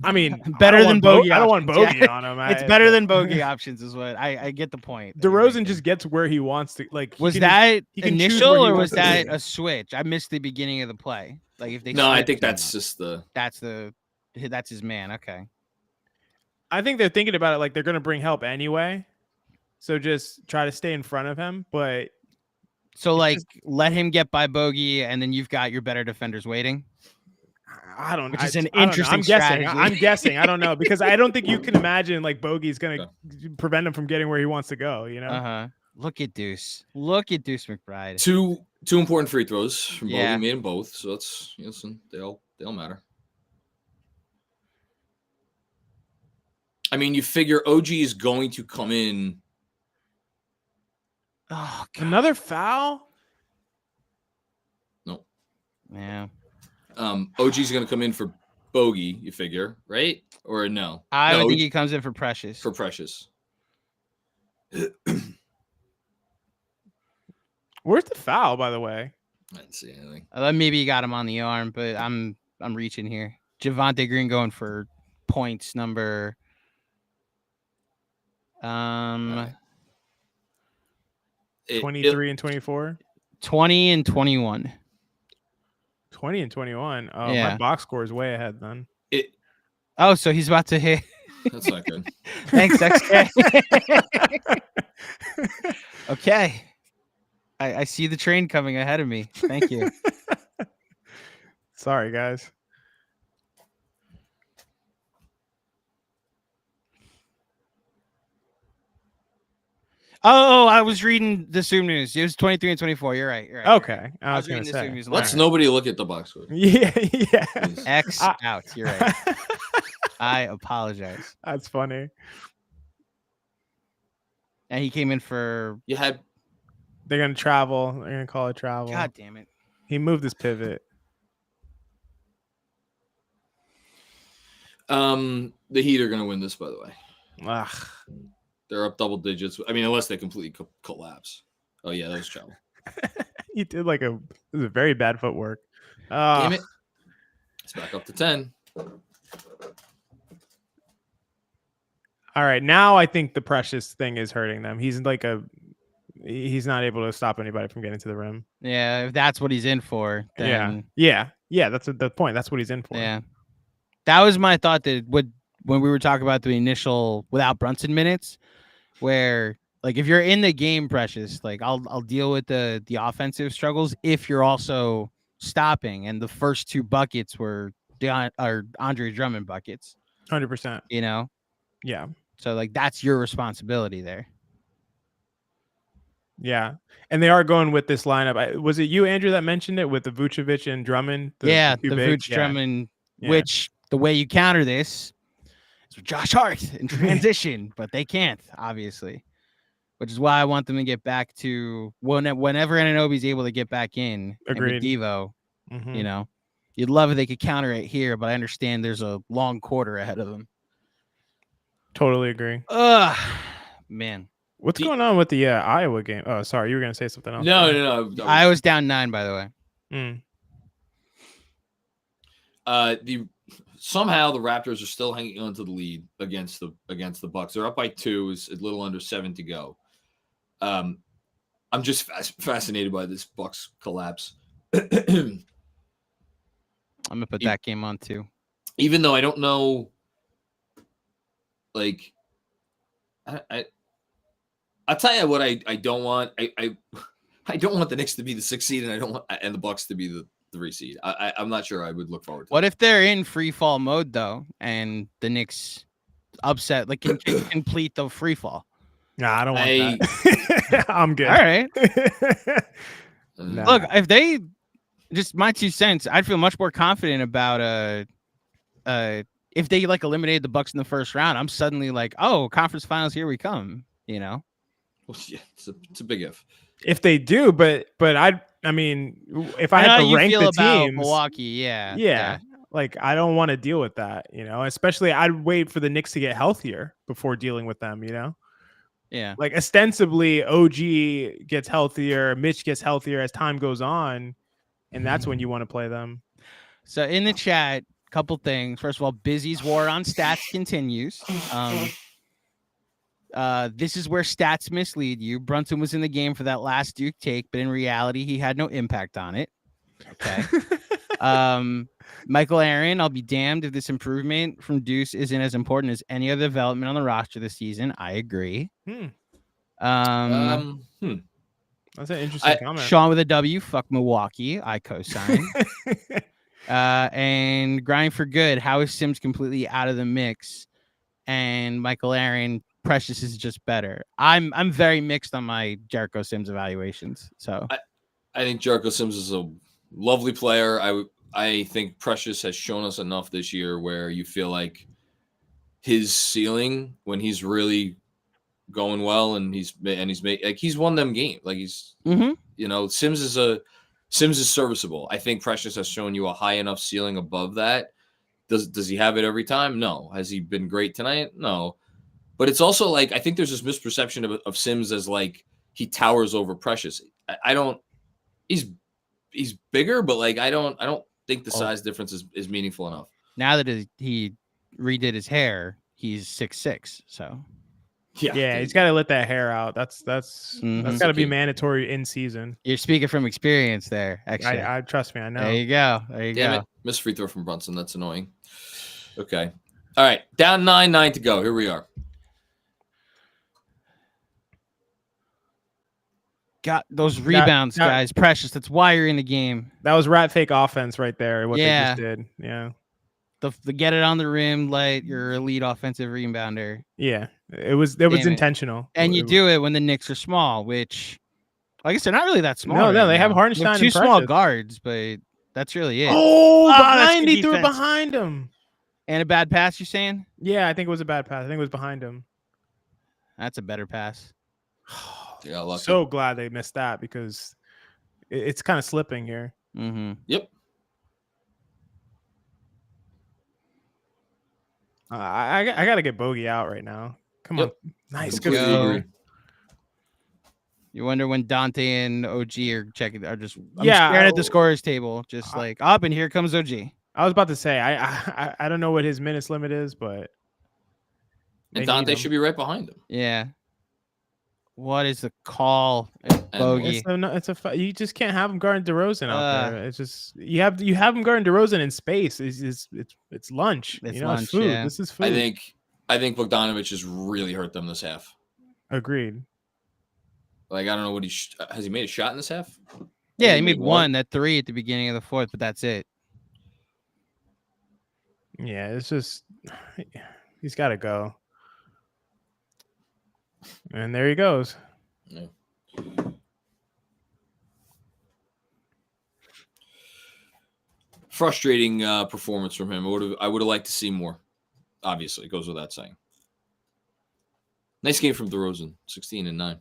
I mean, better than bogey. I don't want bogey on him. It's better than bogey options, is what I get the point. DeRozan just gets where he wants to. Like, was that initial or was that a switch? I missed the beginning of the play. Like if they. No, I think that's just that's his man. Okay. I think they're thinking about it like they're going to bring help anyway, so just try to stay in front of him. But so let him get by bogey, and then you've got your better defenders waiting. I don't know. Which is an interesting strategy. I'm guessing. I don't know because I don't think you can imagine like bogey's going to prevent him from getting where he wants to go. You know. Look at Deuce. Look at Deuce McBride. Two important free throws from bogey, made them both. So that's they'll matter. I mean, you figure OG is going to come in. Oh, God. Another foul? No. Yeah. OG's going to come in for bogey, you figure, right? Or no? I would think he comes in for Precious. For Precious. Where's the foul, by the way? I didn't see anything. Maybe he got him on the arm, but I'm reaching here. Javonte Green going for points number 23 and 24. 20 and 21. 20 and 21. Oh, yeah. My box score is way ahead then. So he's about to hit. That's not good. Thanks, XK. Okay. I see the train coming ahead of me. Thank you. Sorry, guys. Oh, I was reading the Zoom News. It was 23 and 24. You're right. Okay. I was going to say. Let's nobody look at the box score. Yeah. X out. You're right. I apologize. That's funny. And he came in for... They're going to travel. They're going to call it travel. God damn it. He moved his pivot. The Heat are going to win this, by the way. Ugh. They're up double digits. I mean, unless they completely collapse. Oh, yeah, that was travel. You did it was a very bad footwork. Damn it. It's back up to 10. All right. Now I think the Precious thing is hurting them. He's not able to stop anybody from getting to the rim. Yeah, if that's what he's in for, then... Yeah, that's the point. That's what he's in for. Yeah. That was my thought when we were talking about the initial without Brunson minutes, where if you're in the game, Precious, I'll deal with the offensive struggles if you're also stopping. And the first 2 buckets were Andre Drummond buckets. 100%. You know? Yeah. So that's your responsibility there. Yeah. And they are going with this lineup. Was it you, Andrew, that mentioned it with the Vucevic and Drummond? The Vuce Drummond, which the way you counter this is with Josh Hart in transition, but they can't, obviously, which is why I want them to get back to whenever Anunoby's able to get back in. Agreed. And with Devo, you know, you'd love if they could counter it here, but I understand there's a long quarter ahead of them. Totally agree. Man. What's going on with the Iowa game? Oh, sorry. You were going to say something else. No. Iowa's down 9, by the way. Somehow the Raptors are still hanging on to the lead against the Bucks. They're up by 2. It's a little under 7 to go. I'm just fascinated by this Bucks collapse. I'm gonna put that game on too. Even though I don't know, I'll tell you what I don't want. I don't want the Knicks to be the 6th seed, and I don't want and the Bucks to be the 3 seed. I'm not sure I would look forward to. What if they're in free fall mode though, and the Knicks upset, like can complete the free fall? Nah, I don't want that. I'm good. All right. Nah. Look, if they just my 2 cents, I'd feel much more confident about if they like eliminated the Bucks in the first round. I'm suddenly like, oh, conference finals, here we come. You know. Well, yeah, it's a big if. If they do, but I mean, if I had to rank the teams, Milwaukee, yeah. Like I don't want to deal with that, especially I'd wait for the Knicks to get healthier before dealing with them, Yeah. Like ostensibly OG gets healthier, Mitch gets healthier as time goes on, and that's when you want to play them. So in the chat, couple things. First of all, Busy's war on stats continues. This is where stats mislead you. Brunson was in the game for that last Duke take, but in reality, he had no impact on it. Okay. Michael Aaron, I'll be damned if this improvement from Deuce isn't as important as any other development on the roster this season. I agree. That's an interesting comment. Sean with a W, fuck Milwaukee. I co-sign. And grind for good. How is Sims completely out of the mix? And Michael Aaron, Precious is just better. I'm very mixed on my Jericho Sims evaluations. So I think Jericho Sims is a lovely player. I think Precious has shown us enough this year where you feel like his ceiling when he's really going well and he's made like he's won them game. Like he's Sims is serviceable. I think Precious has shown you a high enough ceiling above that. Does he have it every time? No. Has he been great tonight? No. But it's also like I think there's this misperception of Sims as like he towers over Precious. I don't. He's bigger, but like I don't think the size difference is meaningful enough. Now that he redid his hair, he's 6'6". So yeah, he's got to let that hair out. That's got to be mandatory in season. You're speaking from experience there. Actually, I trust me. I know. There you go. There you Damn go. It. Missed free throw from Brunson. That's annoying. Okay. All right. Down 9 to go. Here we are. Got those rebounds, guys. Precious. That's why you're in the game. That was rat fake offense right there. What they just did. Yeah. The get it on the rim, like your elite offensive rebounder. Yeah. It was intentional. And you do it when the Knicks are small, which, like I said, not really that small. No, they have Hartenstein and 2 small guards, but that's really it. Oh, behind he threw it behind him. And a bad pass, you're saying? Yeah, I think it was a bad pass. I think it was behind him. That's a better pass. Yeah, so glad they missed that because it's kind of slipping here. Mm-hmm. Yep. I got to get Bogey out right now. Come on. Nice. Good. You wonder when Dante and OG are checking. I'm staring at the scorers table, just like up, and here comes OG. I was about to say I don't know what his minutes limit is, but and Dante should be right behind him. Yeah. What is the call, Bogey? You just can't have him guarding DeRozan out there. It's just you have him guarding DeRozan in space. It's lunch. It's lunch. It's food. Yeah. This is food. I think Bogdanović has really hurt them this half. Agreed. Like I don't know has he made a shot in this half? Yeah, he made one, that 3 at the beginning of the fourth, but that's it. Yeah, it's just he's got to go. And there he goes. Yeah. Frustrating performance from him. I would have liked to see more. Obviously, it goes without saying. Nice game from DeRozan, 16 and 9.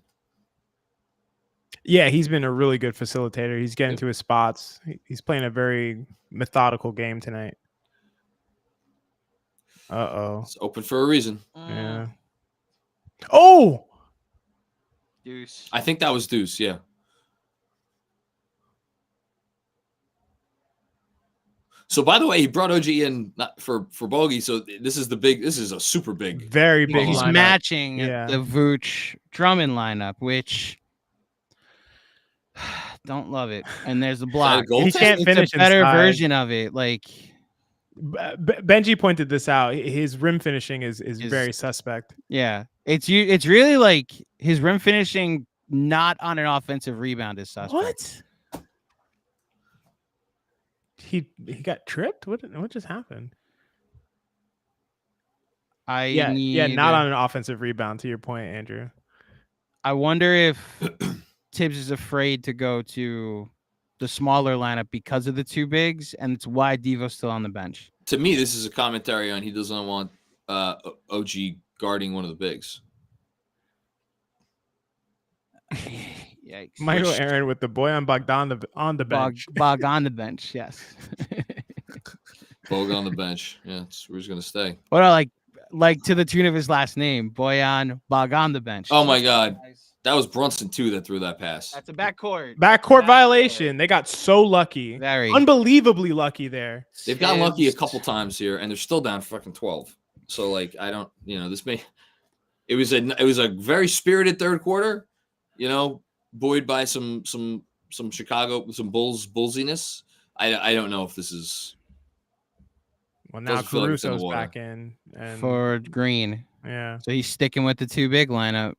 Yeah, he's been a really good facilitator. He's getting to his spots. He's playing a very methodical game tonight. It's open for a reason. Yeah. Oh! Deuce. I think that was Deuce, yeah. So by the way, he brought OG in not for Bogey. So this is a super big, very big. He's lineup. Matching the Vooch Drummond lineup, which don't love it. And there's a block. He can't finish. A better version of it. Like Benji pointed this out. His rim finishing is very suspect. Yeah, it's really like His rim finishing not on an offensive rebound is suspect. What? He got tripped? What just happened? Not on an offensive rebound, to your point, Andrew. I wonder if Tibbs is afraid to go to the smaller lineup because of the two bigs, and it's why Devo's still on the bench. To me, this is a commentary on he doesn't want OG guarding one of the bigs. Yikes. Michael Aaron with the boy on Bogdan on the bench. Bog on the bench, yes. Bog on the bench. Yeah, that's where he's going to stay. What like to the tune of his last name, Boyan Bog on the bench. Oh, my God. That was Brunson, too, that threw that pass. That's a backcourt. Backcourt violation. They got so lucky. Very. Unbelievably lucky there. They've gotten lucky a couple times here, and they're still down fucking 12. So, like, I don't, this may – it was a very spirited third quarter, buoyed by some Chicago, some bullsiness. I don't know if this is. Well, now Caruso's back in for Green. Yeah. So he's sticking with the two big lineup.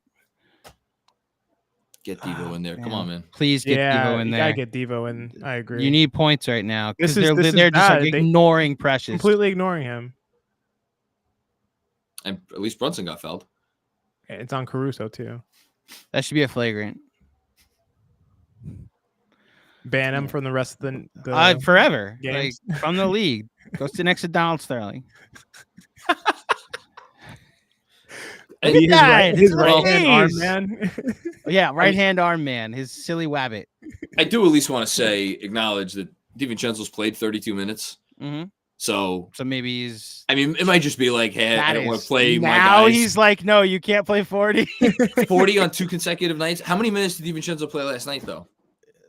Get Devo in there. Come on, man. Please get Devo in there. Gotta get Devo in. I agree. You need points right now because they're just bad. like ignoring Precious. Completely ignoring him. And at least Brunson got fouled. It's on Caruso, too. That should be a flagrant. Ban him from the rest of the forever. games. Like from the league. Go sit next to Donald Sterling. His right hand arm man. Yeah, right hand arm man. His silly wabbit. I do at least want to acknowledge that DiVincenzo's played 32 minutes. Mm-hmm. So maybe he's. I mean, it might just be like, hey, I don't want to play my guys. Now he's like, no, you can't play 40. 40 on 2 consecutive nights. How many minutes did DiVincenzo play last night, though?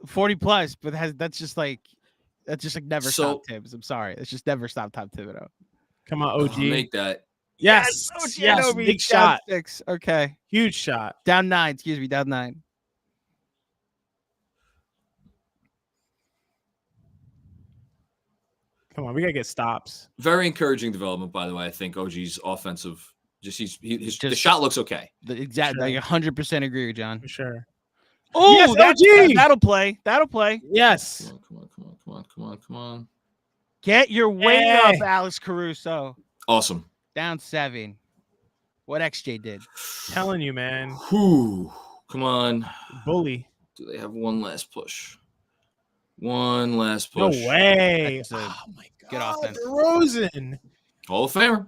40 plus, but that's just like never stop Tibbs. I'm sorry, it's just never stop Tom Thibodeau. Come on, OG, make that. Yes, yes, big shot. 6. Okay, huge shot. Down 9. Excuse me, down 9. Come on, we gotta get stops. Very encouraging development, by the way. I think OG's offensive, the shot looks okay. Exactly, like 100% agree with John. For sure. Oh, yes, OG! That'll play. Yes. Come on. Get your weight up, Alex Caruso. Awesome. Down 7. What XJ did? Telling you, man. Whew. Come on. Bully. Do they have one last push? One last No push. way. Oh, my God. Good offense. DeRozan. Hall of Famer.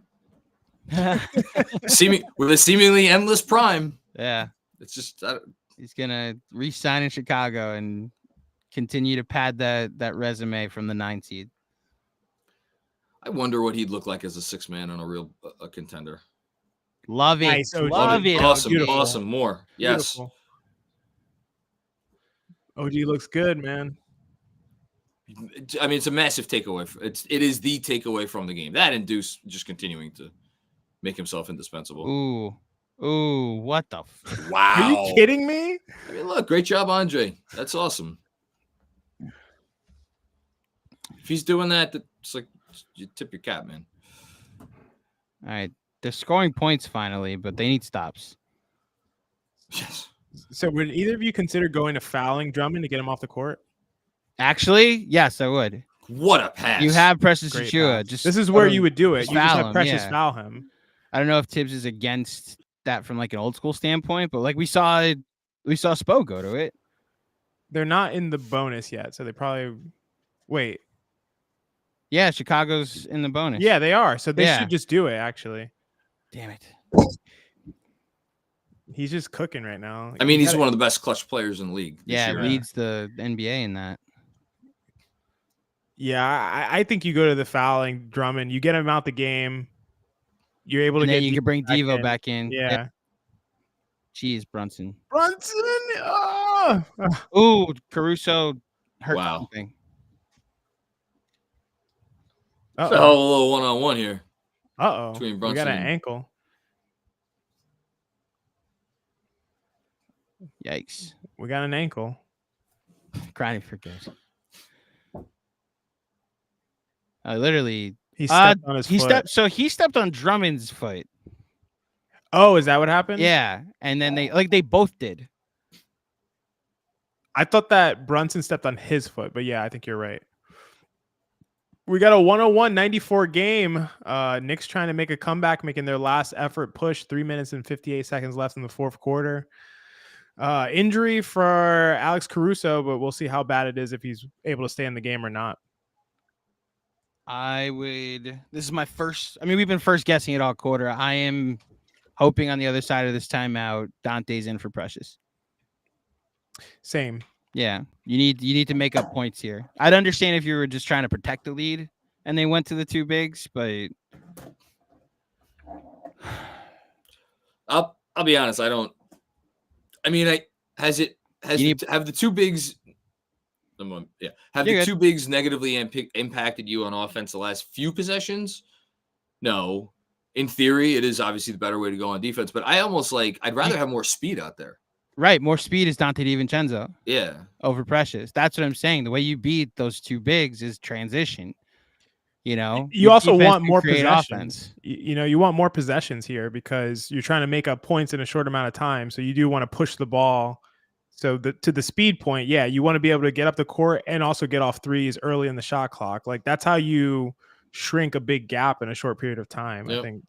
With a seemingly endless prime. Yeah. It's just... He's going to re-sign in Chicago and continue to pad that resume from the 9 seed. I wonder what he'd look like as a 6-man on a real contender. Love it. Nice, Love it. Awesome. Beautiful. Awesome. More. Yes. Beautiful. OG looks good, man. I mean, it's a massive takeaway. It is the takeaway from the game. That and Deuce just continuing to make himself indispensable. Ooh, what the? Wow. Are you kidding me? I mean, look, great job, Andre. That's awesome. If he's doing that, it's like you tip your cap, man. All right. They're scoring points finally, but they need stops. Yes. So would either of you consider going to fouling Drummond to get him off the court? Actually, yes, I would. What a pass. You have Precious Great Achua. pass. This is where you would do it. You just have him, Precious foul him. I don't know if Tibbs is against that from like an old school standpoint, but like we saw Spo go to it. They're not in the bonus yet, so they probably wait. Yeah, Chicago's in the bonus. Yeah, they are. So they should just do it, actually. Damn it. He's just cooking right now. I mean, he's one of the best clutch players in the league. Yeah, leads the NBA in that. Yeah, I think you go to the fouling Drummond. You get him out the game. You're able to get. You can bring Devo back in. Yeah. Jeez, Brunson. Oh! Ooh, Caruso hurt something. So a little one-on-one here. Between Brunson, we got an ankle. Yikes. We got an ankle. Grinding for good. Literally, he stepped on his foot. He stepped on Drummond's foot. Oh, is that what happened? Yeah, and then they both did. I thought that Brunson stepped on his foot, but yeah, I think you're right. We got a 101-94 game. Knicks trying to make a comeback, making their last effort push. 3 minutes and 58 seconds left in the fourth quarter. Injury for Alex Caruso, but we'll see how bad it is if he's able to stay in the game or not. This is my first. I mean, we've been first guessing it all quarter. I am hoping on the other side of this timeout, Dante's in for Precious. Same. Yeah, you need to make up points here. I'd understand if you were just trying to protect the lead and they went to the two bigs, but I'll be honest. Have the two bigs? Have the two bigs negatively impacted you on offense the last few possessions? No. In theory, it is obviously the better way to go on defense, but I'd rather have more speed out there. Right, more speed is Dante DiVincenzo. Yeah. Over Precious. That's what I'm saying. The way you beat those two bigs is transition. You also want more possessions. You want more possessions here because you're trying to make up points in a short amount of time. So you do want to push the ball. So to the speed point, yeah, you want to be able to get up the court and also get off threes early in the shot clock. Like that's how you shrink a big gap in a short period of time. Yep. I think.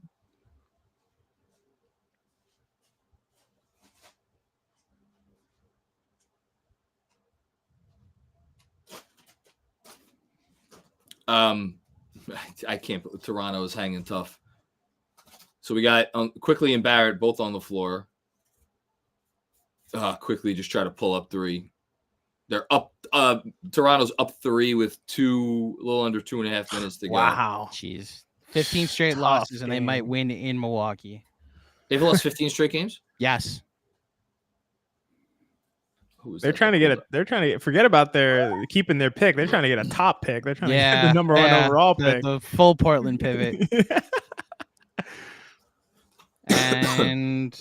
I can't believe Toronto is hanging tough. So we got Quickly and Barrett both on the floor. Quickly just try to pull up three. They're up. Toronto's up 3 with a little under 2.5 minutes to go. Wow. Jeez. 15 straight losses, and they might win in Milwaukee. They've lost 15 straight games? Yes. They're trying to get forget about their keeping their pick. They're trying to get a top pick. They're trying to get the number 1 overall pick. The full Portland pivot. And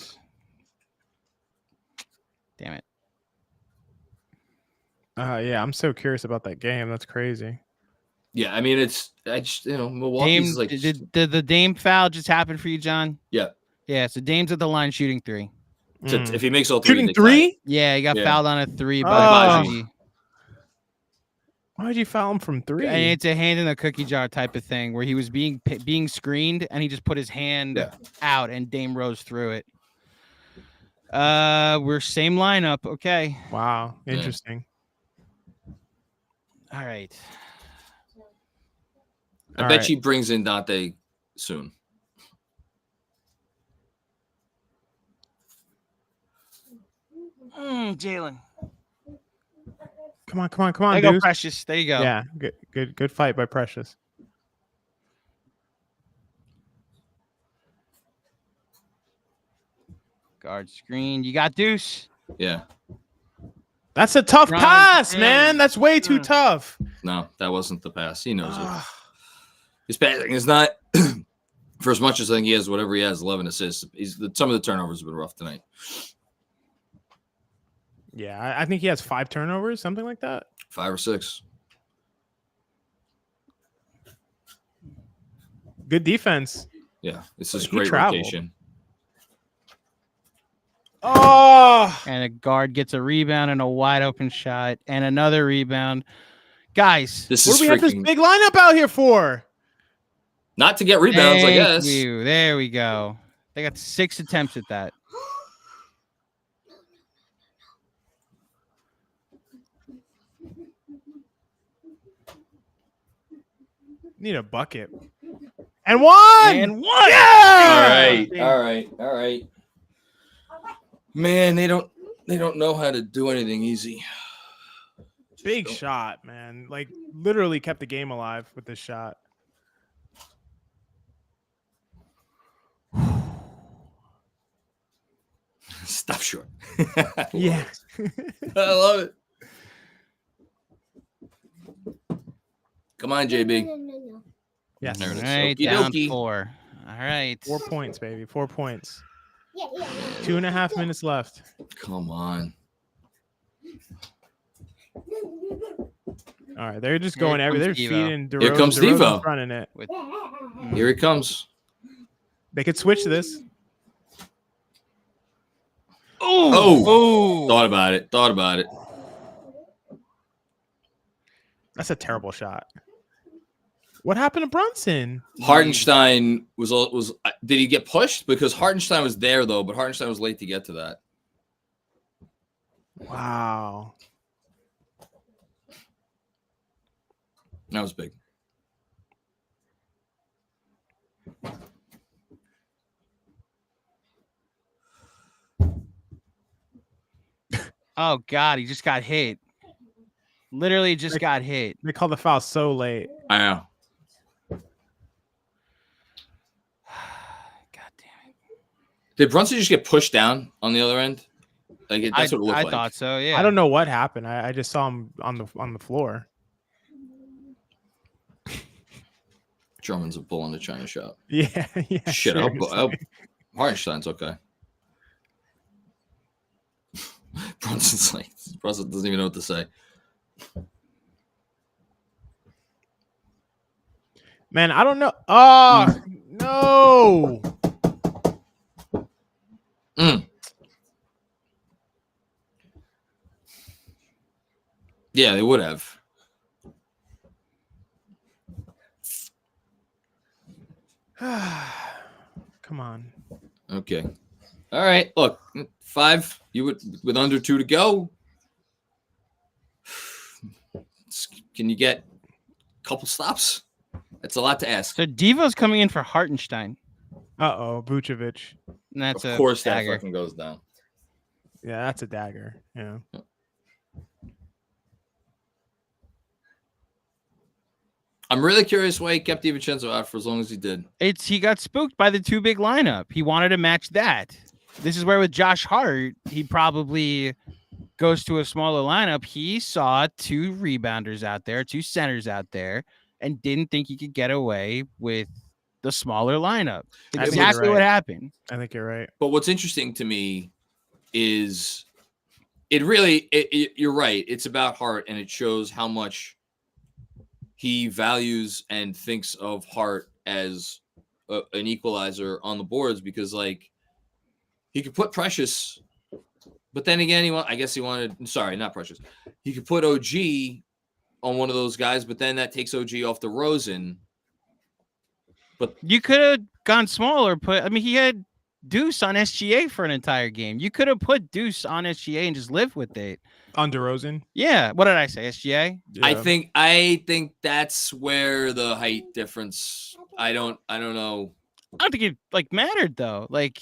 damn it. Yeah, I'm so curious about that game. That's crazy. Yeah, I mean Milwaukee's Dame, did the Dame foul just happen for you, John? Yeah. Yeah, so Dame's at the line shooting 3. So if he makes all 3, shooting 3? Yeah, he got fouled on a 3 by Baji. Why did you foul him from 3? And it's a hand in a cookie jar type of thing where he was being screened and he just put his hand out and Dame rose through it. We're same lineup. Okay. Wow. Interesting. All right. I bet she brings in Dante soon. Jalen. Come on. There you go, Precious. There you go. Yeah, good fight by Precious. Guard screen. You got Deuce. Yeah. That's a tough pass, man. That's way too tough. No, that wasn't the pass. He knows it. His passing is not, for as much as I think he has whatever he has, 11 assists. Some of the turnovers have been rough tonight. Yeah, I think he has 5 turnovers, something like that. 5 or 6. Good defense. Yeah, this is great rotation. Oh! And a guard gets a rebound and a wide open shot and another rebound. Guys, what do we have this big lineup out here for? Not to get rebounds, I guess. There we go. They got 6 attempts at that. Need a bucket. And one! Yeah! All right. Man, they don't know how to do anything easy. Big shot, man. Like literally kept the game alive with this shot. Stop short. Yeah. I love it. Come on, JB. No. Yes. All right, down 4. All right. 4 points, baby. 4 points. Yeah. 2.5 minutes left. Come on. All right, they're just going they're feeding DeRozan. Here comes Devo. Running it. Here he comes. They could switch this. Oh, thought about it. That's a terrible shot. What happened to Brunson? Hartenstein was. Did he get pushed? Because Hartenstein was there though, but Hartenstein was late to get to that. Wow. That was big. Oh God, he just got hit. Literally just got hit. They called the foul so late. I know. God damn it. Did Brunson just get pushed down on the other end? Like that's what it looked like. I thought so. Yeah. I don't know what happened. I just saw him on the floor. Drummond's a bull in the China shop. Yeah. Shit, I hope Hartenstein's okay. Brunson doesn't even know what to say. Man, I don't know. Oh no. Yeah, they would have. Come on. Okay. All right. Look, 5. You with under 2 to go. Can you get a couple stops? That's a lot to ask. So Devo's coming in for Hartenstein. Vucevic. And that's Of course, that dagger. fucking goes down. Yeah, that's a dagger. Yeah. I'm really curious why he kept DiVincenzo out for as long as he did. He got spooked by the 2 big lineup. He wanted to match that. This is where with Josh Hart, he probably goes to a smaller lineup. He saw 2 rebounders out there, 2 centers out there, and didn't think he could get away with the smaller lineup. That's exactly what happened. I think you're right. But what's interesting to me is you're right. It's about Hart, and it shows how much he values and thinks of Hart as an equalizer on the boards, because like he could put Precious, but then again, not Precious. He could put OG on one of those guys, but then that takes OG off DeRozan. But you could have gone smaller. He had Deuce on SGA for an entire game. You could have put Deuce on SGA and just lived with it. On DeRozan? Yeah. What did I say? SGA? Yeah. I think that's where the height difference. I don't know. I don't think it mattered though. Like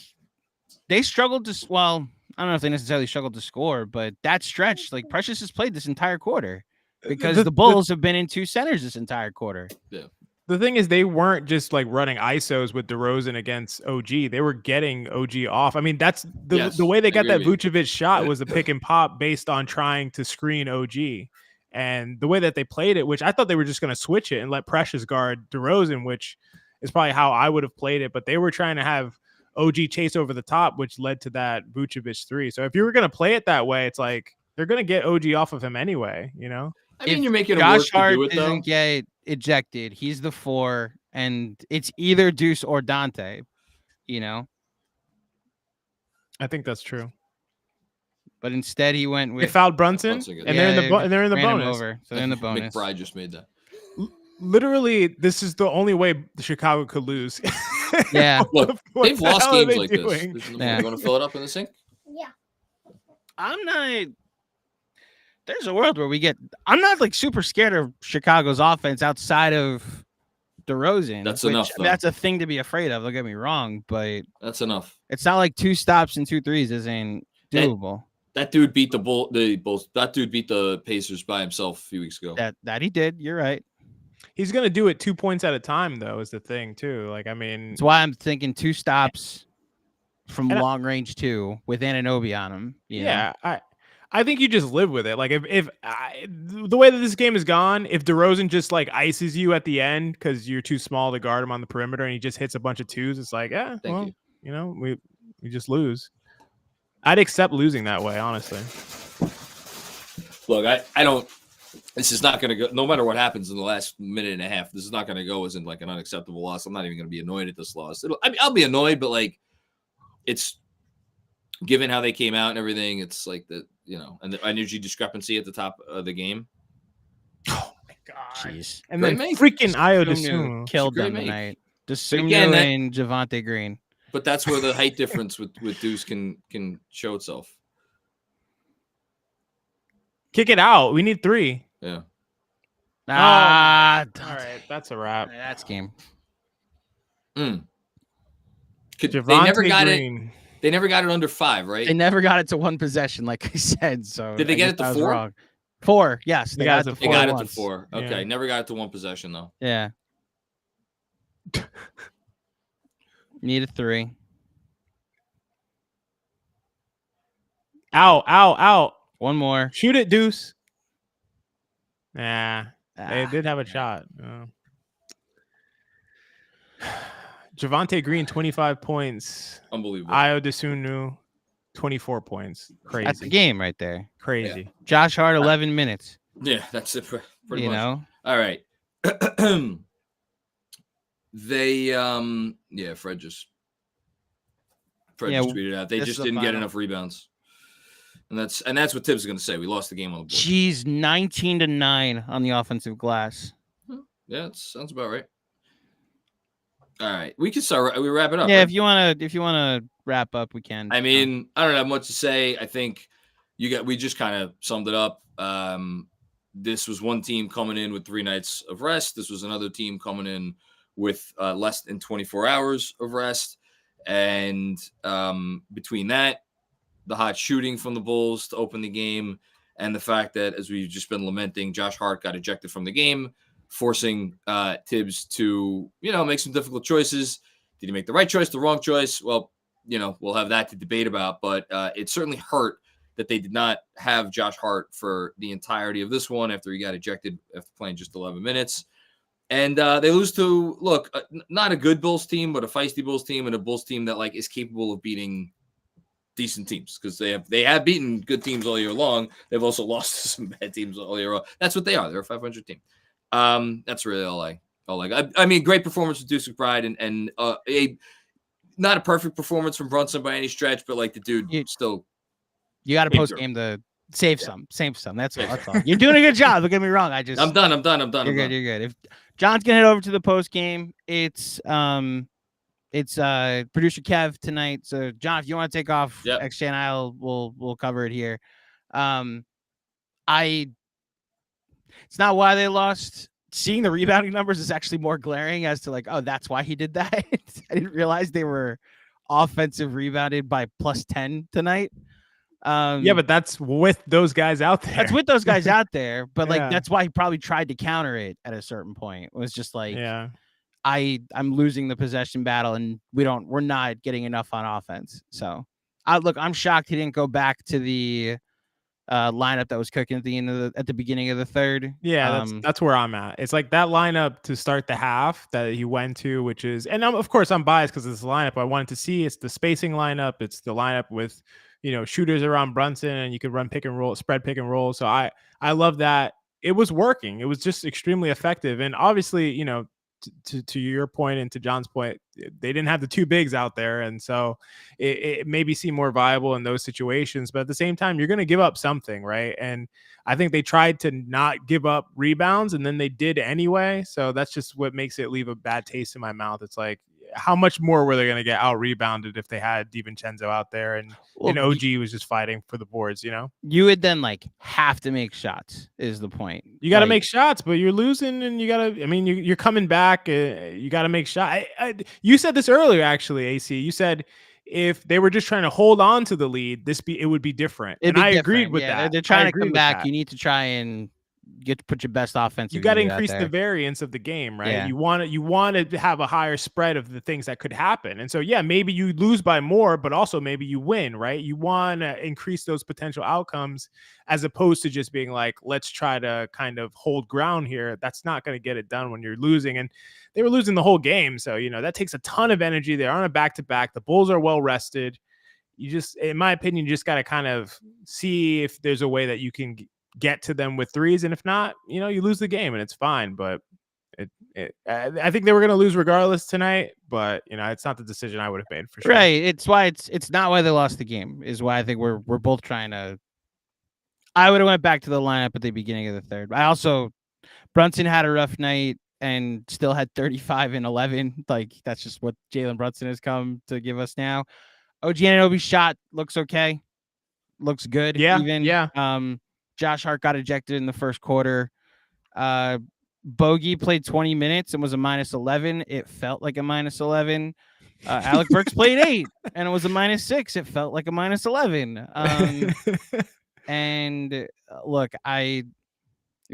they struggled to. Well, I don't know if they necessarily struggled to score, but that stretch, like Precious has played this entire quarter because the Bulls have been in 2 centers this entire quarter. Yeah. The thing is, they weren't just like running ISOs with DeRozan against OG. They were getting OG off. I mean, that's the way they got that Vucevic shot was a pick and pop based on trying to screen OG. And the way that they played it, which I thought they were just going to switch it and let Precious guard DeRozan, which is probably how I would have played it. But they were trying to have OG chase over the top, which led to that Vucevic 3. So if you were going to play it that way, it's like they're going to get OG off of him anyway, you know? I mean, you're making Josh Hart to do it, though. doesn't get ejected. He's the 4, and it's either Deuce or Dante, you know? I think that's true. But instead, he went with... They fouled Brunson, and they're in the bonus. So they're in the bonus. McBride just made that. Literally, this is the only way Chicago could lose. Yeah. Look, they've lost games like doing? this. You want to fill it up in the sink? Yeah. I'm not... There's a world where I'm not like super scared of Chicago's offense outside of DeRozan. That's enough. That's a thing to be afraid of. Don't get me wrong, but that's enough. It's not like 2 stops and 2 threes isn't doable. That dude beat the Bulls. That dude beat the Pacers by himself a few weeks ago. That he did. You're right. He's gonna do it 2 points at a time, though, is the thing too. Like, I mean, that's why I'm thinking 2 stops from long range 2 with Anunoby on him. Yeah, I think you just live with it. Like if the way that this game is gone, if DeRozan just like ices you at the end because you're too small to guard him on the perimeter and he just hits a bunch of 2s, it's like, we just lose. I'd accept losing that way, honestly. Look, I don't. This is not going to go. No matter what happens in the last minute and a half, this is not going to go as in like an unacceptable loss. I'm not even going to be annoyed at this loss. I'll be annoyed, but like it's. given how they came out and everything, it's like the and the energy discrepancy at the top of the game. Oh my god! Jeez. And Great then make. freaking Ayo Dosunmu Dosunmu. killed great them make. tonight. Again, Dosunmu that- and Javonte Green. But that's where the height difference with Deuce can show itself. Kick it out. We need 3. Yeah. All right, that's a wrap. That's game. They Javonte never got Green. it. They never got it under 5, right? They never got it to 1 possession, like I said. So Did they get it to 4? Wrong. 4, yes. They got it to They got it to once. 4. Okay, Yeah. never got it to 1 possession though. Yeah. Need a 3. Out. 1 more. Shoot it, Deuce. Nah, they Ah, did have a shot. Javonte Green, 25 points. Unbelievable. Ayo Dosunmu, 24 points. Crazy. That's the game right there. Crazy. Josh Hart, 11 minutes. Yeah, that's it. Pretty You much. know? All right. They Fred just tweeted out. They this just is the didn't get final. enough rebounds. And that's what Tibbs is going to say. We lost the game on the board. Jeez, 19-9 on the offensive glass. Yeah, that sounds about right. All right, we can start. We wrap it up. Yeah, right? if you wanna wrap up, we can. I mean, I don't have much to say. I think we just kind of summed it up. This was one team coming in with 3 nights of rest. This was another team coming in with less than 24 hours of rest. And between that, the hot shooting from the Bulls to open the game, and the fact that, as we've just been lamenting, Josh Hart got ejected from the game, forcing Tibbs to, make some difficult choices. Did he make the right choice, the wrong choice? Well, we'll have that to debate about, but it certainly hurt that they did not have Josh Hart for the entirety of this one after he got ejected after playing just 11 minutes. And they lose to, not a good Bulls team, but a feisty Bulls team, and a Bulls team that is capable of beating decent teams, because they have beaten good teams all year long. They've also lost to some bad teams all year long. That's what they are. They're a 500 team. That's really all I mean, great performance with Deuce McBride, and not a perfect performance from Brunson by any stretch, but the dude still. You got to post game to save some. That's all. You're doing a good job. Don't get me wrong. I'm done. You're good. You're good. If John's gonna head over to the post game, it's producer Kev tonight. So John, if you want to take off, XJ and we'll cover it here. It's not why they lost. Seeing the rebounding numbers is actually more glaring as to that's why he did that. I didn't realize they were offensive rebounded by +10 tonight. Yeah, but that's with those guys out there. That's with those guys out there. But that's why he probably tried to counter it at a certain point. It was just I'm losing the possession battle, and we're not getting enough on offense. So I'm shocked he didn't go back to the lineup that was cooking at the beginning of the third. Yeah, that's where I'm at. It's that lineup to start the half that he went to, which is, and of course I'm biased because it's the lineup I wanted to see. It's the spacing lineup. It's the lineup with shooters around Brunson, and you could run pick and roll, spread pick and roll. So I love that. It was working. It was just extremely effective. And obviously, to your point and to John's point, they didn't have the 2 bigs out there. And so it maybe seemed more viable in those situations. But at the same time, you're going to give up something, right? And I think they tried to not give up rebounds, and then they did anyway. So that's just what makes it leave a bad taste in my mouth. It's how much more were they going to get out rebounded if they had DiVincenzo out there and OG was just fighting for the boards, You would then have to make shots is the point. You got to make shots, but you're losing, and you're coming back. You got to make shots. You said this earlier, actually, AC. You said if they were just trying to hold on to the lead, it would be different. I agreed with that. They're trying to come back. You need to try and get to put your best offense. You got to increase the variance of the game, right? Yeah. You want to have a higher spread of the things that could happen. And so, maybe you lose by more, but also maybe you win, right? You want to increase those potential outcomes as opposed to just being let's try to kind of hold ground here. That's not going to get it done when you're losing. And they were losing the whole game. So, that takes a ton of energy. They're on a back-to-back. The Bulls are well rested. You just, in my opinion, you just got to kind of see if there's a way that you can get to them with threes, and if not, you lose the game, and it's fine. But I think they were going to lose regardless tonight, but it's not the decision I would have made for sure. Right. It's why it's not why they lost the game. Is why I think we're both trying to. I would have went back to the lineup at the beginning of the third. Brunson had a rough night and still had 35 and 11. Like, that's just what Jalen Brunson has come to give us now. OG Anunoby's shot looks okay. Looks good. Yeah. Josh Hart got ejected in the first quarter. Bogey played 20 minutes and was a -11. It felt like a -11. Alec Burks played 8 and it was a -6. It felt like a -11. And look, we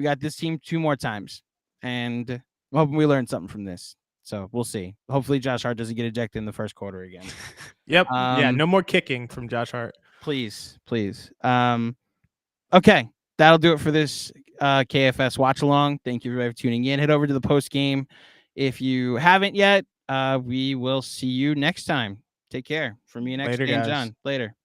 got this team 2 more times, and I'm hoping we learned something from this. So we'll see. Hopefully Josh Hart doesn't get ejected in the first quarter again. Yep. No more kicking from Josh Hart. Please. Okay. That'll do it for this KFS watch along. Thank you everybody for tuning in. Head over to the post game if you haven't yet. We will see you next time. Take care. From me and Later, John. guys. Later.